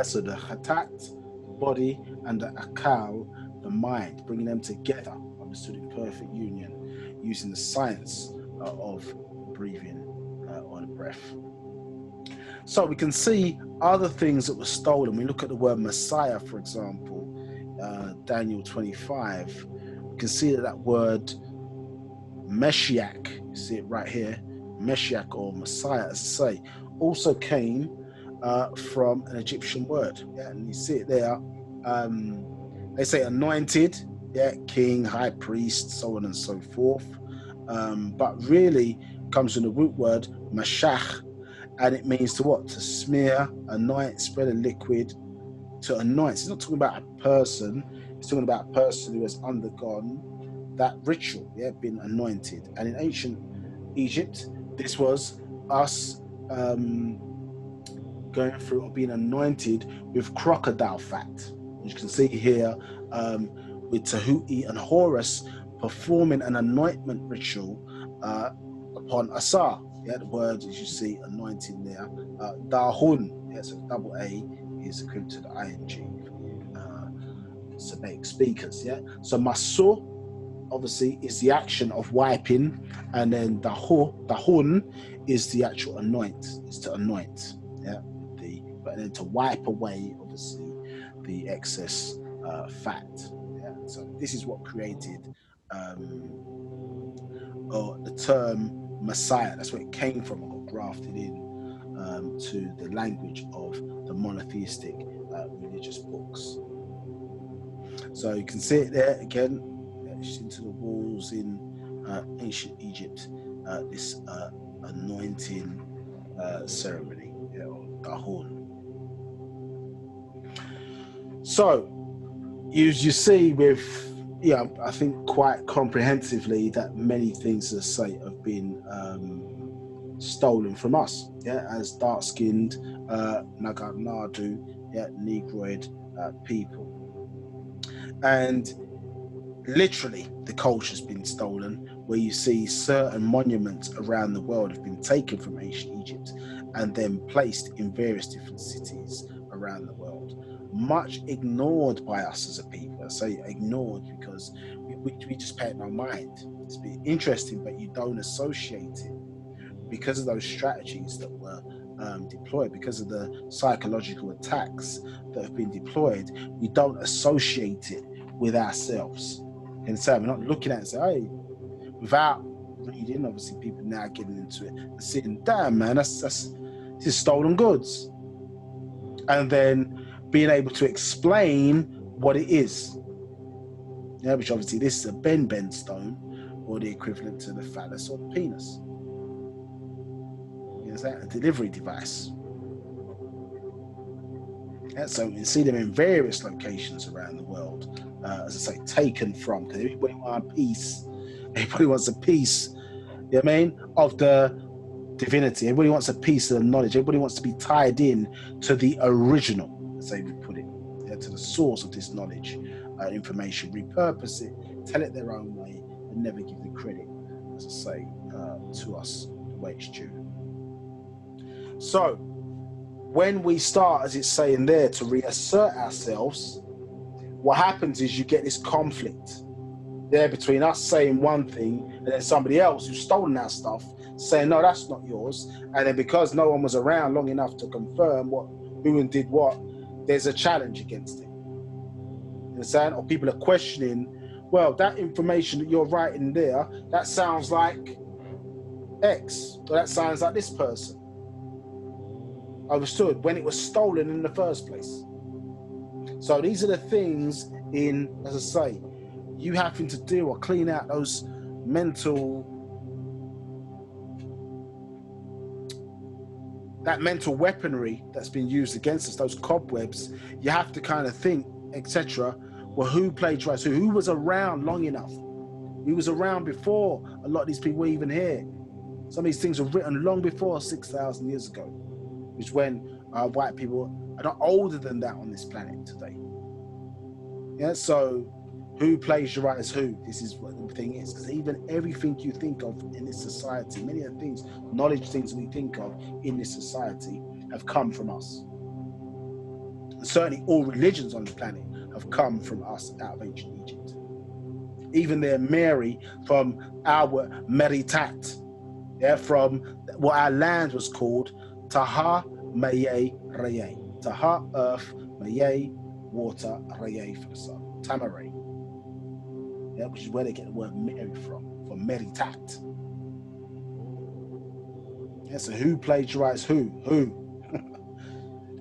So the hatat, the body, and the akal, the mind, bringing them together, understood, in perfect union, using the science of breathing or the breath. So we can see other things that were stolen. We look at the word Messiah, for example, Daniel 25. We can see that word Meshiach, you see it right here, Meshiach or Messiah, as I say, also came from an Egyptian word. Yeah, and you see it there. They say anointed, yeah, king, high priest, so on and so forth. But really comes from the root word Mashach, and it means to what? To smear, anoint, spread a liquid, to anoint. It's not talking about a person, it's talking about a person who has undergone that ritual, yeah, been anointed. And in ancient Egypt, this was us going through or being anointed with crocodile fat. You can see here with Tahuti and Horus performing an anointment ritual upon Asar. Yeah, the word, as you see, anointing there. Dahun, yeah, so double A is equivalent to the ing for Semitic speakers. Yeah, so Masur obviously is the action of wiping, and then Dahun is the actual anoint, is to anoint. Yeah, but then to wipe away obviously the excess fat. Yeah, so this is what created or the term Messiah. That's where it came from and got grafted in to the language of the monotheistic religious books. So you can see it there again, etched into the walls in ancient Egypt, this anointing ceremony, or Dahun. So you see with, I think quite comprehensively that many things, as I say, have been stolen from us, as dark-skinned Nagarnadu, Negroid people. And literally the culture's been stolen, where you see certain monuments around the world have been taken from ancient Egypt and then placed in various different cities around the world, much ignored by us as a people. I say ignored because we just pay it no mind. It's been interesting, but you don't associate it because of those strategies that were deployed, because of the psychological attacks that have been deployed. We don't associate it with ourselves. And so we're not looking at it and say, hey, without reading, obviously people now getting into it and seeing, damn man, this is stolen goods. And then being able to explain what it is. Yeah, which obviously this is a Ben stone, or the equivalent to the phallus or the penis. Is that a delivery device? Yeah, so we see them in various locations around the world, as I say, taken from, because everybody wants a piece. Everybody wants a piece, you know what I mean, of the divinity. Everybody wants a piece of the knowledge. Everybody wants to be tied in to the original, let's say we put it, to the source of this knowledge, information, repurpose it, tell it their own way, and never give the credit as I say, to us the way it's due. So when we start, as it's saying there, to reassert ourselves, what happens is you get this conflict there between us saying one thing and then somebody else who's stolen our stuff saying, no, that's not yours. And then because no one was around long enough to confirm who and did what, there's a challenge against it. You understand? Or people are questioning, well, that information that you're writing there, that sounds like X, or that sounds like this person. Understood? When it was stolen in the first place. So these are the things in, as I say, you having to deal or clean out those that mental weaponry that's been used against us, those cobwebs. You have to kind of think, etc. Well, who plagiarized who? Who was around long enough? Who was around before a lot of these people were even here? Some of these things were written long before 6,000 years ago, which when white people are not older than that on this planet today. Yeah, so who plagiarized who? This is what the thing is, because even everything you think of in this society, many of the things, knowledge things we think of in this society have come from us. And certainly all religions on the planet have come from us out of ancient Egypt. Even their Mary from our Meritat, yeah, from what our land was called Taha Maye Reye. Taha, earth, Maye, water, Reye for the sun. Tamare. Yeah, which is where they get the word Mary from Meritat. Yeah, so who plagiarized who? Who?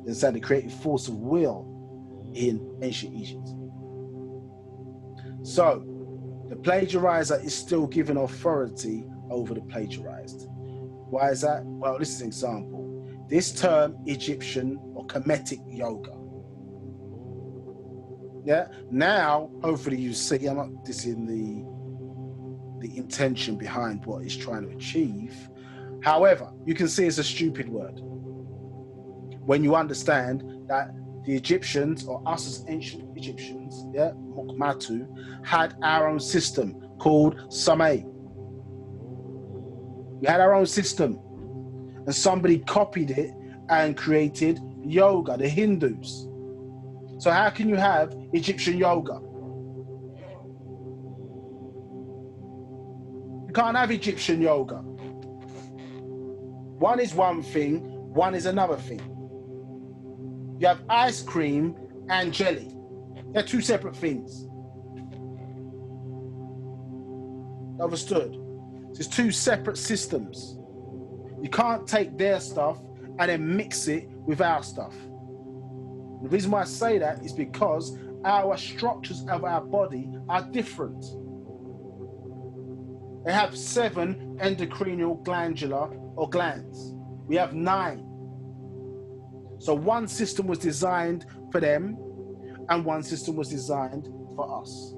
It's the creative force of will in ancient Egypt. So the plagiarizer is still given authority over the plagiarized. Why is that? Well, this is an example. This term, Egyptian or Kemetic yoga. Yeah. Now, hopefully you see, I'm not dissing the intention behind what it's trying to achieve. However, you can see it's a stupid word when you understand that the Egyptians, or us as ancient Egyptians, yeah, Mukmatu, had our own system called Samay. We had our own system, and somebody copied it and created yoga, the Hindus. So how can you have Egyptian yoga? You can't have Egyptian yoga. One is one thing, one is another thing. You have ice cream and jelly. They're two separate things. Understood? So it's two separate systems. You can't take their stuff and then mix it with our stuff. The reason why I say that is because our structures of our body are different. They have 7 endocrinial glandular or glands. We have 9. So one system was designed for them and one system was designed for us.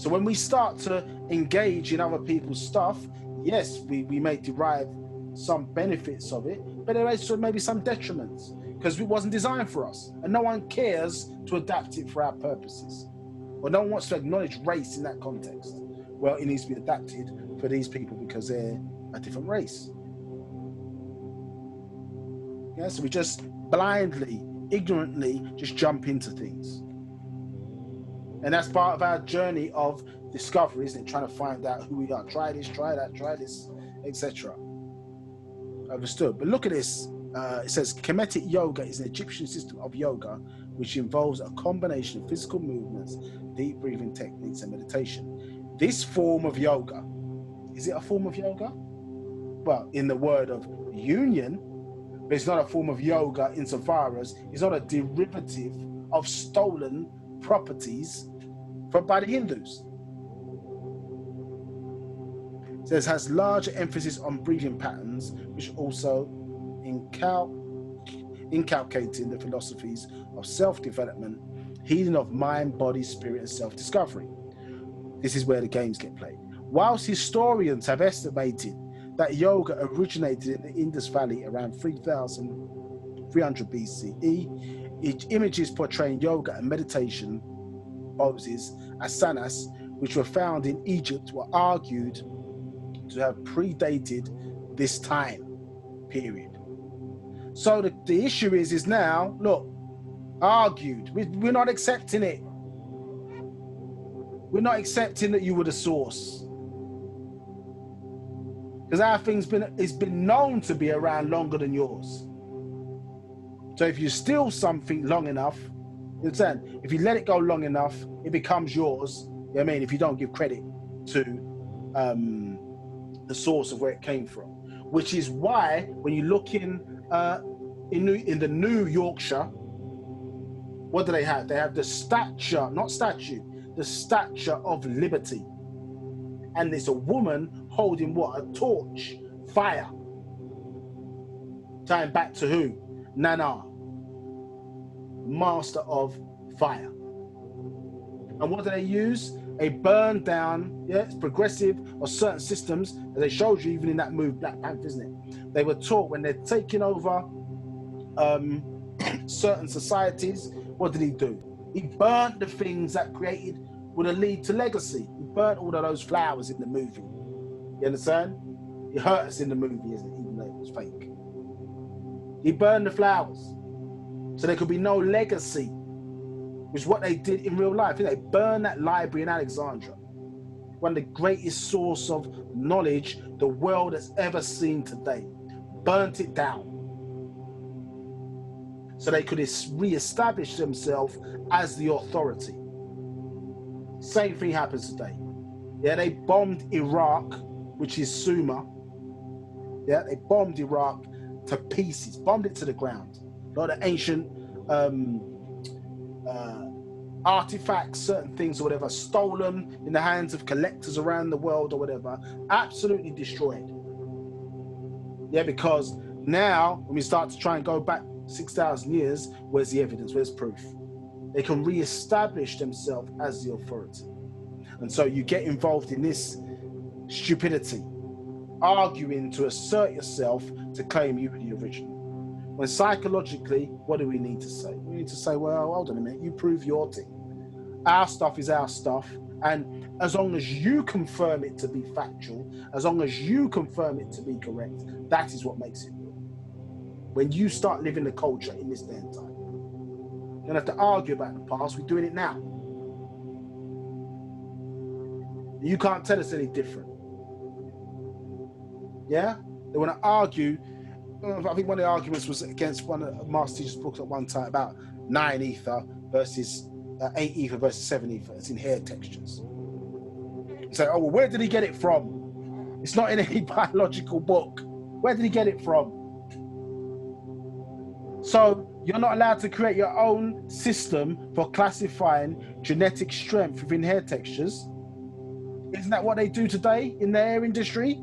So when we start to engage in other people's stuff, yes, we may derive some benefits of it, but there is maybe some detriments because it wasn't designed for us, and no one cares to adapt it for our purposes, or no one wants to acknowledge race in that context. Well, it needs to be adapted for these people because they're a different race. Yeah, so we just blindly, ignorantly just jump into things. And that's part of our journey of discovery, isn't it? Trying to find out who we are. Try this, try that, try this, etc. Understood. But look at this. It says Kemetic yoga is an Egyptian system of yoga which involves a combination of physical movements, deep breathing techniques, and meditation. This form of yoga, is it a form of yoga? Well, in the word of union, but it's not a form of yoga insofar as it's not a derivative of stolen properties by the Hindus. It says has larger emphasis on breathing patterns, which also inculcating the philosophies of self-development, healing of mind, body, spirit, and self-discovery. This is where the games get played. Whilst historians have estimated that yoga originated in the Indus Valley around 3,300 BCE, images portraying yoga and meditation poses, asanas, which were found in Egypt were argued to have predated this time period. So the issue is now, look, argued. We're not accepting it. We're not accepting that you were the source. Because our thing's been known to be around longer than yours. So if you steal something long enough, you understand? If you let it go long enough, it becomes yours. You know what I mean? If you don't give credit to the source of where it came from. Which is why when you look in the New Yorkshire, what do they have? They have the the Statue of Liberty. And it's a woman holding what? A torch, fire. Tying back to who? Nana, master of fire. And what do they use? A burn down, yeah, it's progressive, or certain systems, as they showed you even in that move, Black Panther, isn't it? They were taught when they're taking over certain societies, what did he do? He burnt the things that would lead to legacy. He burnt all of those flowers in the movie. You understand? It hurt us in the movie, isn't it? Even though it was fake. He burned the flowers so there could be no legacy, which is what they did in real life. They burned that library in Alexandria, one of the greatest source of knowledge the world has ever seen today. Burnt it down so they could re-establish themselves as the authority. Same thing happens today. Yeah, they bombed Iraq, which is Sumer. Yeah, they bombed Iraq to pieces, bombed it to the ground. A lot of ancient artifacts, certain things or whatever, stolen in the hands of collectors around the world or whatever, absolutely destroyed. Yeah, because now when we start to try and go back 6,000 years, where's the evidence? Where's proof? They can re-establish themselves as the authority. And so you get involved in this stupidity, arguing to assert yourself to claim you were the original. When psychologically, what do we need to say? We need to say, well, hold on a minute, you prove your thing. Our stuff is our stuff. And as long as you confirm it to be factual, as long as you confirm it to be correct, that is what makes it real. When you start living the culture in this day and time, you don't have to argue about the past, we're doing it now. You can't tell us any different. Yeah? They want to argue. I think one of the arguments was against one of Master Teacher's books at one time about 9 ether versus 8 ether versus 7 ether. It's in hair textures. So, oh, well, where did he get it from? It's not in any biological book. Where did he get it from? So you're not allowed to create your own system for classifying genetic strength within hair textures. Isn't that what they do today in the hair industry?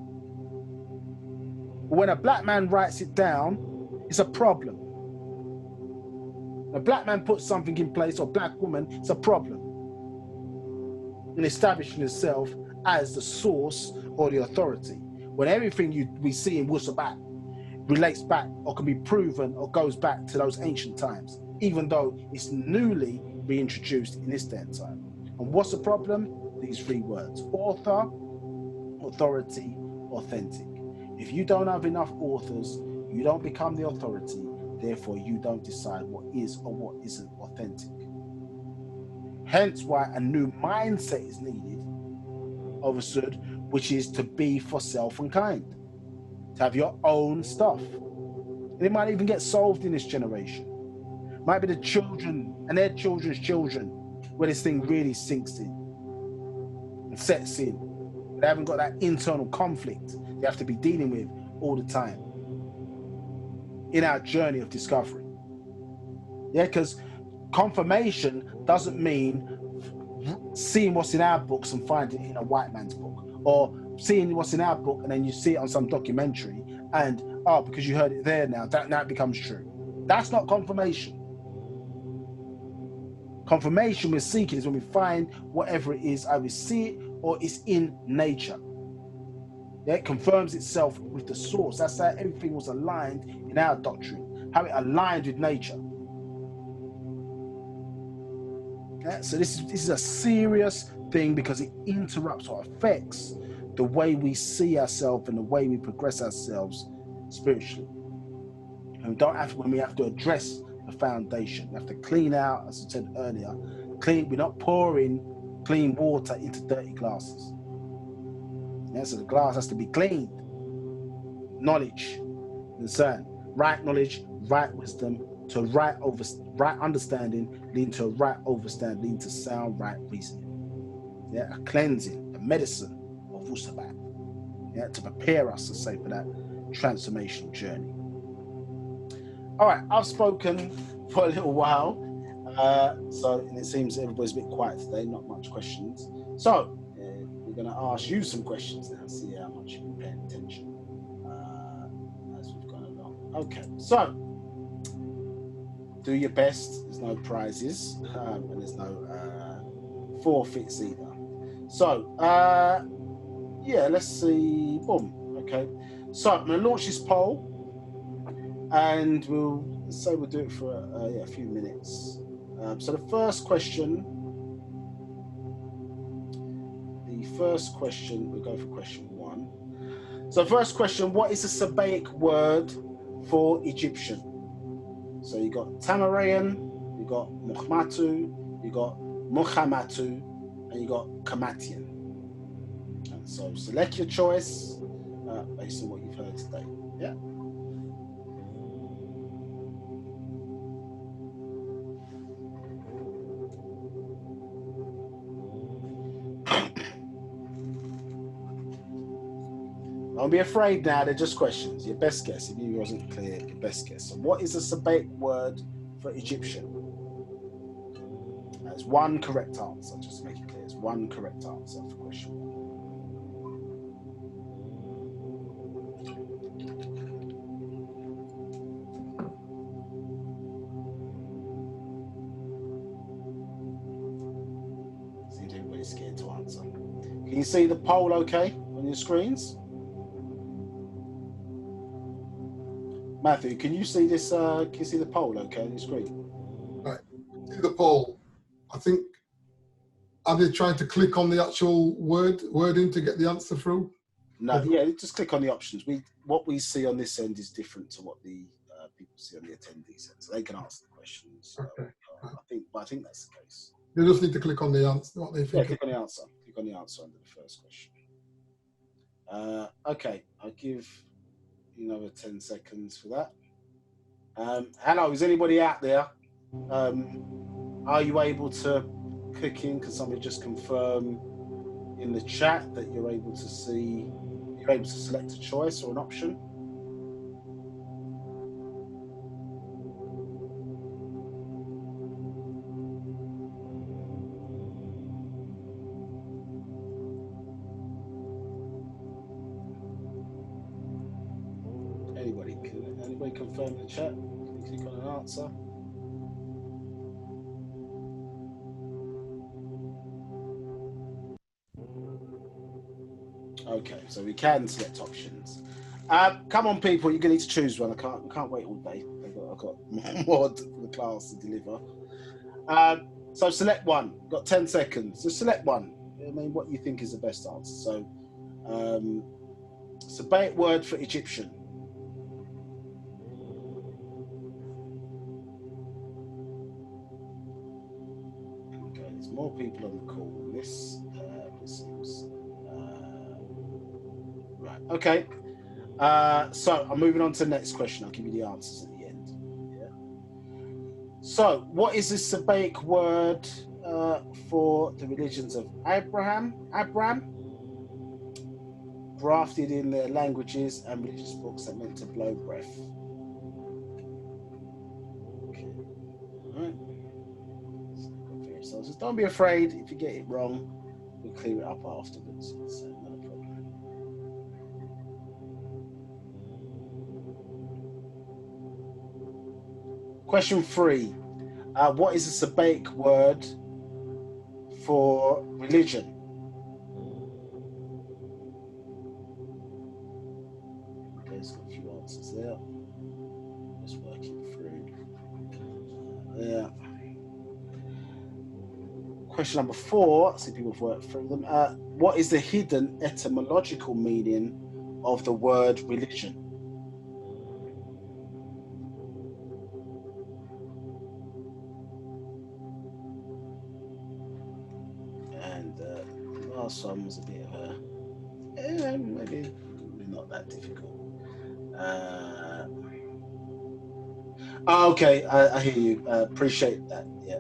When a black man writes it down, it's a problem. A black man puts something in place, or a black woman, it's a problem in establishing itself as the source or the authority. When everything we see in Wu-Sabat relates back or can be proven or goes back to those ancient times, even though it's newly reintroduced in this day and time. And what's the problem? These three words: author, authority, authentic. If you don't have enough authors, you don't become the authority, therefore you don't decide what is or what isn't authentic. Hence why a new mindset is needed, understood, which is to be for self and kind, to have your own stuff. And it might even get solved in this generation. It might be the children and their children's children where this thing really sinks in and sets in. They haven't got that internal conflict they have to be dealing with all the time in our journey of discovery. Yeah, because confirmation doesn't mean seeing what's in our books and finding it in a white man's book, or seeing what's in our book and then you see it on some documentary and, oh, because you heard it there now, that becomes true. That's not confirmation. Confirmation we're seeking is when we find whatever it is, either we see it or it's in nature. Yeah, it confirms itself with the source. That's how everything was aligned in our doctrine, how it aligned with nature. Yeah? So this is a serious thing because it interrupts or affects the way we see ourselves and the way we progress ourselves spiritually. And we don't have when we have to address the foundation. We have to clean out, as I said earlier, clean. We're not pouring clean water into dirty glasses. Yeah, so the glass has to be cleaned. Knowledge, concern, right knowledge, right wisdom, to right understanding, leading to a right overstanding, leading to sound right reasoning. Yeah, a cleansing, a medicine of Wu-Sabat. Yeah, to prepare us to say for that transformational journey. All right, I've spoken for a little while, and it seems everybody's a bit quiet today. Not much questions. So we're going to ask you some questions now. See how much you've been paying attention as we've gone along. Okay, so do your best. There's no prizes and there's no forfeits either. So yeah, let's see. Boom. Okay, so I'm going to launch this poll. And we'll do it for a few minutes. So the first question, we'll go for question 1. So first question, what is the Sabaic word for Egyptian? So you got Tamarayan, you got Muhammatu, you got Muhammatu, and you got Kamatian. And so select your choice based on what you've heard today. Yeah. Don't be afraid now, they're just questions. Your best guess, if you wasn't clear, your best guess. So what is the Sabaic word for Egyptian? There's one correct answer, just to make it clear. There's one correct answer for question 1. Seems everybody's scared to answer. Can you see the poll okay on your screens? Matthew, can you see this? Can you see the poll okay on your screen? Right. See the poll. I think, are they trying to click on the actual wording to get the answer through? No, yeah, just click on the options. What we see on this end is different to what the people see on the attendees end, so they can ask the questions. Okay. I think that's the case. They just need to click on the answer, what they think. Yeah, click on the answer. Click on the answer under the first question. Okay, I'll give you another 10 seconds for that. Hello, is anybody out there? Are you able to click in? Can somebody just confirm in the chat that you're able to select a choice or an option? Anybody confirm in the chat? Can you click on an answer? Okay, so we can select options. Come on, people, you're going to need to choose one. I can't wait all day. I've got more for the class to deliver. So select one. You've got 10 seconds. So select one. I mean, what you think is the best answer. So, Sabaic word for Egyptian. Okay, there's more people on the call than this. It seems. Right. Okay. So I'm moving on to the next question. I'll give you the answers at the end. Yeah. So, what is the Sabaic word for the religions of Abraham, grafted in their languages and religious books that meant to blow breath? Okay. All right. So just don't be afraid if you get it wrong. We'll clear it up afterwards. It's not a problem. Question 3. What is the Sabaic word for religion? Okay, there's got a few answers there. Just working through. Yeah. Question number 4. See, people have worked through them. What is the hidden etymological meaning of the word religion? And the last one was a bit of a maybe not that difficult. Okay, I hear you. Appreciate that. Yeah,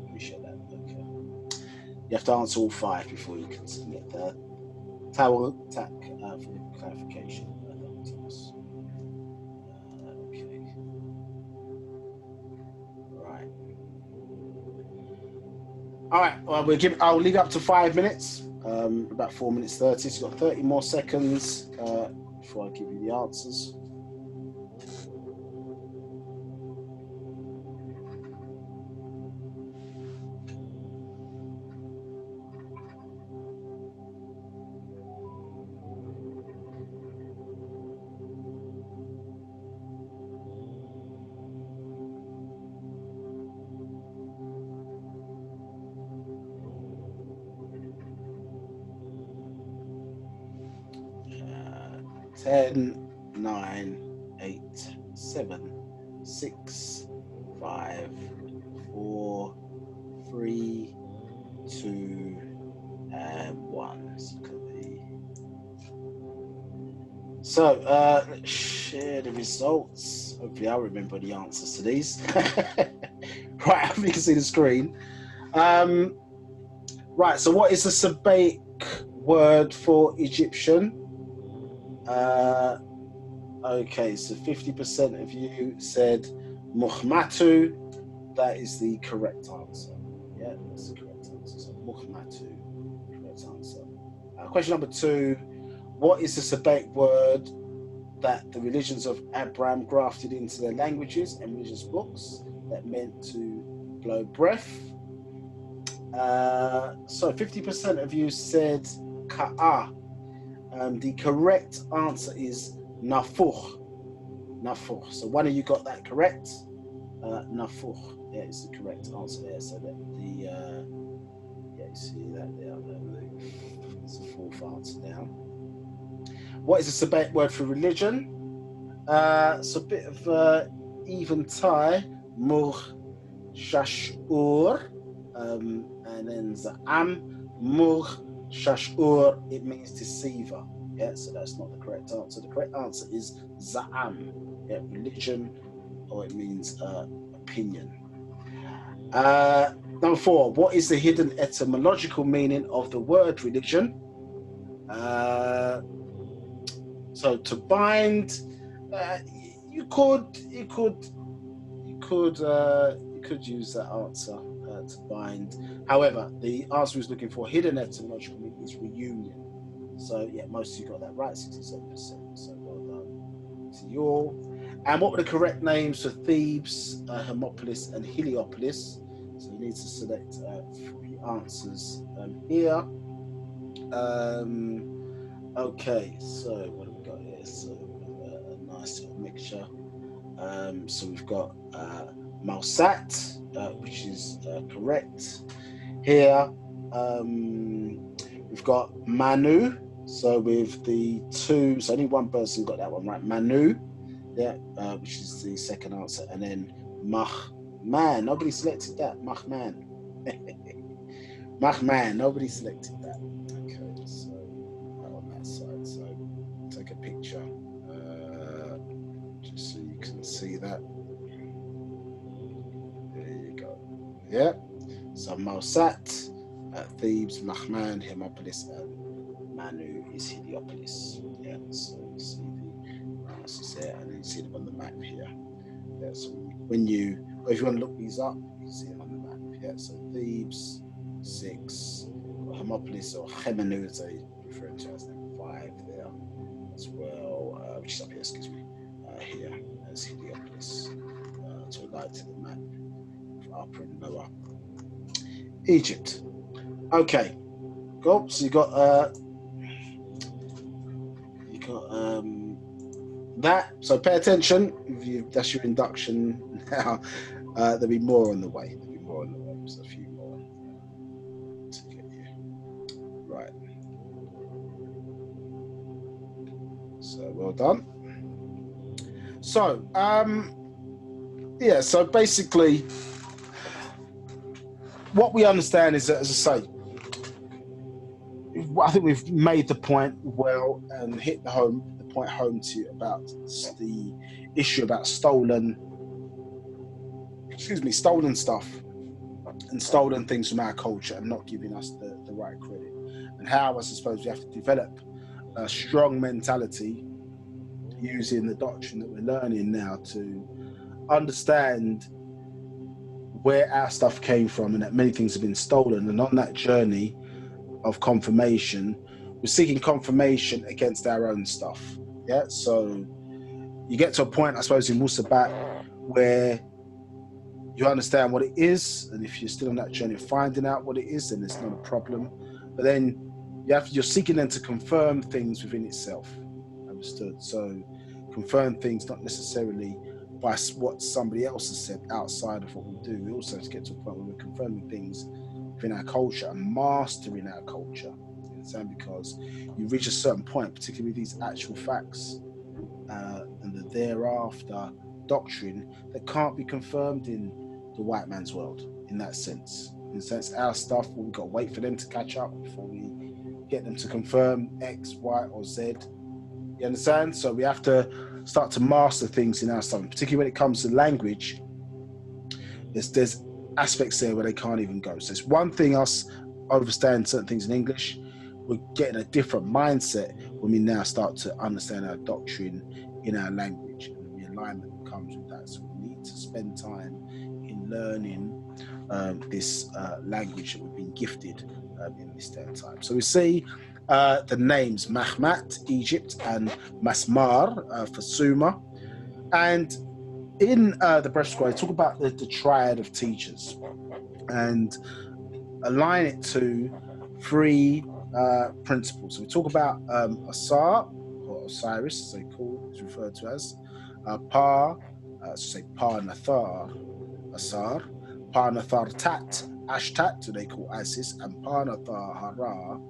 appreciate that. Okay, you have to answer all 5 before you can submit the towel tack for the clarification. Okay, right. All right. Well, I'll leave it up to 5 minutes. About 4 minutes 30. So you've got 30 more seconds before I give you the answers. Uh, 10, 9, 8, 7, 6, 5, 4, 3, 2, and 1. So let's share the results. Hopefully I'll remember the answers to these. Right, hopefully you can see the screen. Right, so what is the Sabaic word for Egyptian? Okay, so 50% of you said Muhmatu. That is the correct answer. Yeah, that's the correct answer. So Muhmatu, correct answer. Question number 2. What is the Sabaic word that the religions of Abraham grafted into their languages and religious books that meant to blow breath? So 50% of you said Ka'a. The correct answer is Nafuh. Nafuh. So one of you got that correct. Nafuh. Yeah, it's the correct answer there. So that the yeah, you see that there. It's the 4th answer now. What is the Sabaic word for religion? It's a bit of even tie. Mur Shashur. And then Za'am. Mur Shashur. It means deceiver. Yeah, so that's not the correct answer. The correct answer is Za'am. Yeah, religion, or it means opinion. Number 4. What is the hidden etymological meaning of the word religion? So to bind, you could use that answer to bind. However, the answer is looking for hidden etymological meaning is reunion. So yeah, most of you got that right, 67%. So well done to you all. And what were the correct names for Thebes, Hermopolis, and Heliopolis? So you need to select 3 answers here. Okay, so what have we got here? So a nice little mixture. So we've got Malsat, which is correct. Here we've got Manu. So with the 2, so only one person got that one right. Manu, yeah, which is the second answer, and then Mahman. Nobody selected that. Mahman. Mahman. Nobody selected that. Okay, so on that side. So take a picture, just so you can see that. There you go. Yeah. So Malsat, Thebes, Mahman, Hermopolis, and Manu is Heliopolis. Yeah. So you see the answers there, and then you see them on the map here. Yeah. So when you, or if you want to look these up, you can see them on the map. Yeah. So Thebes 6, Hermopolis, or Hemenu as they refer to as 5 there as well, which is up here. Excuse me. Here as Heliopolis. To the right to the map for Upper and Lower Egypt. Okay, cool. So you got that. So pay attention. That's your induction. Now there'll be more on the way. So a few more. Right. So well done. So yeah, so basically what we understand is that, as I say, I think we've made the point well and hit the point home to you about the issue about stolen stuff and stolen things from our culture and not giving us the right credit, and how I suppose we have to develop a strong mentality using the doctrine that we're learning now to understand where our stuff came from and that many things have been stolen. And on that journey of confirmation, we're seeking confirmation against our own stuff. Yeah, so you get to a point, I suppose, in Wu-Sabat where you understand what it is, and if you're still on that journey of finding out what it is, then it's not a problem. But then you're seeking then to confirm things within itself. Understood? So confirm things not necessarily by what somebody else has said outside of what we do. We also have to get to a point where we're confirming things within our culture and mastering our culture. You understand? Because you reach a certain point, particularly with these actual facts and the thereafter doctrine, that can't be confirmed in the white man's world in that sense. In the sense, our stuff, well, we've got to wait for them to catch up before we get them to confirm X, Y, or Z. You understand? So we have to start to master things in our stuff, particularly when it comes to language. There's aspects there where they can't even go. So it's one thing us understand certain things in English. We're getting a different mindset when we now start to understand our doctrine in our language, and the realignment that comes with that. So we need to spend time in learning this language that we've been gifted in this day and time. So we see the names Mahmat, Egypt, and Masmar for Sumer. And in the Breast Scroll, I talk about the triad of teachers and align it to three principles. So we talk about Asar, or Osiris, as they call it, referred to as Pa, say Pa Nathar, Asar, Pa Nathar Tat, Ashtat, who they call Isis, and Pa Nathar Hara,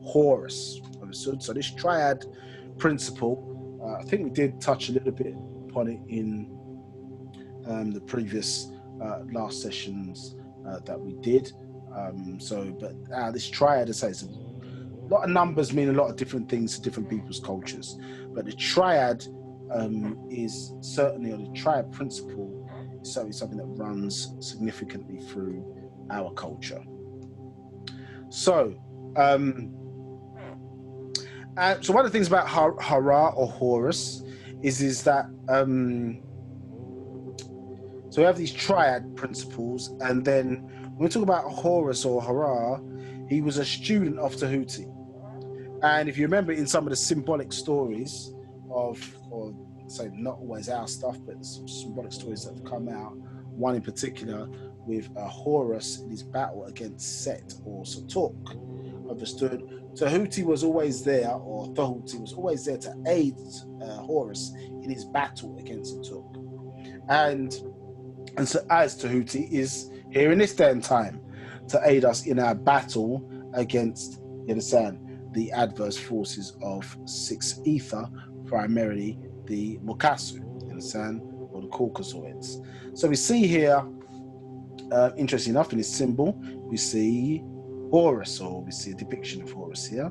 Horus. Understood? So this triad principle, I think we did touch a little bit upon it in the previous last sessions that we did. But this triad, as I say, a lot of numbers mean a lot of different things to different people's cultures. But the triad is certainly, or the triad principle is certainly something that runs significantly through our culture. So, so one of the things about Hara or Horus is that so we have these triad principles, and then when we talk about Horus or Hara, he was a student of Tahuti. And if you remember in some of the symbolic stories of, or say not always our stuff, but some symbolic stories that have come out, one in particular with Horus in his battle against Set or Satok, understood, Tahuti was always there, or Tahuti was always there to aid Horus in his battle against Satok. And so as Tahuti is here in this day and time to aid us in our battle against, you understand, the adverse forces of 6 ether, primarily the Mukasu, you understand, or the Caucasoids. So we see here, interesting enough, in his symbol, we see Horus, or we see a depiction of Horus here.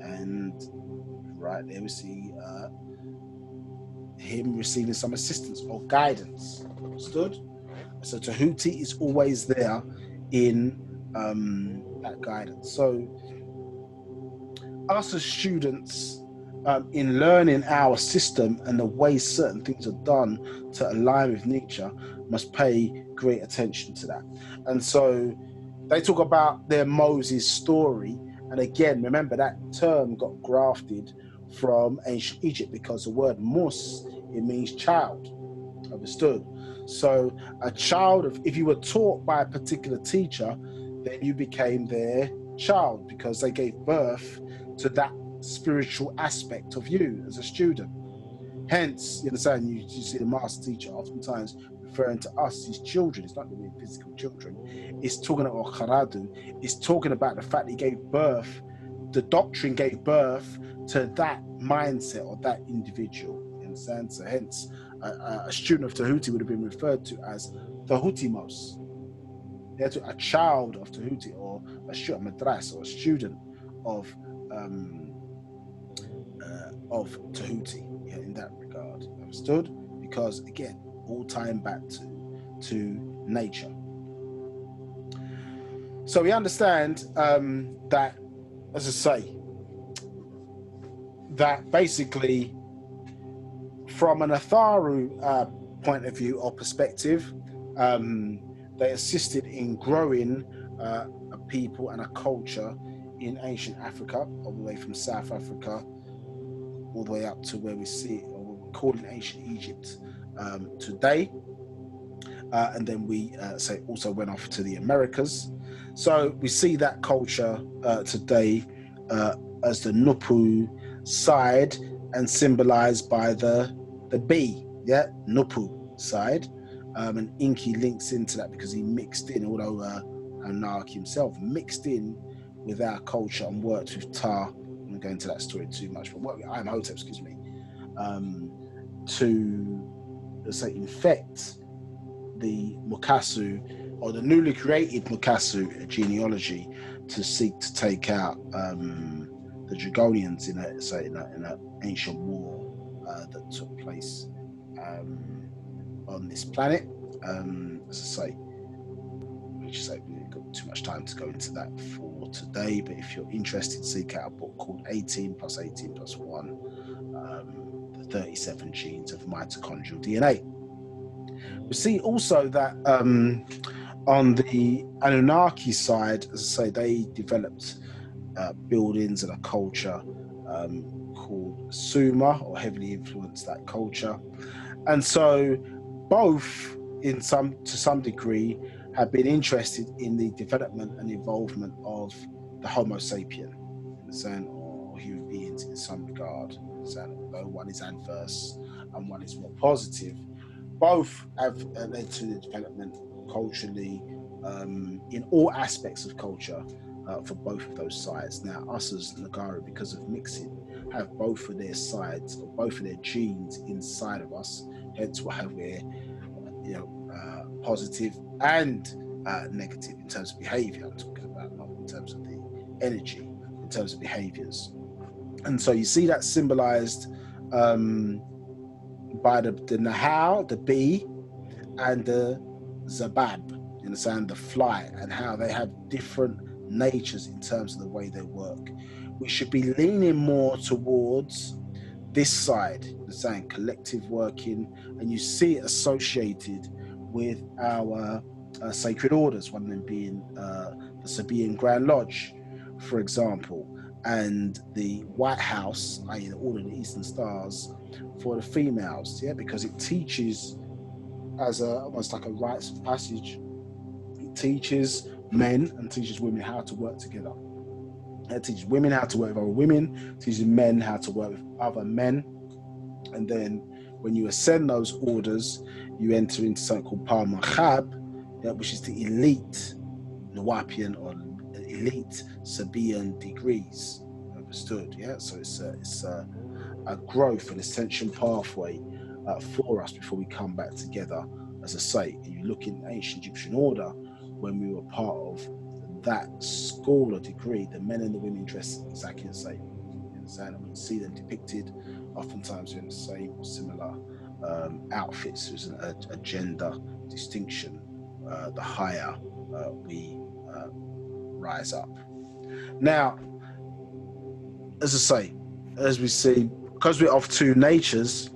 And right there we see him receiving some assistance or guidance. Understood? So Tahuti is always there in that guidance. So us as students, in learning our system and the way certain things are done to align with nature, must pay great attention to that. And so they talk about their Moses story. And again, remember that term got grafted from ancient Egypt because the word mus, it means child. Understood? So a child of, if you were taught by a particular teacher, then you became their child because they gave birth to that spiritual aspect of you as a student. Hence, you understand, you see the master teacher oftentimes referring to us, his children. It's not that we're physical children. It's talking about Kharadu. It's talking about the fact that he gave birth the doctrine gave birth to that mindset or that individual. You understand? So hence, a student of Tahuti would have been referred to as Tahutimos. They're a child of Tahuti, or a student madras, or a student of Tahuti. Yeah, in that regard, understood? Because again, all tying back to nature. So we understand that, as I say, that basically from an Atharu point of view or perspective, they assisted in growing a people and a culture in ancient Africa, all the way from South Africa all the way up to where we see it, or what we call in ancient Egypt today. And then we say also went off to the Americas. So we see that culture today as the Nupu side, and symbolized by the bee, yeah, Nupu side. And Inky links into that because he mixed in, although Anarch himself mixed in with our culture and worked with Tar. I'm not going into that story too much, but I'm Hotep, excuse me, to, let's say, infect the Mukasu, or the newly created Mukasu genealogy, to seek to take out the Dragonians in an ancient war that took place on this planet. As I say, which is we haven't got too much time to go into that for today, but if you're interested, seek out a book called 18 plus 18 plus 1, the 37 genes of mitochondrial DNA. We see also that on the Anunnaki side, as I say, they developed buildings and a culture called Sumer, or heavily influenced that culture. And so both, to some degree, have been interested in the development and involvement of the Homo sapien, or human beings in some regard. Although one is adverse and one is more positive, both have led to the development culturally in all aspects of culture for both of those sides. Now, us as Nagara, because of mixing, have both of their sides, or both of their genes inside of us. Hence why we're, positive and negative in terms of behavior. I'm talking about not in terms of the energy, in terms of behaviors. And so you see that symbolized by the Nahal, the bee, and the Zabab, you understand, the fly, and how they have different natures in terms of the way they work. We should be leaning more towards this side, the saying collective working, and you see it associated with our sacred orders, one of them being the Sabaean Grand Lodge, for example, and the White House, i.e. the Order of the Eastern Stars, for the females, yeah, because it teaches as almost like a rites of passage. It teaches men and teaches women how to work together. It teaches women how to work with other women, teaches men how to work with other men. And then when you ascend those orders, you enter into something called Palmachab, which is the elite Nawapian or elite Sabaean degrees. Understood? Yeah. So it's a growth and ascension pathway for us before we come back together. As I say, you look in ancient Egyptian order, when we were part of that school or degree, the men and the women dressed exactly the same. You understand? And we see them depicted oftentimes in the same or similar outfits. There's a gender distinction. The higher we rise up. Now, as I say, as we see, because we're of two natures,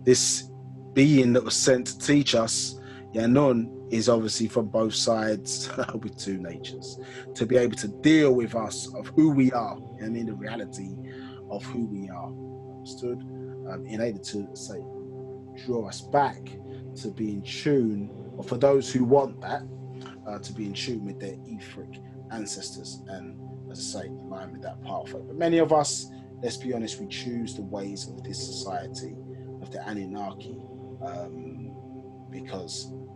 this being that was sent to teach us, Yanun, is obviously from both sides with two natures, to be able to deal with us of who we are, and in the reality of who we are. Understood? In order to say, draw us back to be in tune, or for those who want that, to be in tune with their etheric ancestors, and as I say, in line with that pathway. But many of us, let's be honest, we choose the ways of this society, of the Anunnaki,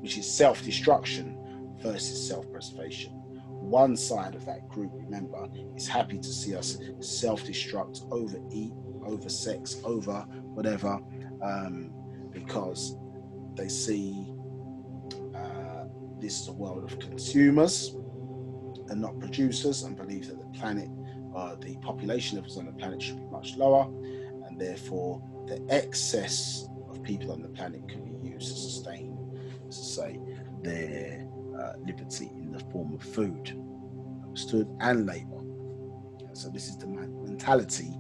which is self-destruction versus self-preservation. one side of that group, remember, is happy to see us self-destruct, overeat, over sex, over whatever, because they see this is a world of consumers and not producers, and believe that the planet, the population levels on the planet should be much lower, and therefore the excess of people on the planet can be used to sustain, to say, their liberty in the form of food, understood, and labor. So this is the mentality,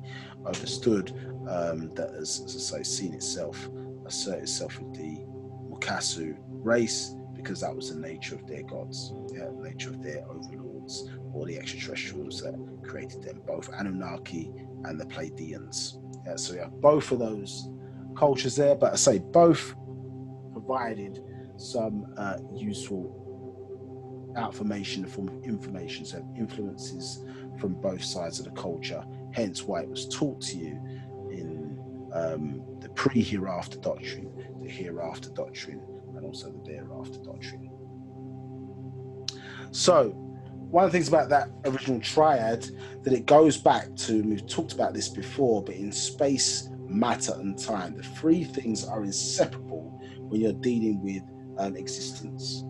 understood, that has, as I say, seen itself assert itself with the Mukasu race, because that was the nature of their gods, the nature of their overlords, or the extraterrestrials that created them, both Anunnaki and the Pleiadians. So we have both of those cultures there, but I say both provided some useful outformation in the form of information, so influences from both sides of the culture, hence why it was taught to you in the pre-hereafter doctrine, the hereafter doctrine, and also the thereafter doctrine. So one of the things about that original triad, that it goes back to, and we've talked about this before, but in space, matter, and time, the three things are inseparable when you're dealing with existence.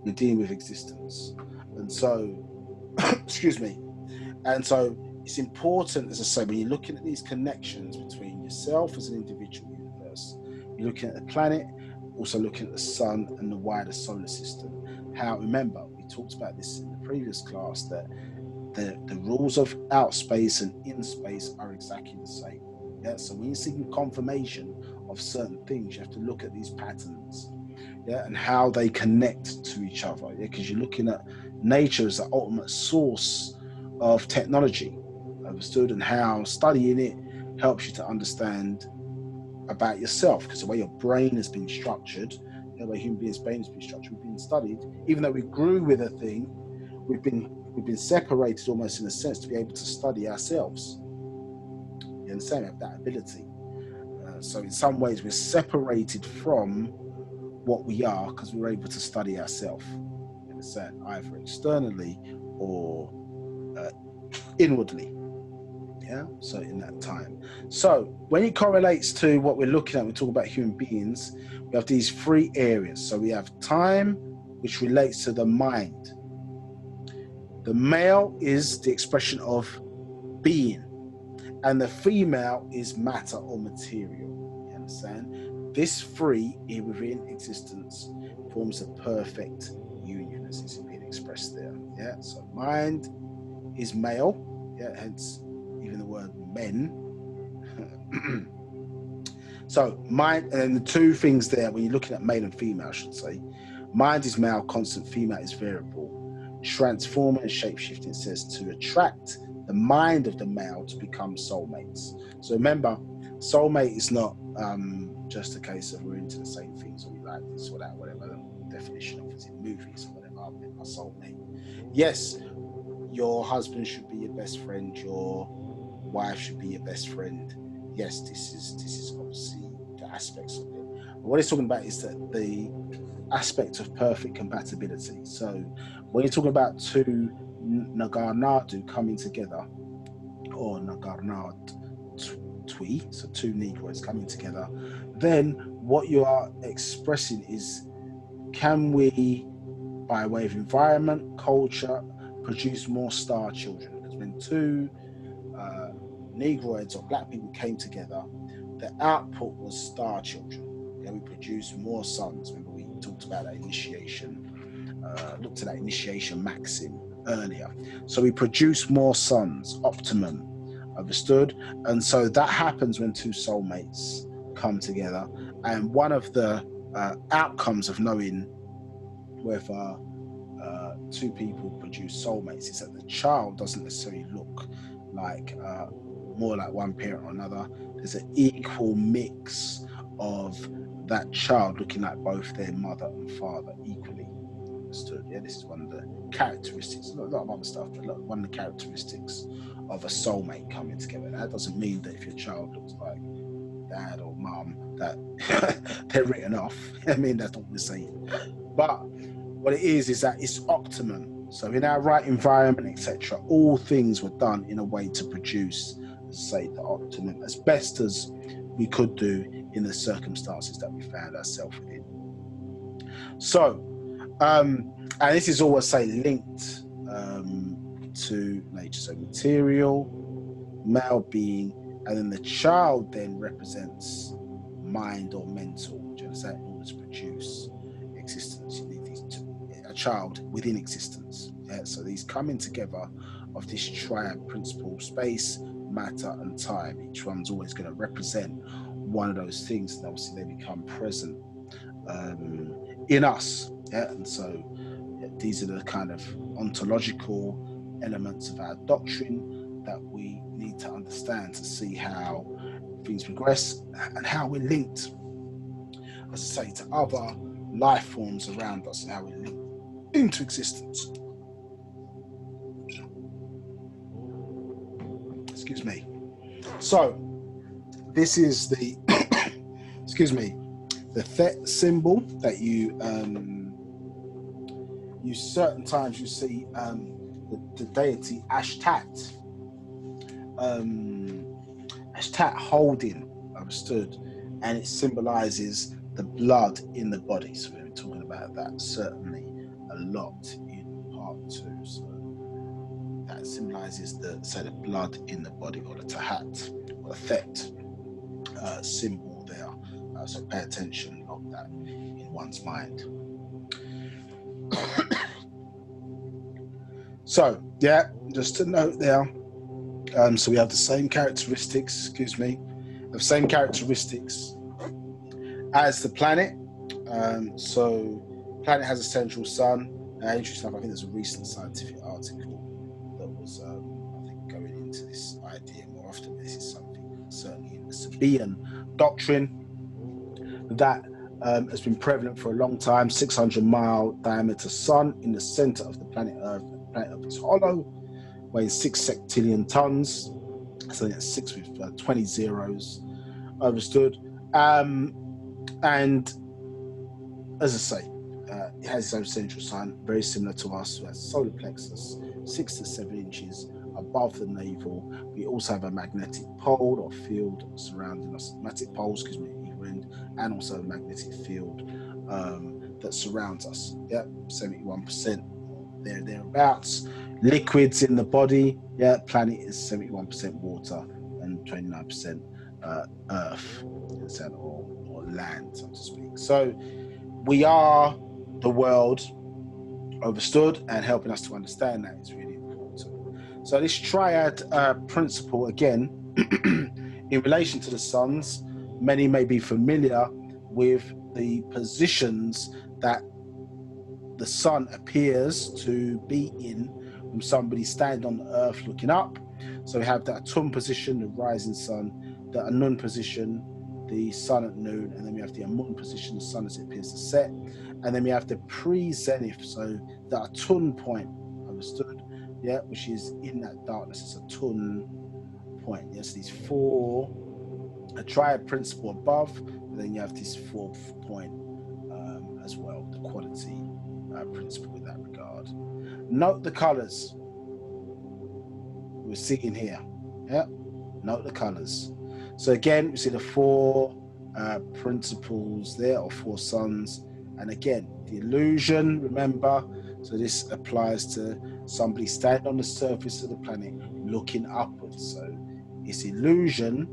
We're dealing with existence. And so, excuse me. And so it's important, as I say, when you're looking at these connections between yourself as an individual universe, you're looking at the planet, also looking at the sun and the wider solar system. How, remember, we talked about this in the previous class, that the rules of out space and in space are exactly the same. Yeah, so when you're seeking confirmation of certain things, you have to look at these patterns, and how they connect to each other. Because you're looking at nature as the ultimate source of technology, understood, and how studying it helps you to understand about yourself. Because the way your brain has been structured, the way human beings' brain has been structured, we've been studied. Even though we grew with a thing, we've been separated almost in a sense to be able to study ourselves. You understand? We have that ability. So in some ways, we're separated from what we are because we're able to study ourselves. You understand? Either externally or inwardly. Yeah. So in that time. So when it correlates to what we're looking at, we talk about human beings. We have these three areas. So we have time, which relates to the mind. The male is the expression of being, and the female is matter or material. You understand? This three within existence forms a perfect union, as is being expressed there. Yeah. So mind is male. Yeah. Hence even the word men. So mind, and then the two things there, when you're looking at male and female, I should say, mind is male, constant, female is variable. Transforming and shape-shifting says to attract the mind of the male to become soulmates. So remember, soulmate is not just a case of we're into the same things or we like this or that, whatever the definition of it in movies or whatever. I've been my soulmate. Yes, your husband should be your best friend, your wife should be your best friend. Yes, this is obviously the aspects of it. But what it's talking about is that the aspect of perfect compatibility. So when you're talking about two Nagarnadu coming together, or Nagarnad Twi, so two Negroes coming together, then what you are expressing is, can we, by way of environment, culture, produce more star children? Because when two Negroids or black people came together, the output was star children. Yeah, we produced more sons. Remember, we talked about that initiation, looked at that initiation maxim earlier. So we produce more sons, optimum, understood? And so that happens when two soulmates come together. And one of the outcomes of knowing whether two people produce soulmates is that the child doesn't necessarily look like more like one parent or another. There's an equal mix of that child looking like both their mother and father equally. Understood? Yeah, this is one of the characteristics, a lot of other stuff, but one of the characteristics of a soulmate coming together. That doesn't mean that if your child looks like dad or mum that they're written off. I mean, that's not what we're saying. But what it is that it's optimum. So in our right environment, etc., all things were done in a way to produce, say, the optimum as best as we could do in the circumstances that we found ourselves within. So, and this is always, say, linked to nature. So material, male being, and then the child then represents mind or mental. Do you understand? In order to produce existence, you need a child within existence. Yeah? So these coming together of this triad principle: space, matter, and time. Each one's always going to represent one of those things, and obviously they become present in us. Yeah, and so these are the kind of ontological elements of our doctrine that we need to understand to see how things progress and how we're linked, as I say, to other life forms around us and how we're linked into existence. Excuse me. So this is the excuse me, the Thet symbol that you certain times you see the deity Ashtat holding, understood, and it symbolizes the blood in the body. So we've been talking about that certainly a lot in part 2. So that symbolizes the blood in the body, or the Tahat, or the Thet symbol there. So pay attention of that in one's mind. So yeah, just to note there, so we have the same characteristics, the same characteristics as the planet. So planet has a central sun. Interesting enough, I think there's a recent scientific article that was I think going into this idea more often. This is something certainly in the Sabaean doctrine that has been prevalent for a long time. 600-mile diameter sun in the center of the planet Earth. The planet Earth is hollow, weighing 6 septillion tons. So that's 6 with 20 zeros. Understood. And as I say, it has its own central sun, very similar to us. We have solar plexus, 6 to 7 inches above the navel. We also have a magnetic pole or field surrounding us, magnetic poles, either end, and also a magnetic field that surrounds us. Yeah, 71% thereabouts. Liquids in the body, yeah, planet is 71% water and 29% earth, or land, so to speak. So we are the world, understood, and helping us to understand that is really important. So this triad principle, again, in relation to the suns, many may be familiar with the positions that the sun appears to be in when somebody standing on the earth looking up. So we have the Atum position, the rising sun, the Anun position, the sun at noon, and then we have the Amun position, the sun as it appears to set, and then we have the pre-zenith, so the Atun point, understood, yeah, which is in that darkness. It's a Atun point. Yes, these four, a triad principle above, and then you have this fourth point as well, the quality principle in that regard. Note the colors we're seeing here. Yeah, note the colors. So again, we see the four principles there, or four suns, and again the illusion, remember, so this applies to somebody standing on the surface of the planet looking upwards. So it's illusion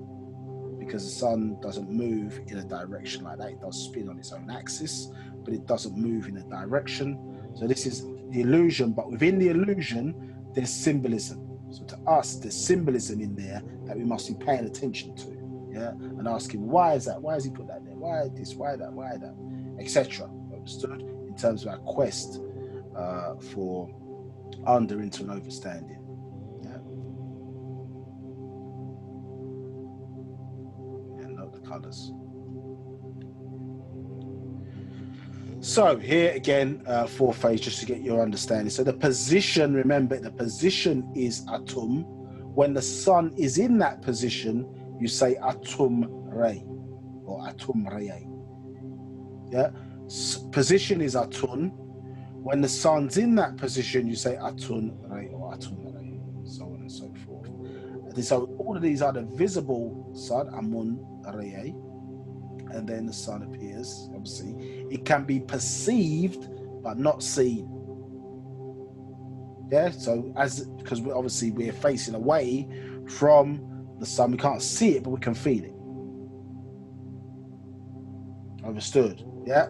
because the sun doesn't move in a direction like that. It does spin on its own axis, but it doesn't move in a direction. So this is the illusion, but within the illusion there's symbolism. So to us, there's symbolism in there that we must be paying attention to, yeah, and asking, why is that? Why has he put that there? Why this? Why that? Why that? Etc. Understood? In terms of our quest for under, into, and overstanding. Yeah. And note the colours. So here again, fourth phase, just to get your understanding. So the position, remember, the position is Atum. When the sun is in that position, you say Atum Rei or Atum Rei. Yeah, position is Atun. When the sun's in that position, you say Atun Re or Atun Re, so on and so forth. And so all of these are the visible sun, Amun Re, and then the sun appears. Obviously, it can be perceived but not seen. Yeah, so because we're facing away from the sun, we can't see it, but we can feel it. Understood? Yeah.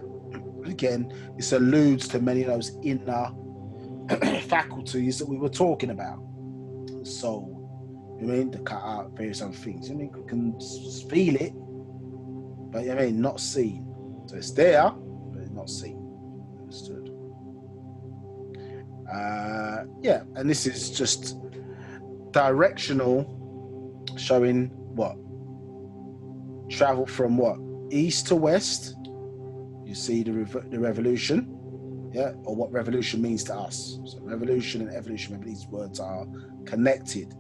Again, this alludes to many of those inner faculties that we were talking about. The soul, you know what I mean, to cut out various other things. You know what I mean, we can feel it, but you know what I mean, not seen. So it's there, but it's not seen. Understood? Yeah, and this is just directional, showing what? Travel from what? East to west. You see the revolution. Yeah, or what revolution means to us. So revolution and evolution, maybe these words are connected.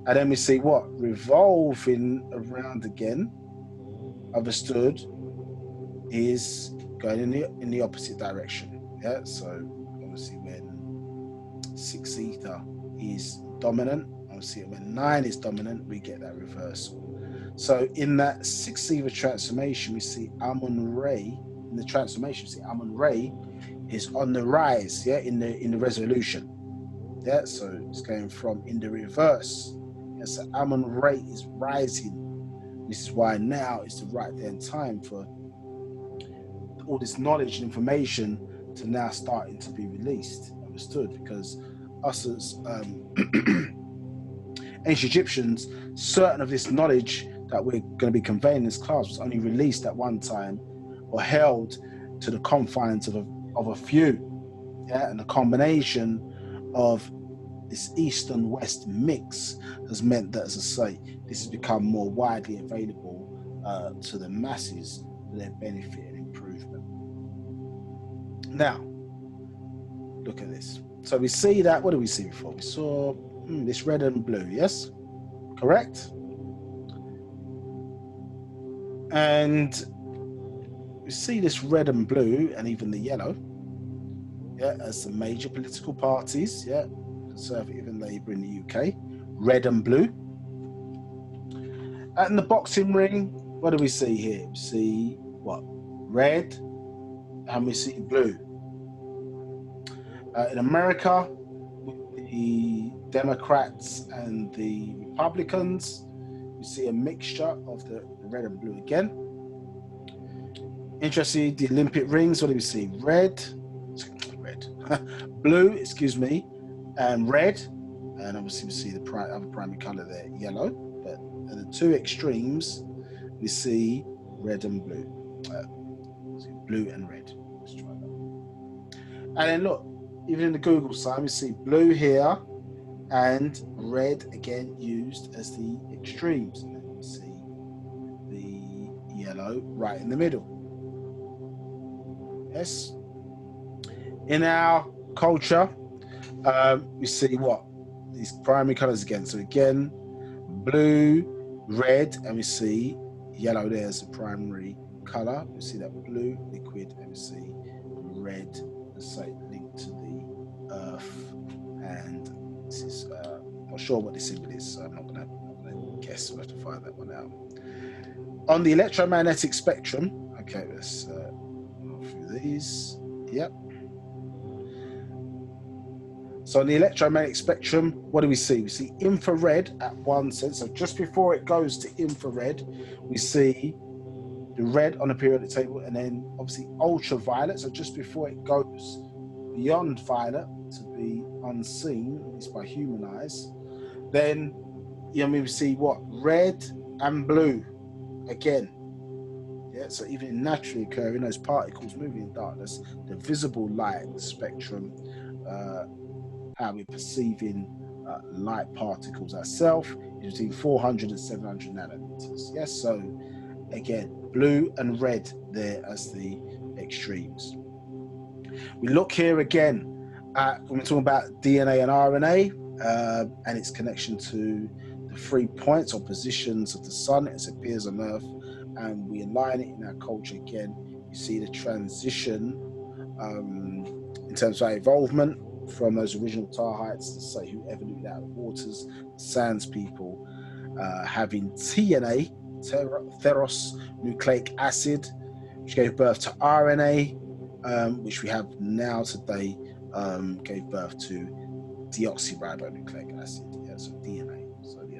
And then we see what? Revolving around again, understood, is going in the opposite direction. Yeah, so obviously when 6 ether is dominant, obviously when 9 is dominant, we get that reversal. So in that 6 ether transformation, we see Amun Re. In the transformation, we see Amun Re is on the rise, yeah, in the resolution. Yeah, so it's going from in the reverse. Yeah, so Amun Re is rising. This is why now is the right then time for all this knowledge and information to now starting to be released. Understood? Because us as ancient Egyptians, certain of this knowledge that we're going to be conveying in this class was only released at one time or held to the confines of a few. Yeah, and the combination of this East and West mix has meant that, as I say, this has become more widely available to the masses for their benefit and improvement. Now, look at this. So we see that, what did we see before? We saw this red and blue, yes? Correct? And we see this red and blue and even the yellow, yeah, as the major political parties, yeah, Conservative and Labour in the UK, red and blue. And the boxing ring, what do we see here? We see what? Red, and we see blue. In America, the Democrats and the Republicans, we see a mixture of the red and blue again. Interesting, the Olympic rings, what do we see? Blue, excuse me, and red. And obviously we see the other primary color there, yellow. But at the two extremes, we see red and blue. Blue and red. Let's try that. And then look, even in the Google side, we see blue here and red again used as the extremes. And then we see the yellow right in the middle. Yes. In our culture, we see what? These primary colors again. So again, blue, red, and we see yellow there as the primary color. We see that blue liquid, and we see red, let's say, linked to the earth. And this is, not sure what this symbol is, so I'm not gonna guess. We'll have to find that one out. On the electromagnetic spectrum, okay, let's go through these. Yep. So on the electromagnetic spectrum, what do we see? We see infrared at one sense. So just before it goes to infrared, we see the red on the periodic table, and then obviously ultraviolet. So just before it goes beyond violet to be unseen, at least by human eyes, then we see what? Red and blue again. Yeah, so even naturally occurring, those particles moving in darkness, the visible light spectrum, how we're perceiving light particles ourselves is between 400 and 700 nanometers. Yes, so again, blue and red there as the extremes. We look here again at, when we're talking about DNA and RNA and its connection to the 3 points or positions of the sun as it appears on Earth, and we align it in our culture again. You see the transition in terms of our involvement from those original tar heights, to say whoever looked out of the waters, the sands people, having TNA, ferrous nucleic acid, which gave birth to RNA, which we have now today, gave birth to deoxyribonucleic acid, yeah, so DNA. So the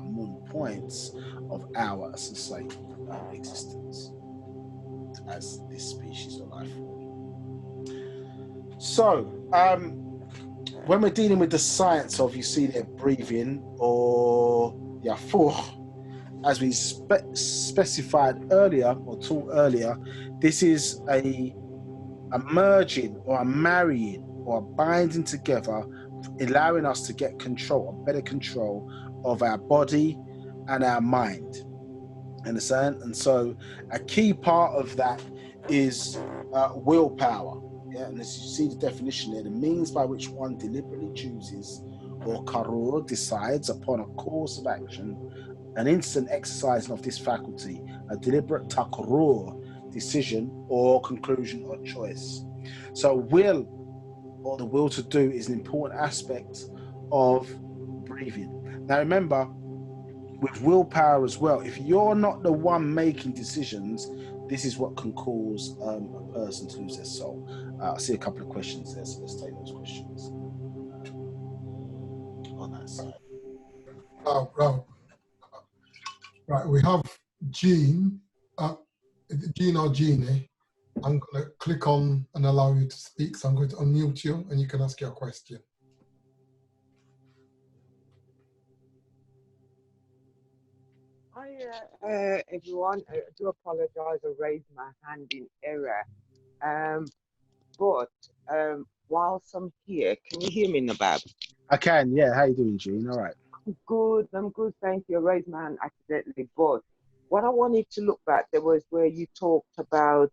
amun points of our, as I say, existence as this species or life form. So, when we're dealing with the science of, you see there, breathing or yafuh, as we specified earlier or taught earlier, this is a merging or a marrying or a binding together, allowing us to get control, or better control of our body and our mind. Understand? And so a key part of that is willpower. Yeah, and as you see the definition there, the means by which one deliberately chooses or karur decides upon a course of action, an instant exercising of this faculty, a deliberate takrur, decision or conclusion or choice. So will, or the will to do, is an important aspect of breathing. Now remember, with willpower as well, if you're not the one making decisions, this is what can cause a person to lose their soul. I see a couple of questions there, so let's take those questions on that side. Right, we have Jean. Jean or Jeannie, I'm going to click on and allow you to speak. So I'm going to unmute you and you can ask your question. Hi, everyone. I do apologize. I raised my hand in error. But whilst I'm here, can you hear me, Nabab? I can, yeah. How you doing, Jean? All right. I'm good, thank you. I raised my hand accidentally. But what I wanted to look back, there was where you talked about,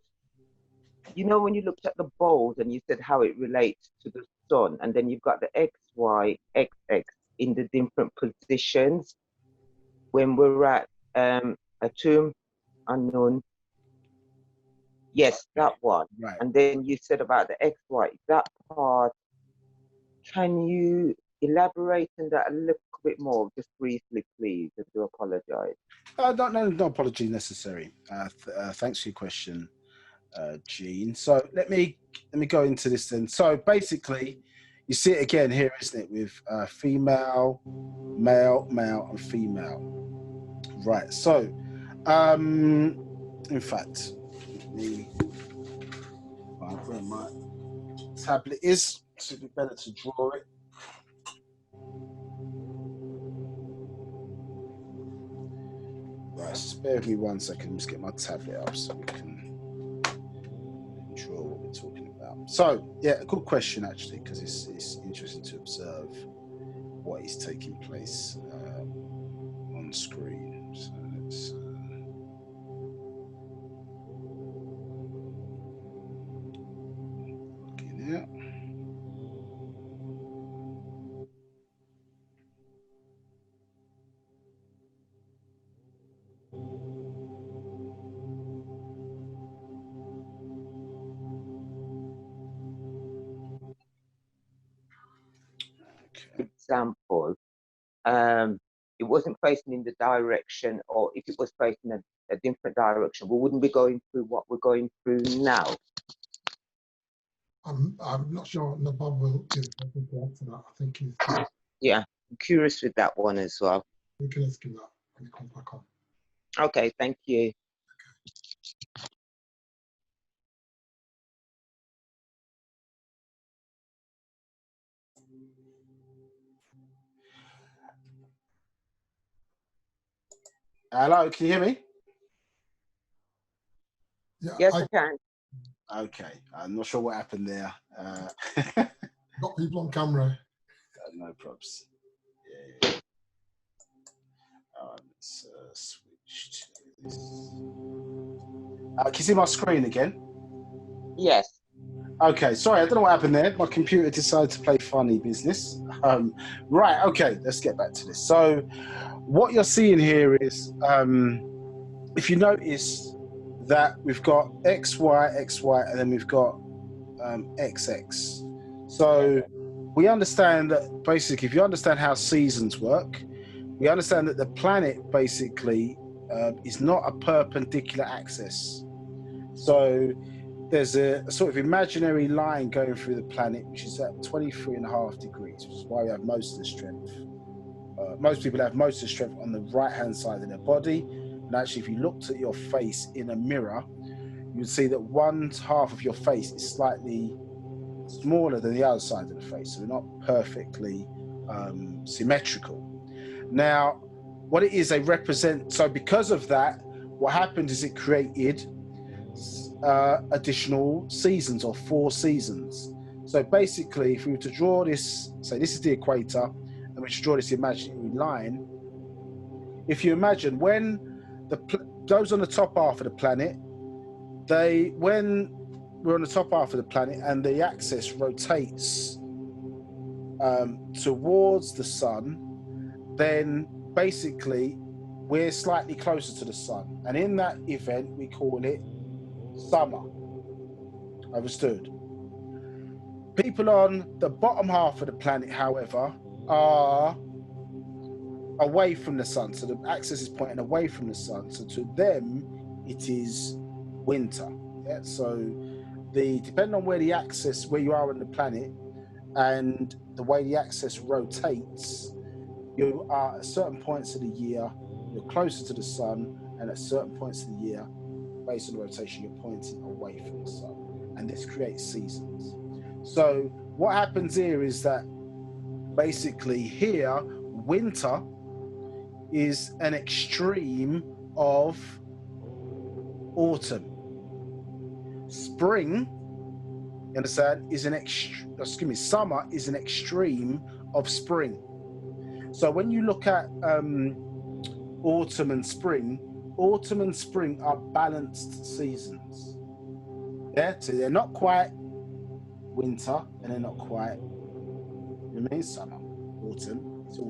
you know, when you looked at the bowls and you said how it relates to the sun, and then you've got the X, Y, X, X in the different positions. When we're at Atum, unknown. Yes, that one. Right. And then you said about the X, Y, that part. Can you elaborate on that a little bit more, just briefly, please? I do apologize. No apology necessary. Thanks for your question, Jean. So let me go into this then. So basically, you see it again here, isn't it? With female, male, male, and female. Right. So, in fact, let me find where my tablet is. So it'd be better to draw it. Right, just bear with me 1 second. Just get my tablet up so we can draw what we're talking about. So, yeah, a good question actually, because it's interesting to observe what is taking place on screen. So let's looking at. Okay. Example, it wasn't facing in the direction, or if it was facing a different direction, we wouldn't be going through what we're going through now. I'm not sure Nabab will give anything to add to that. I think he's... Yeah, I'm curious with that one as well. We can ask him that when he comes back on. Okay, thank you. Hello, can you hear me? Yeah, yes, I can. Okay, I'm not sure what happened there. Got people on camera. No props. Yeah. Let's switch to this. Can you see my screen again? Yes. Okay, sorry, I don't know what happened there. My computer decided to play funny business. Right, okay, let's get back to this. So what you're seeing here is, if you notice that we've got X, Y, X, Y, and then we've got XX. So we understand that basically, if you understand how seasons work, we understand that the planet basically is not a perpendicular axis. So there's a sort of imaginary line going through the planet, which is at 23.5 degrees, which is why we have most of the strength. Most people have most of the strength on the right-hand side of their body. And actually, if you looked at your face in a mirror, you would see that one half of your face is slightly smaller than the other side of the face. So we're not perfectly symmetrical. Now, what it is, they represent, so because of that, what happened is it created additional seasons, or 4 seasons. So basically, if we were to draw this, say this is the equator, and we should draw this imaginary line, if you imagine when those on the top half of the planet, when we're on the top half of the planet and the axis rotates towards the sun, then basically we're slightly closer to the sun, and in that event we call it summer. Understood? People on the bottom half of the planet, however, are away from the sun, so the axis is pointing away from the sun, so to them it is winter. Yeah, so depending on where you are on the planet and the way the axis rotates, you are at certain points of the year you're closer to the sun, and at certain points of the year, based on the rotation, you're pointing away from the sun, and this creates seasons. So what happens here is that basically here, winter is an extreme of autumn. Spring, you understand, is summer is an extreme of spring. So when you look at autumn and spring are balanced seasons. Yeah, so they're not quite winter and they're not quite, you mean, summer. Autumn, it's in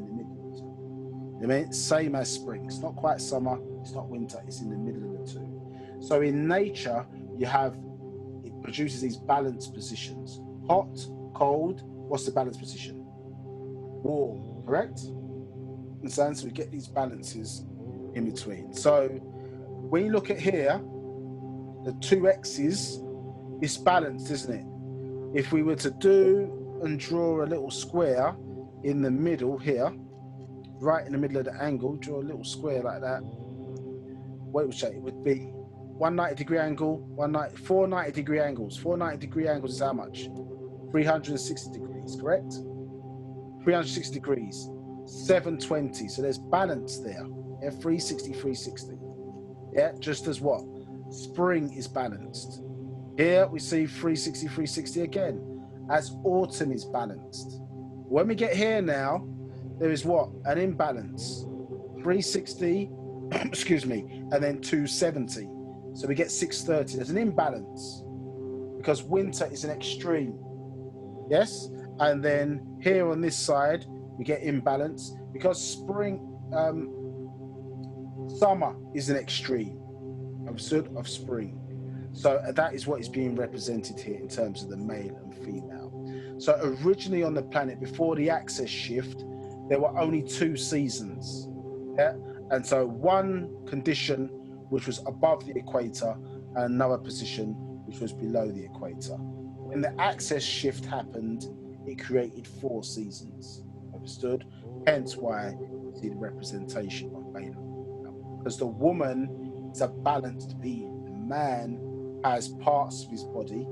the middle. You mean, same as spring. It's not quite summer, it's not winter, it's in the middle of the two. So in nature, it produces these balanced positions. Hot, cold, what's the balanced position? Warm, correct? And so we get these balances in between. So when you look at here, the 2 X's, it's balanced, isn't it? If we were to do and draw a little square in the middle here, right in the middle of the angle, draw a little square like that, what it would say, it would be 190-degree angle, 4 90-degree angles. 4 90-degree angles is how much? 360 degrees, correct? 360 degrees, 720. So there's balance there. Yeah, 360, 360. Yeah, just as what? Spring is balanced. Here we see 360, 360 again, as autumn is balanced. When we get here now, there is what? An imbalance. 360, excuse me, and then 270. So we get 630. There's an imbalance because winter is an extreme. Yes? And then here on this side, we get imbalance because summer is an extreme of spring. So that is what is being represented here in terms of the male and female. So originally on the planet, before the axis shift, there were only 2 seasons. Yeah? And so one condition which was above the equator and another position which was below the equator. When the axis shift happened, it created 4 seasons. Understood? Hence why you see the representation of male and female. Because the woman is a balanced being. The man has parts of his body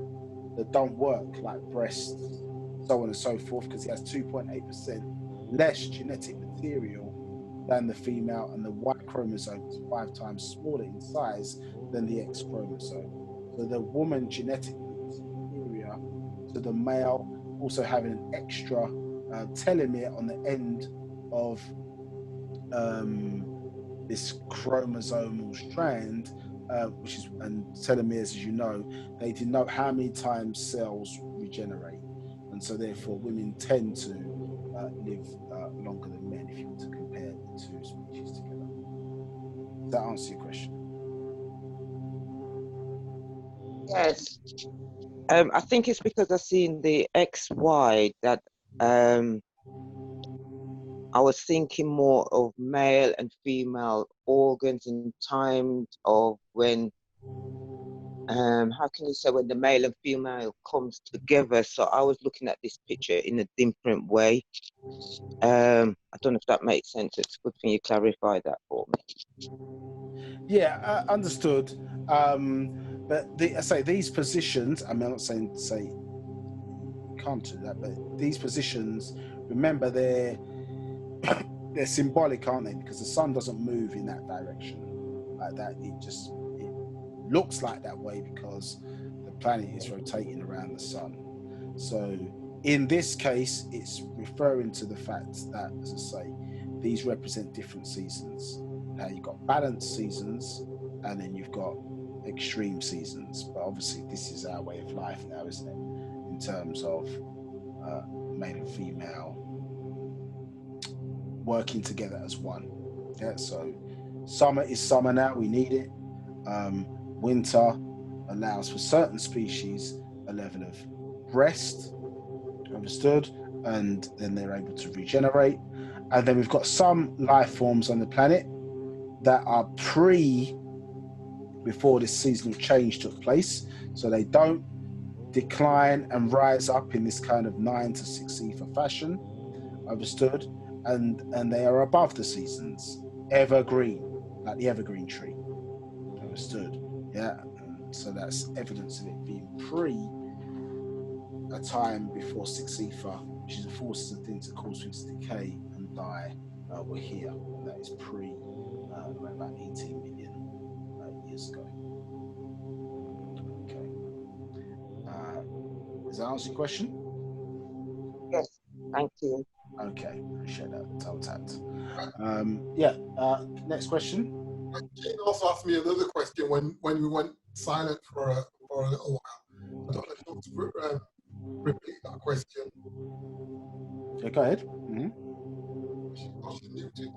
that don't work, like breasts, so on and so forth, because he has 2.8% less genetic material than the female, and the Y chromosome is 5 times smaller in size than the X chromosome. So the woman genetically is superior to the male, also having an extra telomere on the end of this chromosomal strand, and telomeres, as you know, they denote how many times cells regenerate, and so therefore women tend to live longer than men if you were to compare the 2 species together. Does that answer your question? Yes. I think it's because I've seen the XY that I was thinking more of male and female organs in times of when, how can you say, when the male and female comes together. So I was looking at this picture in a different way. I don't know if that makes sense. It's good for you to clarify that for me. Yeah, understood. But I say these positions. I mean, I'm not saying say you can't do that, but these positions, remember, they're symbolic, aren't they? Because the sun doesn't move in that direction like that. It looks like that way because the planet is rotating around the sun. So in this case, it's referring to the fact that, as I say, these represent different seasons. Now you've got balanced seasons, and then you've got extreme seasons. But obviously, this is our way of life now, isn't it? In terms of male and female working together as one. Yeah. So summer is summer now. We need it. Winter allows for certain species a level of rest. Understood, and then they're able to regenerate. And then we've got some life forms on the planet that are before this seasonal change took place, so they don't decline and rise up in this kind of 9 to 6 ether fashion. Understood, and they are above the seasons, evergreen, like the evergreen tree. Understood, yeah. So that's evidence of it being a time before 6 ether, which is the forces and things that cause things to decay and die, were here, and that is around about 18 million years ago. Okay. Does that answer your question? Yes, thank you. Okay, appreciate that. Toe tapped. Yeah. Next question. Jane also asked me another question when we went silent for a little while. I don't know if you want to repeat that question. Yeah, go ahead. Mm-hmm. She's muted.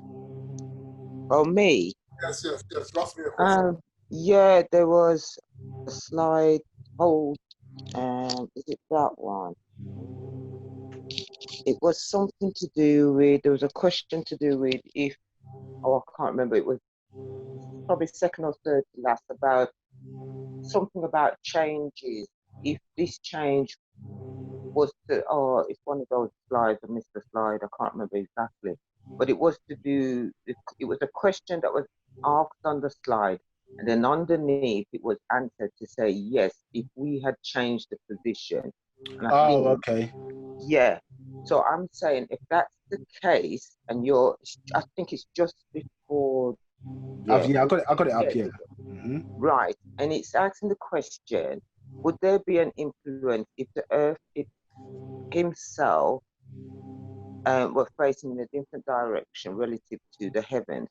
Oh, me? Yes. You asked me a question. Yeah, there was a slide. Hold. Is it that one? It was something to do with, there was a question to do with if, oh, I can't remember, it was probably second or third to last, about something about changes. If this change was to, oh, it's one of those slides, I missed the slide, I can't remember exactly. But it was to do, it was a question that was asked on the slide, and then underneath it was answered to say, yes, if we had changed the position. And I think, Okay. yeah. So I'm saying if that's the case, and I think it's just before, I got it up here. Mm-hmm. Right. And it's asking the question, would there be an influence if the Earth himself were facing in a different direction relative to the heavens?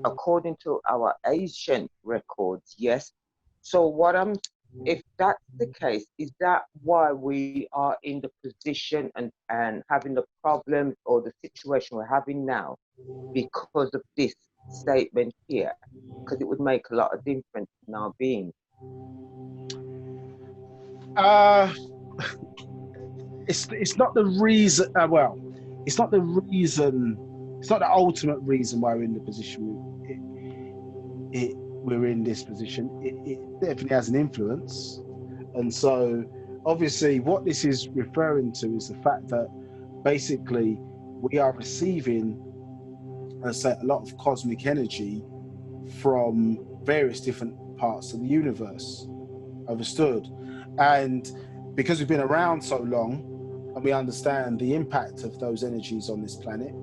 According to our ancient records, yes. So if that's the case, is that why we are in the position and having the problems or the situation we're having now because of this statement here? Because it would make a lot of difference in our being. It's not the reason. It's not the reason. It's not the ultimate reason why we're in the position we're in this position. It definitely has an influence, and so obviously what this is referring to is the fact that basically we are receiving, let's say, a lot of cosmic energy from various different parts of the universe. Understood, and because we've been around so long and we understand the impact of those energies on this planet,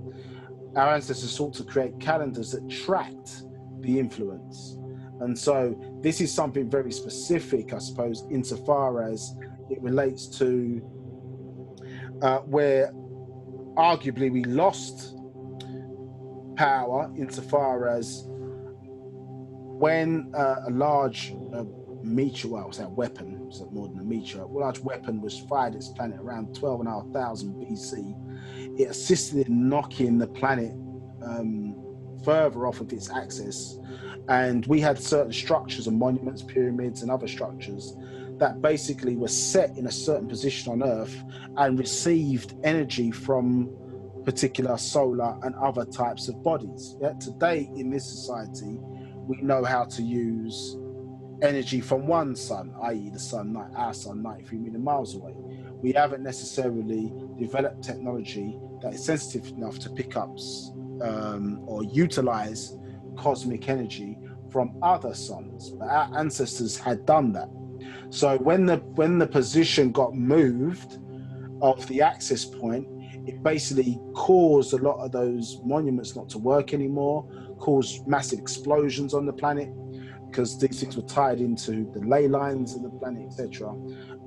our ancestors sought to create calendars that tracked the influence. And so this is something very specific, I suppose, insofar as it relates to where arguably we lost power, insofar as when a large meteor, well, it's a weapon, so more than a meteor, a large weapon was fired at its planet around 12,500 BC. It assisted in knocking the planet further off of its axis, and we had certain structures and monuments, pyramids, and other structures that basically were set in a certain position on Earth and received energy from particular solar and other types of bodies. Yeah? Today in this society, we know how to use energy from one sun, i.e. the sun, like our sun, 93 million miles away. We haven't necessarily developed technology that is sensitive enough to pick up or utilize cosmic energy from other suns, but our ancestors had done that. So when the position got moved of the access point, it basically caused a lot of those monuments not to work anymore, caused massive explosions on the planet, because these things were tied into the ley lines of the planet, etc.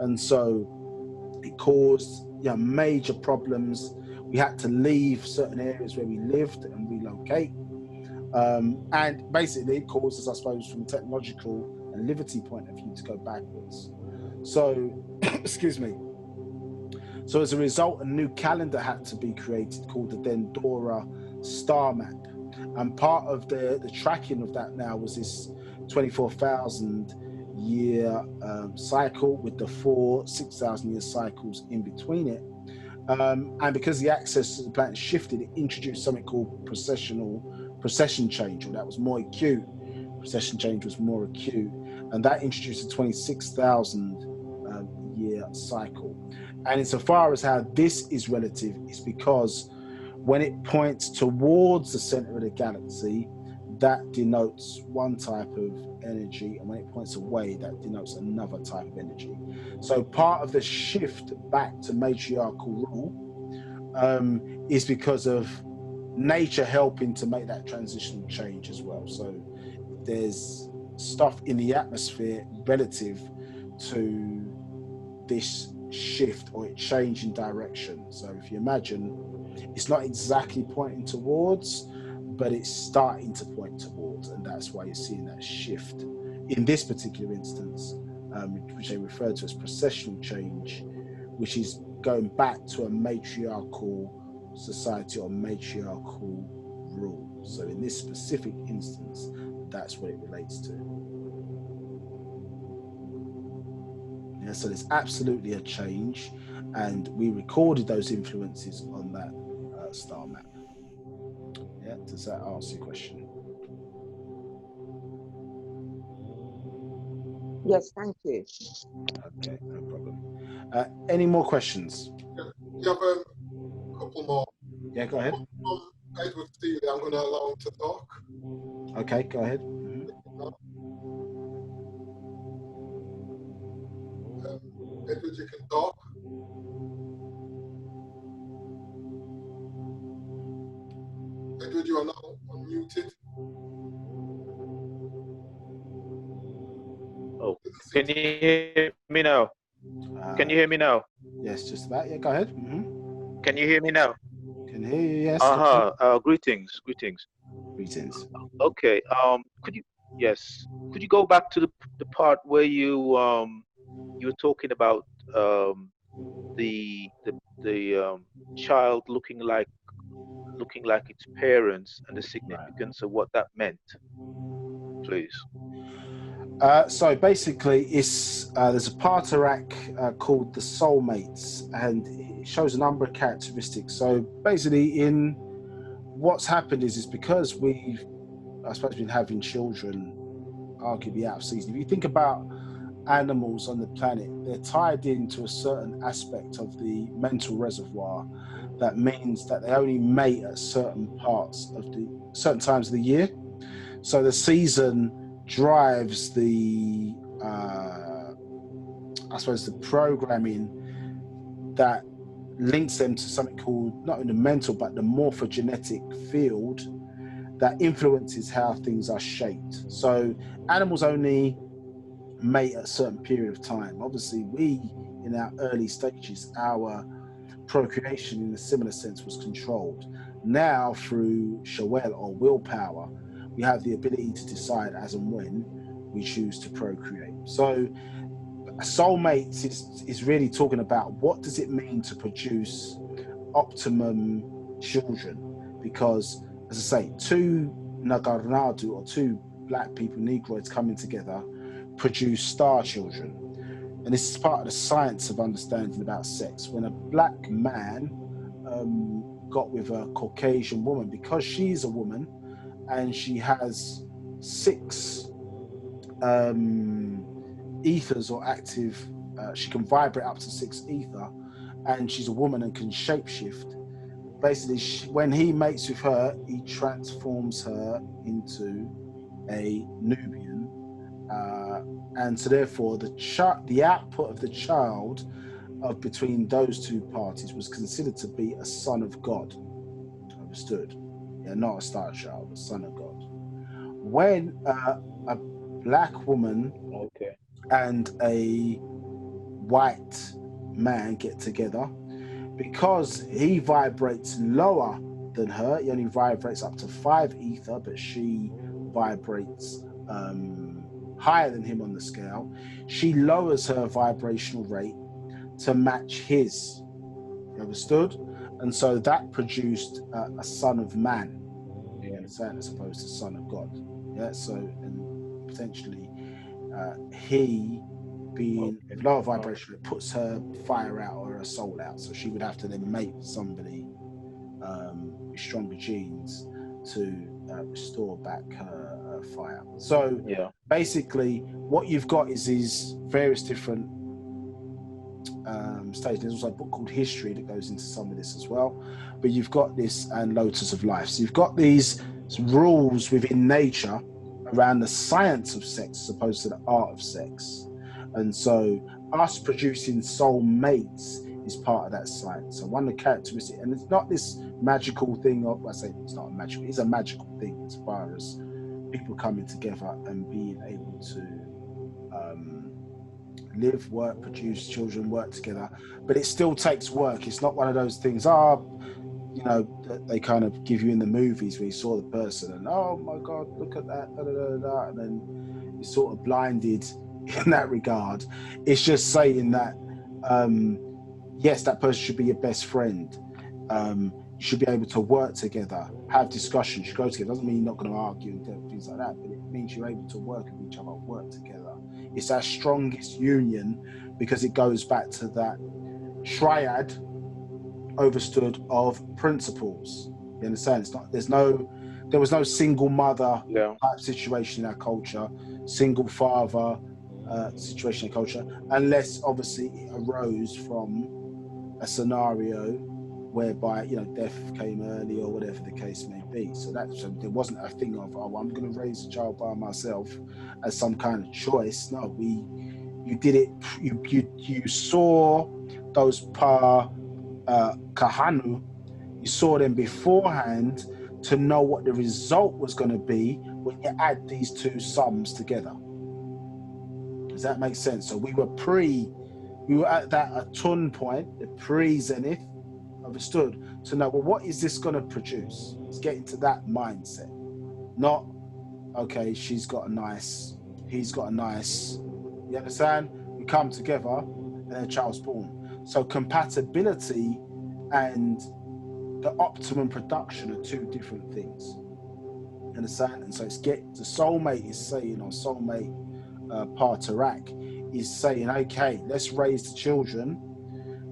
And so it caused major problems. We had to leave certain areas where we lived and relocate. And basically it causes, I suppose, from a technological and liberty point of view, to go backwards. So, excuse me. So as a result, a new calendar had to be created called the Dendora star map. And part of the tracking of that now was this 24,000 year cycle with the 6,000 year cycles in between it. And because the axis to the planet shifted, it introduced something called precession change, or that was more acute. Precession change was more acute, and that introduced a 26,000 year cycle. And insofar as how this is relative, is because when it points towards the center of the galaxy, that denotes one type of energy, and when it points away, that denotes another type of energy. So part of the shift back to matriarchal rule is because of nature helping to make that transitional change as well. So there's stuff in the atmosphere relative to this shift or it change in direction. So if you imagine, it's not exactly pointing towards, but it's starting to point towards, and that's why you're seeing that shift in this particular instance, which they refer to as precessional change, which is going back to a matriarchal society or matriarchal rule. So in this specific instance, that's what it relates to. Yeah, so there's absolutely a change, and we recorded those influences on that star map. Yeah, does that answer your question? Yes, thank you. Okay, no problem. Any more questions? You have a couple more. Yeah, go ahead. From Edward Steele, I'm going to allow him to talk. Okay, go ahead. Edward, you can talk. Edward, you are now unmuted. Oh, can you hear me now? Can you hear me now? Yes, just about. Yeah, go ahead. Can you hear me now? Can hear you. Yes. Greetings. Greetings. Okay. Could you go back to the part where you were talking about the child looking like its parents and the significance of what that meant, please? So basically, there's a parterac called the soulmates, and it shows a number of characteristics. So basically, in what's happened is because we've, I suppose, been having children arguably out of season. If you think about animals on the planet, they're tied into a certain aspect of the mental reservoir. That means that they only mate at certain times of the year. So the season drives the I suppose the programming that links them to something called, not in the mental, but the morphogenetic field that influences how things are shaped. So animals only mate at a certain period of time. Obviously, we, in our early stages, our procreation in a similar sense was controlled. Now, through Shawel or willpower, we have the ability to decide as and when we choose to procreate. So soulmates is really talking about what does it mean to produce optimum children, because, as I say, two Nagarnadu, or two black people, Negroids coming together, produce star children. and this is part of the science of understanding about sex. When a black man got with a Caucasian woman, because she's a woman and she has 6 ethers or active, she can vibrate up to 6 ether, and she's a woman and can shapeshift. Basically, when he mates with her, he transforms her into a Nubian, and so therefore the output of the child of between those 2 parties was considered to be a son of God. Understood? Yeah, not a star child, a son of God. When a black woman Okay. and a white man get together, because he vibrates lower than her, he only vibrates up to 5 ether, but she vibrates higher than him on the scale. She lowers her vibrational rate to match his. You understood? And so that produced a son of man, you understand, as opposed to son of God. Yeah. So, and potentially he being lower vibration, it puts her fire out or her soul out. So she would have to then mate with somebody with stronger genes to restore back her fire. So basically, what you've got is these various different stages. There's also a book called History that goes into some of this as well. But you've got this and Lotus of Life. So you've got these rules within nature around the science of sex as opposed to the art of sex. And so us producing soul mates is part of that science. So one of the characteristics, and it's not this magical thing of, I say it's not a magical, it's a magical thing as far as people coming together and being able to live, work, produce, children work together. But it still takes work. It's not one of those things, you know, that they kind of give you in the movies where you saw the person and, oh my God, look at that, da, da, da, da, and then you're sort of blinded in that regard. It's just saying that, yes, that person should be your best friend. You should be able to work together, have discussions, you go together. Doesn't mean you're not going to argue and things like that, but it means you're able to work with each other, work together. It's our strongest union because it goes back to that triad overstood of principles. You understand? It's not. There was no single mother type situation in our culture, single father situation in culture, unless obviously it arose from a scenario whereby, you know, death came early or whatever the case may be. So there wasn't a thing of, oh, I'm going to raise a child by myself as some kind of choice. No, you did it. You saw those kahanu. You saw them beforehand to know what the result was going to be when you add these 2 sums together. Does that make sense? So we were at that atun point, the pre-zenith, understood, to know, well, what is this going to produce? It's getting to that mindset. Not, okay, he's got a nice, you understand? We come together and a child's born. So compatibility and the optimum production are 2 different things. You understand? And so the soulmate is saying, or soulmate Partarak is saying, okay, let's raise the children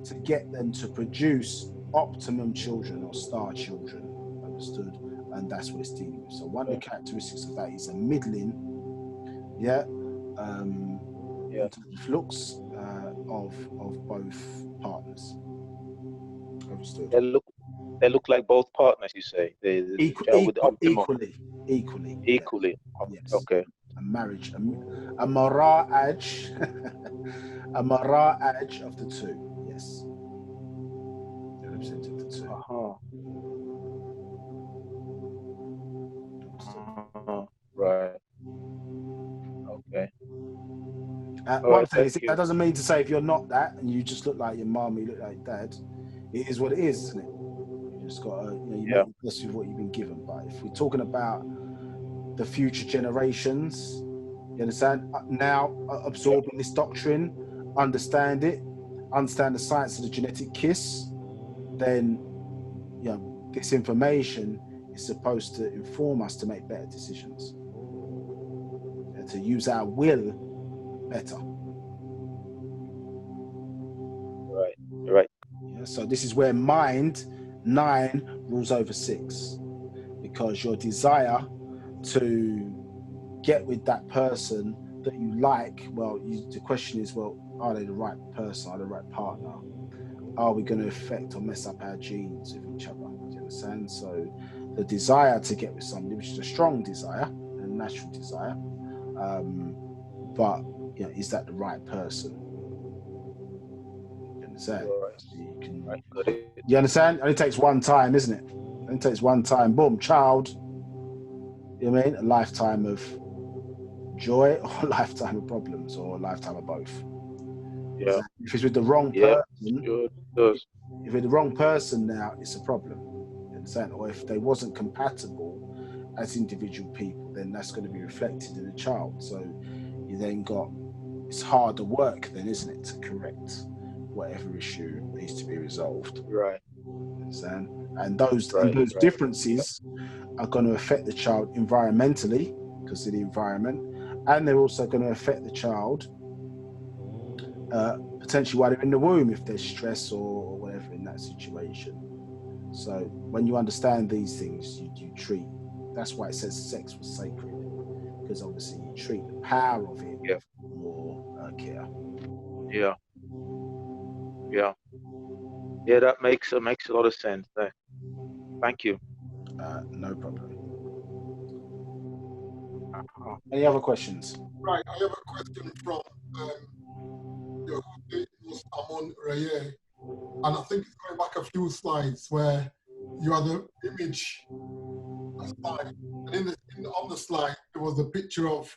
to get them to produce optimum children or star children, understood? And that's what it's dealing with. So one of the characteristics of that is a middling, in terms of looks of both partners, understood? They look like both partners, you say? Equally. Yes. Okay. A marriage, a mara'aj, a mara'aj of the 2, yes. They represented the 2. Right. Okay. One thing is, that doesn't mean to say if you're not that and you just look like your mum, you look like dad. It is what it is, isn't it? You just got to, you make the best with what you've been given. But if we're talking about the future generations, you understand, now absorbing this doctrine, understand the science of the genetic kiss, then, you know, this information is supposed to inform us to make better decisions, to use our will better. So this is where mind 9 rules over 6, because your desire to get with that person that you like, well, the question is, well, are they the right person? Are they the right partner? Are we going to affect or mess up our genes with each other? Do you understand? So the desire to get with somebody, which is a strong desire, a natural desire, but is that the right person? You understand? Right. Got it. You understand? It only takes one time, isn't it? It only takes one time. Boom, child. You know what I mean? A lifetime of joy, or a lifetime of problems, or a lifetime of both. Yeah. If it's with the wrong Yeah. person, Sure it does. if it's the wrong person now, it's a problem. You understand? Or if they wasn't compatible as individual people, then that's going to be reflected in the child. So you then got, it's harder work then, isn't it, to correct whatever issue needs to be resolved. Right. You understand? And those Right. differences are going to affect the child environmentally, because of the environment, and they're also going to affect the child potentially while they're in the womb, if there's stress or whatever in that situation. So when you understand these things, you treat. That's why it says sex was sacred, because obviously you treat the power of it Yeah. with more care. Yeah. Yeah. Yeah. That makes a lot of sense. Thank you. No problem. Any other questions? Right, I have a question from Amon Raye, and I think it's going back a few slides where you had the image slide, and on the slide there was a picture of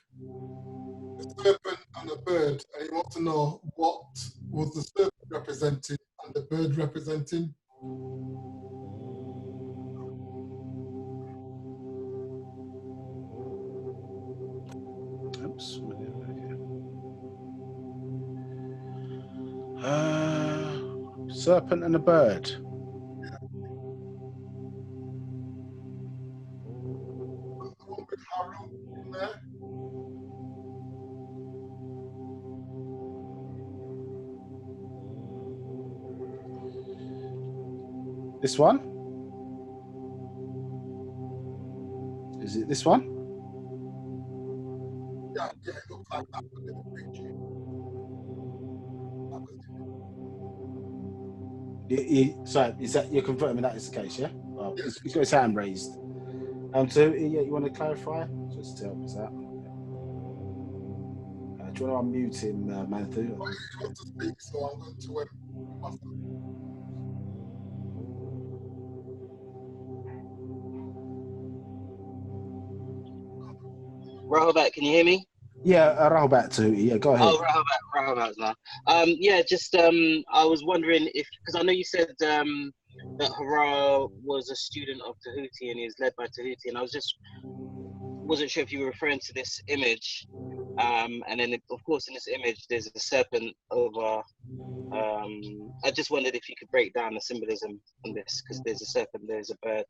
a serpent and a bird, and you want to know what was the serpent representing and the bird representing. Oops. Serpent and a bird. With Harun in there. This one? Is it this one? Yeah, it looks like that with the picture. So is that, you're confirming that is the case, yeah? Well, Yes. he's got his hand raised. So yeah, you want to clarify? Just to help us out. Do you want to unmute him, Manthu? He wants to speak, so I'm going to Rahobat, can you hear me? Yeah, Rahobat too. Yeah, go ahead. Oh, Rahobat's now. Yeah, just I was wondering if, because I know you said that Hara was a student of Tahuti and he was led by Tahuti, and I wasn't sure if you were referring to this image. And then, of course, in this image, there's a serpent over. I just wondered if you could break down the symbolism on this, because there's a serpent, there's a bird.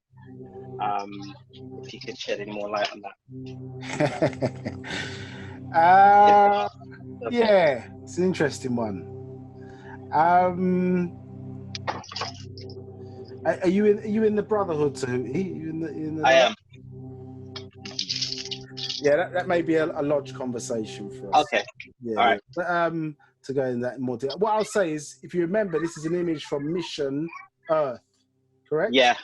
If you could shed any more light on that. Yeah, it's an interesting one. Are you in the Brotherhood too? I am. Yeah, that may be a lodge conversation for us. Okay. Yeah. All right. But, to go in that in more detail. What I'll say is, if you remember, this is an image from Mission Earth, correct? Yeah,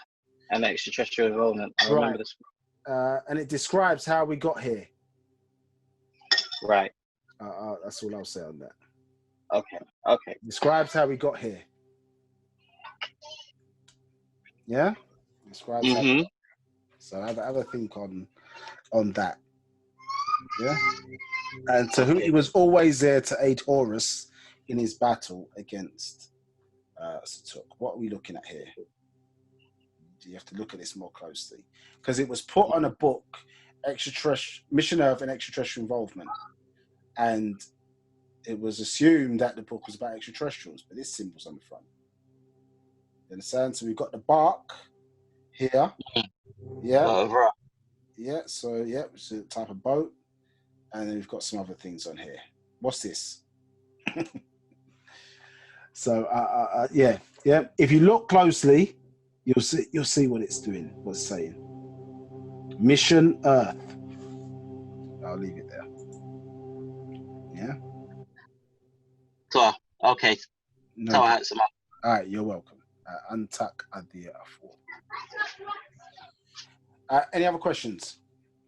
and extraterrestrial involvement. I remember this. And it describes how we got here. Right. That's all I'll say on that. Okay. Okay. Describes how we got here. Yeah. Describes. Mm-hmm. So have a think on that. Yeah. And Tahuti was always there to aid Horus in his battle against Satuk. What are we looking at here? You have to look at this more closely, because it was put on a book, Mission Earth and Extraterrestrial Involvement, and it was assumed that the book was about extraterrestrials, but this symbol's on the front. You understand? So we've got the bark here. Yeah. Yeah. So yeah, it's a type of boat. And then we've got some other things on here. What's this? So yeah. If you look closely, you'll see what it's doing, what it's saying. Mission Earth. I'll leave it there. Yeah. So, okay. No So, problem. All right, you're welcome. Antak Adia Afur. Any other questions?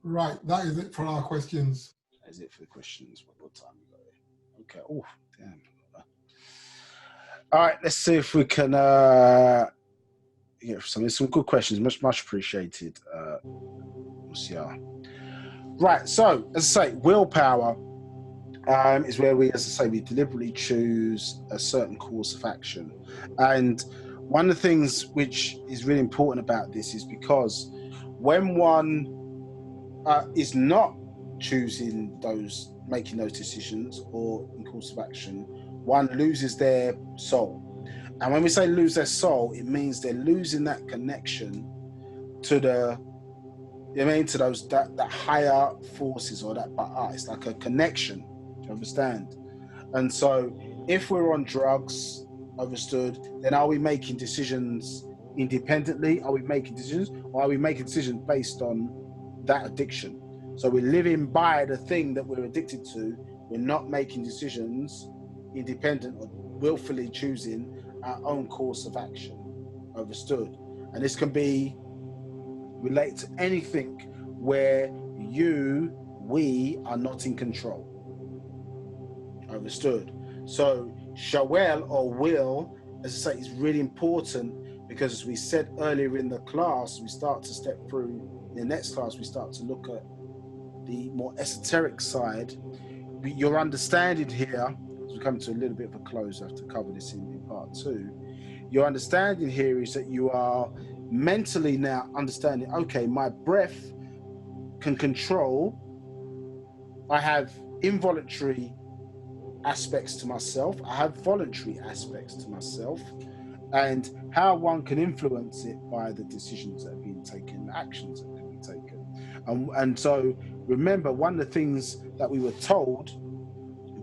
Right, that is it for our questions. That is it for the questions. What time we got here? Okay. Oh, damn. All right, let's see if we can get some good questions. Much appreciated, Monsieur. Right, so as I say, willpower is where we, as I say, we deliberately choose a certain course of action. And one of the things which is really important about this is because when one is not making those decisions or in course of action, one loses their soul. And when we say lose their soul, it means they're losing that connection to the, to those that higher forces or that ba'a. It's like a connection. Do you understand? And so if we're on drugs, understood, then are we making decisions independently? Are we making decisions, or are we making decisions based on that addiction? So we're living by the thing that we're addicted to. We're not making decisions independent or willfully choosing our own course of action. Understood? And this can be related to anything where we are not in control. Understood? So shawel or will, as I say, is really important because as we said earlier in the class, we start to step through in the next class, we start to look at the more esoteric side. Your understanding here, as we come to a little bit of a close, I have to cover this in part 2. Your understanding here is that you are mentally now understanding, okay, my breath can control, I have involuntary aspects to myself, I have voluntary aspects to myself, and how one can influence it by the decisions that have been taken, the actions that can be taken. And so remember, one of the things that we were told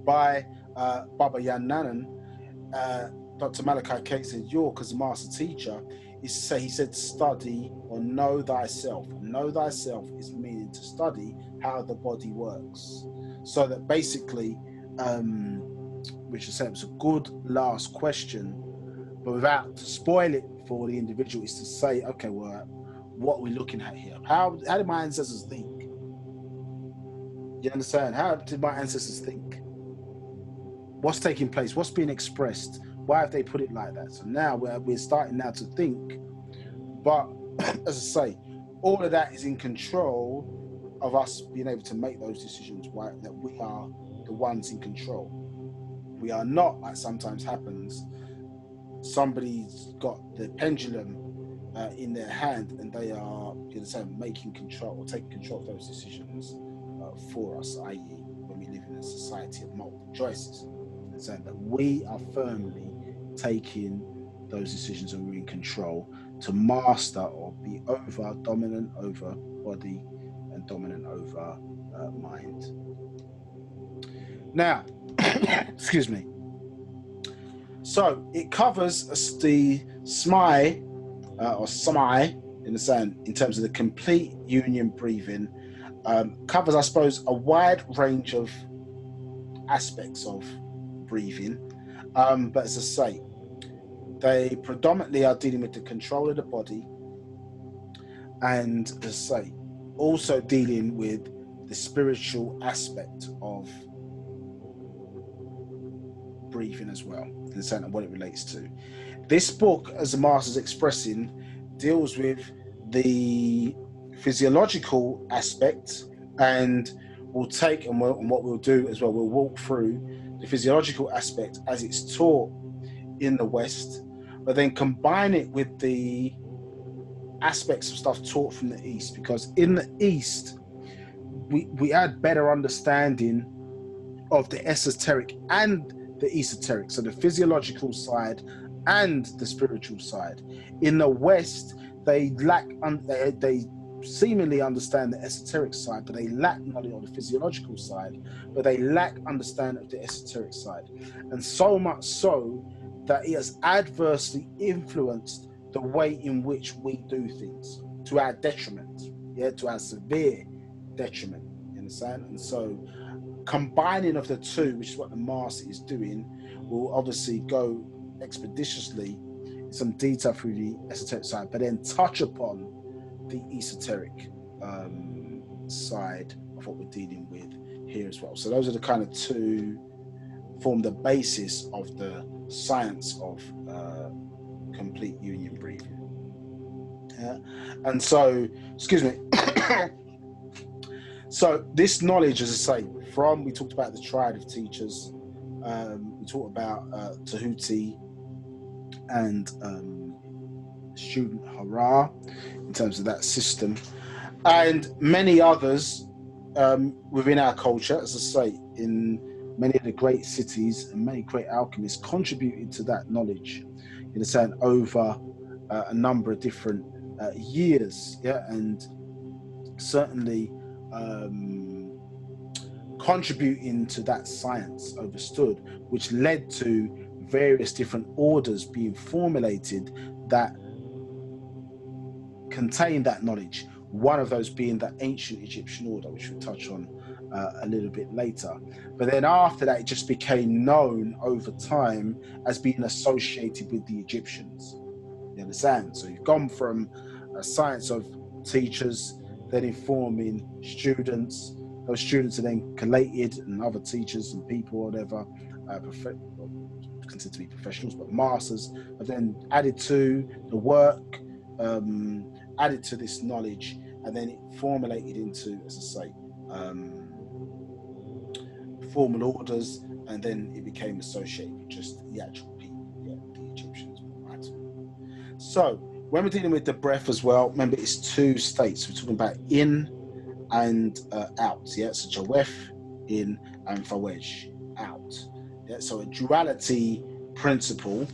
by Baba Yan Nanan, Dr. Malachi K. said, York as a master teacher, he said, study or know thyself. Know thyself is meaning to study how the body works. So that basically, which is a good last question, but without to spoil it for the individual, is to say, okay, well, what are we looking at here? How did my ancestors think? You understand? How did my ancestors think? What's taking place? What's being expressed? Why have they put it like that? So now we're starting now to think, but as I say, all of that is in control of us being able to make those decisions, right? That we are the ones in control. We are not, like sometimes happens, somebody's got the pendulum in their hand and they are, making control or taking control of those decisions for us, i.e. when we live in a society of multiple choices. And saying that we are firmly taking those decisions and we're in control to master or be dominant over body and dominant over mind. Now, excuse me. So it covers the SMI or SMI in terms of the complete union breathing, covers, I suppose, a wide range of aspects of breathing. But as I say, they predominantly are dealing with the control of the body, and as I say, also dealing with the spiritual aspect of breathing as well, in the sense of what it relates to. This book, as the Master's expressing, deals with the physiological aspect, and we'll take, and what we'll do as well, we'll walk through the physiological aspect as it's taught in the West, but then combine it with the aspects of stuff taught from the East, because in the East, we had better understanding of the esoteric and the esoteric, so the physiological side and the spiritual side. In the West, they seemingly understand the esoteric side, but they lack knowledge of the physiological side, but they lack understanding of the esoteric side. And so much so that it has adversely influenced the way in which we do things to our detriment, to our severe detriment. You understand? And so combining of the two, which is what the Master is doing, will obviously go expeditiously in some detail through the esoteric side, but then touch upon the esoteric side of what we're dealing with here as well. So those are the kind of two form the basis of the science of complete union breathing. And so, excuse me. So this knowledge, as I say, we talked about the triad of teachers, we talked about Tahuti and student Hara in terms of that system, and many others within our culture, as I say, in many of the great cities, and many great alchemists contributed to that knowledge, in a sense, over a number of different years, and certainly contributing to that science overstood, which led to various different orders being formulated that contain that knowledge. One of those being the ancient Egyptian order, which we'll touch on a little bit later. But then after that, it just became known over time as being associated with the Egyptians. You understand? So you've gone from a science of teachers, then informing students. Those students are then collated, and other teachers and people, whatever, considered to be professionals, but masters have then added to the work, added to this knowledge, and then it formulated into, as I say, formal orders, and then it became associated with just the actual people, the Egyptians, right? So when we're dealing with the breath as well, remember it's two states. We're talking about in and out, so Jawef, in, and Fawej, out. So a duality principle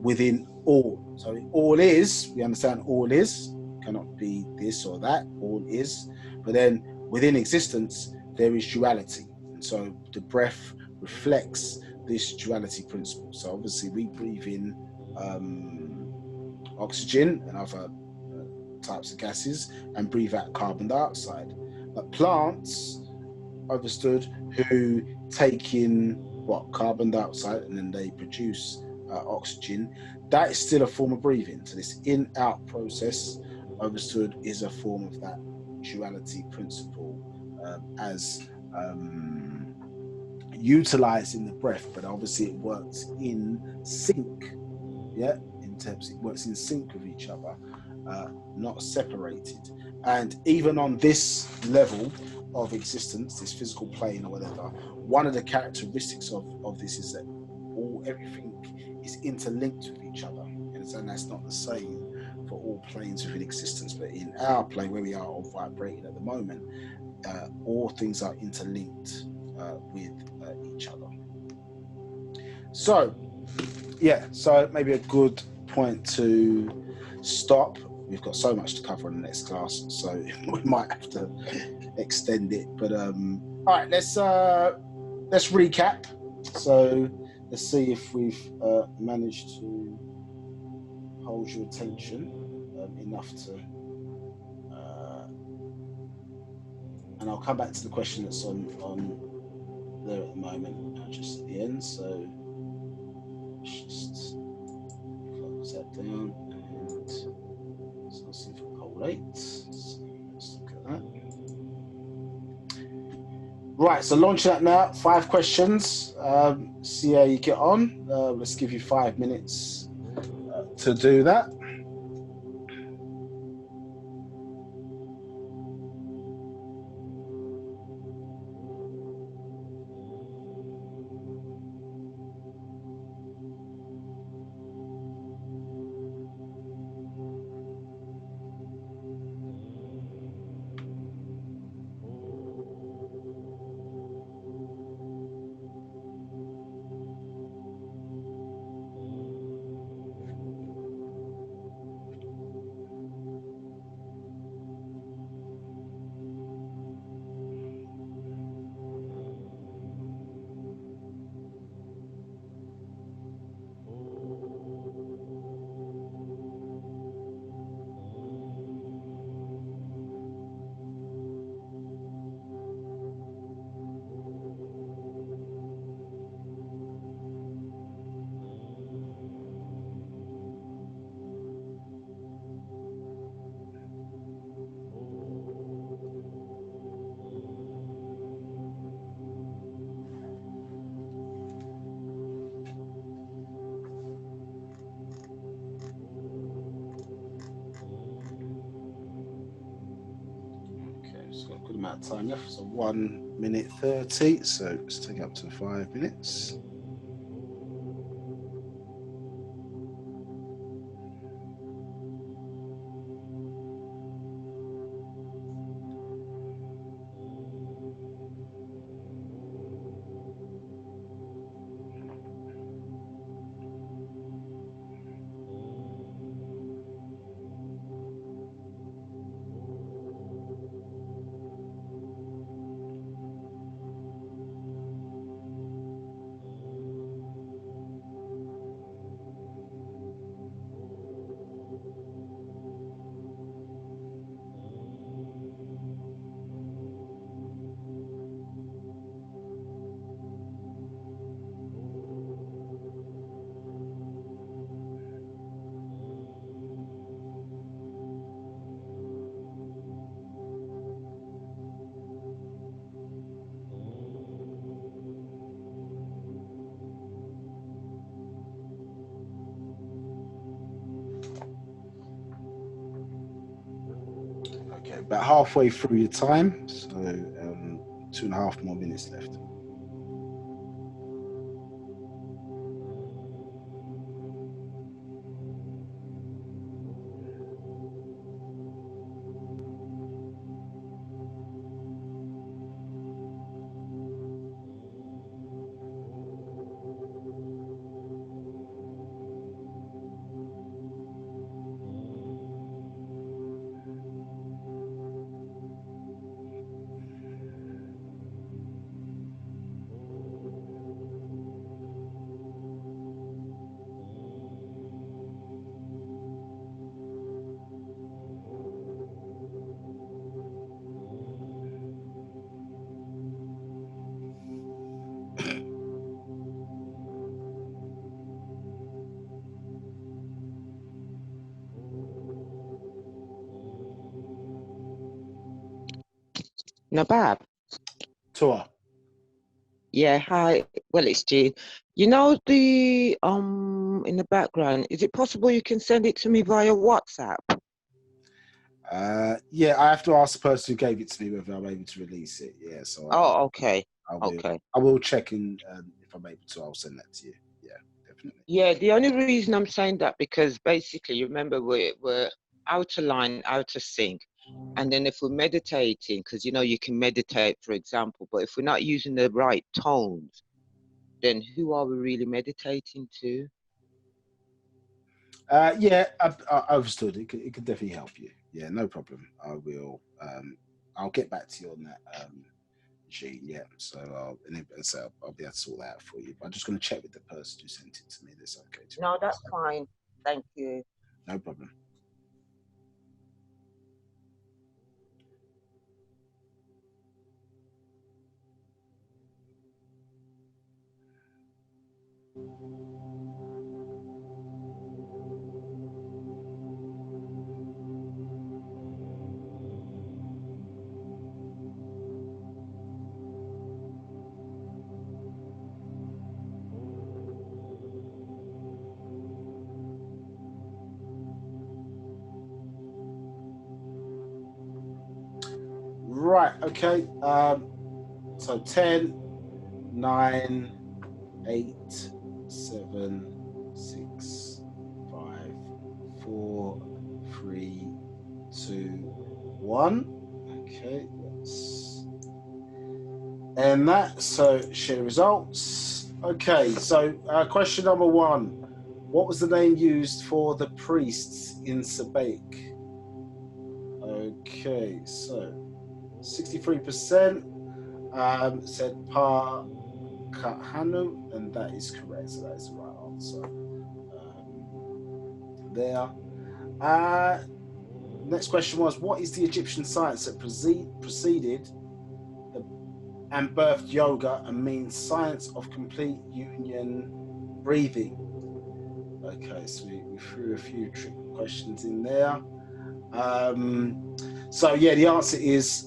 within all. So all is, we understand all is, cannot be this or that, all is. But then within existence, there is duality. And so the breath reflects this duality principle. So obviously we breathe in oxygen and other types of gases and breathe out carbon dioxide. But plants, understood, who take in carbon dioxide and then they produce oxygen, that is still a form of breathing. So this in-out process, understood, is a form of that duality principle as utilized in the breath, but obviously it works in sync, in terms it works in sync with each other, not separated. And even on this level of existence, this physical plane or whatever, one of the characteristics of this is that everything is interlinked with each other, and that's not the same for all planes within existence. But in our plane, where we are all vibrating at the moment, all things are interlinked with each other. So so maybe a good point to stop. We've got so much to cover in the next class, so we might have to extend it. But all right, let's recap. So let's see if we've managed to hold your attention enough to. And I'll come back to the question that's on there at the moment, just at the end. So just close that down, and so let's see if we hold 8. So let's look at that. Right, so launch that now. 5 questions. See how you get on. Let's give you 5 minutes to do that. good amount of time left. So 1 minute 30. So let's take it up to 5 minutes. Okay, about halfway through your time, so 2.5 more minutes left. Nabab. Tua. Yeah, hi. Well, it's Jean. You know the in the background, is it possible you can send it to me via WhatsApp? Yeah, I have to ask the person who gave it to me whether I'm able to release it. Yeah, so Oh, okay. I will check in if I'm able to. I'll send that to you. Yeah, definitely. Yeah, the only reason I'm saying that because basically, you remember we're out of line, out of sync. And then if we're meditating, because you know you can meditate, for example, but if we're not using the right tones, then who are we really meditating to? Yeah, I understood. It could definitely help you. Yeah, no problem. I will. I'll get back to you on that, Jean. Yeah, so I'll be able to sort that out for you. But I'm just going to check with the person who sent it to me. That's okay. No, that's fine. Thank you. No problem. Right. Okay. So 10, 9, 8, 7, 6, 5, 4, 3, 2, 1. Okay, and that. So share results. Okay, so question number 1. What was the name used for the priests in Sabak? Okay, so 63% said Pa Kahanu, and that is correct. So that is the right answer. There. Next question was, what is the Egyptian science that preceded and birthed yoga and means science of complete union breathing? Okay, so we threw a few trick questions in there. So yeah, the answer there is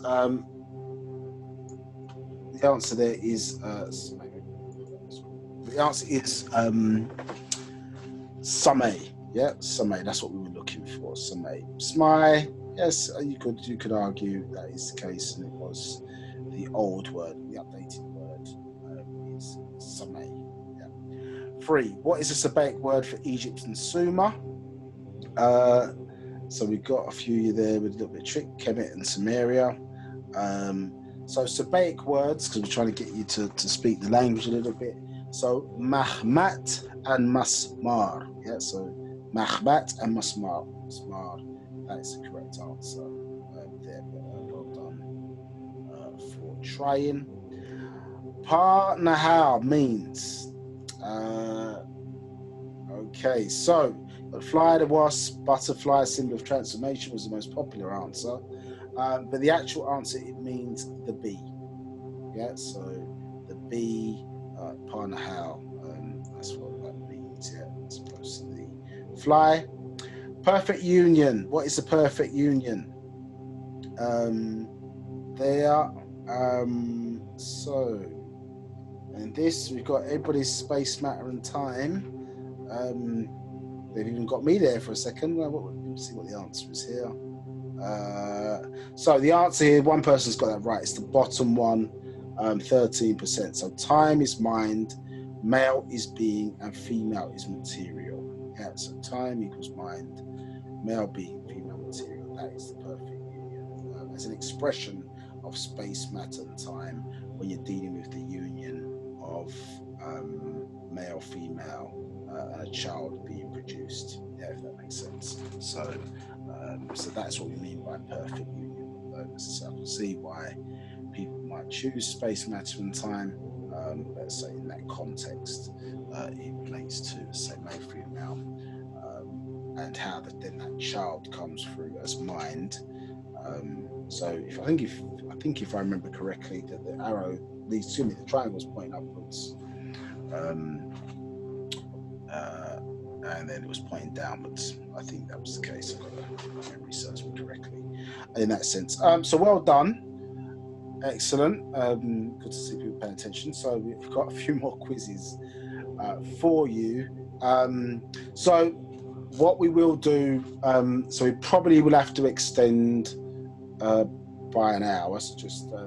Same. Yeah, Same. That's what we were looking for. Same. Smai, yes, you could argue that is the case, and it was the old word. The updated word is Samay. Yeah. 3. What is the Sabaic word for Egypt and Sumer? So we've got a few there with a little bit of trick, Kemet and Samaria. So Sabaic words, because we're trying to get you to speak the language a little bit. So Mahmat and Masmar. Yeah, so Mahmat and Masmar. That is the correct answer there. But well done for trying. Pa Nahal means. Okay, so the fly, the wasp, butterfly, symbol of transformation was the most popular answer. But the actual answer, it means the bee. Yeah, so the bee, Parnahal, that's what that means, yeah, as opposed to the fly. Perfect union. What is the perfect union? There. So, and this, we've got everybody's space, matter, and time. They've even got me there for a second. Let me see what the answer is here. So the answer here, one person's got that right. It's the bottom one, 13%. So time is mind, male is being, and female is material. Yeah, so time equals mind, male being, female material. That is the perfect union. As an expression of space, matter, and time, when you're dealing with the union of male, female, and a child being produced. Yeah, if that makes sense. So that's what we mean by perfect union. So I can see why people might choose space, matter, and time. Let's say in that context, it relates to, say, male, female, and how then that child comes through as mind. So I think if I remember correctly, that the arrow leads to me, the triangle's pointing upwards. And then it was pointing downwards. I think that was the case. I've got to memory serves me correctly in that sense. So well done. Excellent. Good to see people paying attention. So we've got a few more quizzes for you. So what we will do, so we probably will have to extend by an hour. So just, I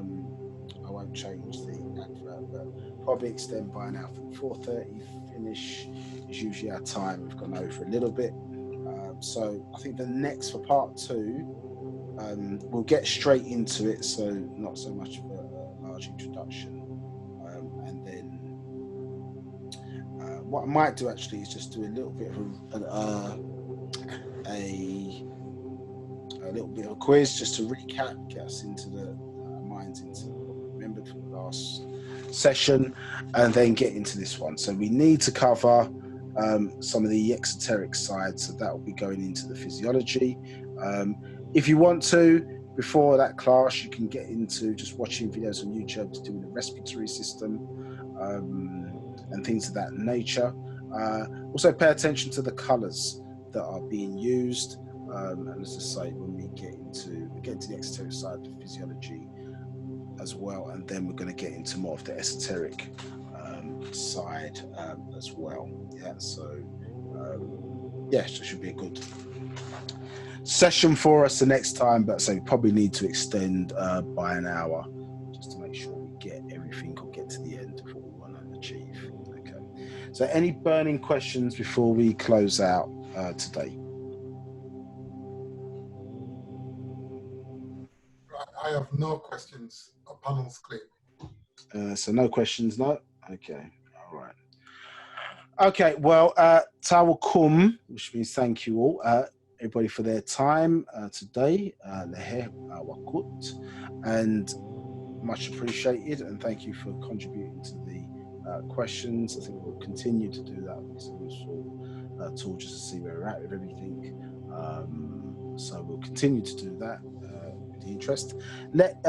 won't change the advert, but probably extend by an hour. From 4:30 finish is usually our time. We've gone over a little bit. So I think the next, for part 2, we'll get straight into it, so not so much of a large introduction. And then what I might do actually is just do a little bit of a little bit of a quiz just to recap, get us into the minds into what we remembered from the last session, and then get into this one. So we need to cover some of the exoteric side, so that will be going into the physiology. If you want to, before that class, you can get into just watching videos on YouTube to do with the respiratory system and things of that nature. Also pay attention to the colours that are being used. And as I say, when we get into the exoteric side of the physiology as well, and then we're going to get into more of the esoteric side as well. Yeah, so yeah, so it should be a good session for us the next time, but so we probably need to extend by an hour just to make sure we get everything or get to the end of what we want to achieve. Okay, so any burning questions before we close out today? I have no questions. A panel's clear. So no questions, no? Okay, all right. Okay, well, Tawakum, which means thank you all, everybody for their time today, and much appreciated, and thank you for contributing to the questions. I think we'll continue to do that. It's a useful tool just to see where we're at with everything. So we'll continue to do that with the interest. Let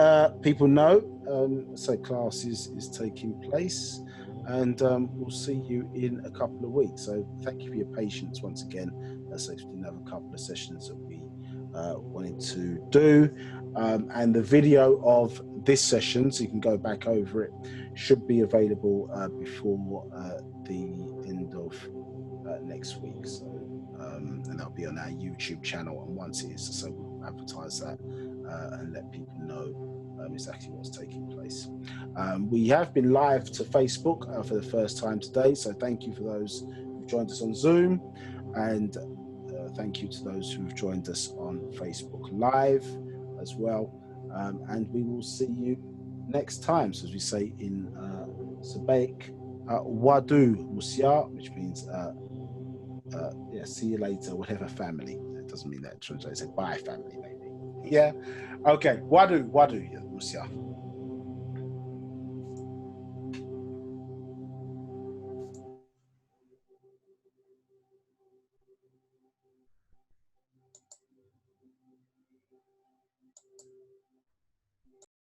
people know, so class is taking place, and we'll see you in a couple of weeks. So thank you for your patience once again. So we didn't have a couple of sessions that we wanted to do, and the video of this session, so you can go back over it, should be available before the end of next week. So and that'll be on our YouTube channel, and once it is, so we'll advertise that and let people know exactly what's taking place. We have been live to Facebook for the first time today, so thank you for those who've joined us on Zoom, and thank you to those who've joined us on Facebook Live as well. And we will see you next time. So as we say in Sabaik, Wadu Musia, which means yeah, see you later, whatever family. It doesn't mean that translates. Say bye family, maybe. Yeah. Okay. Wadu Musia.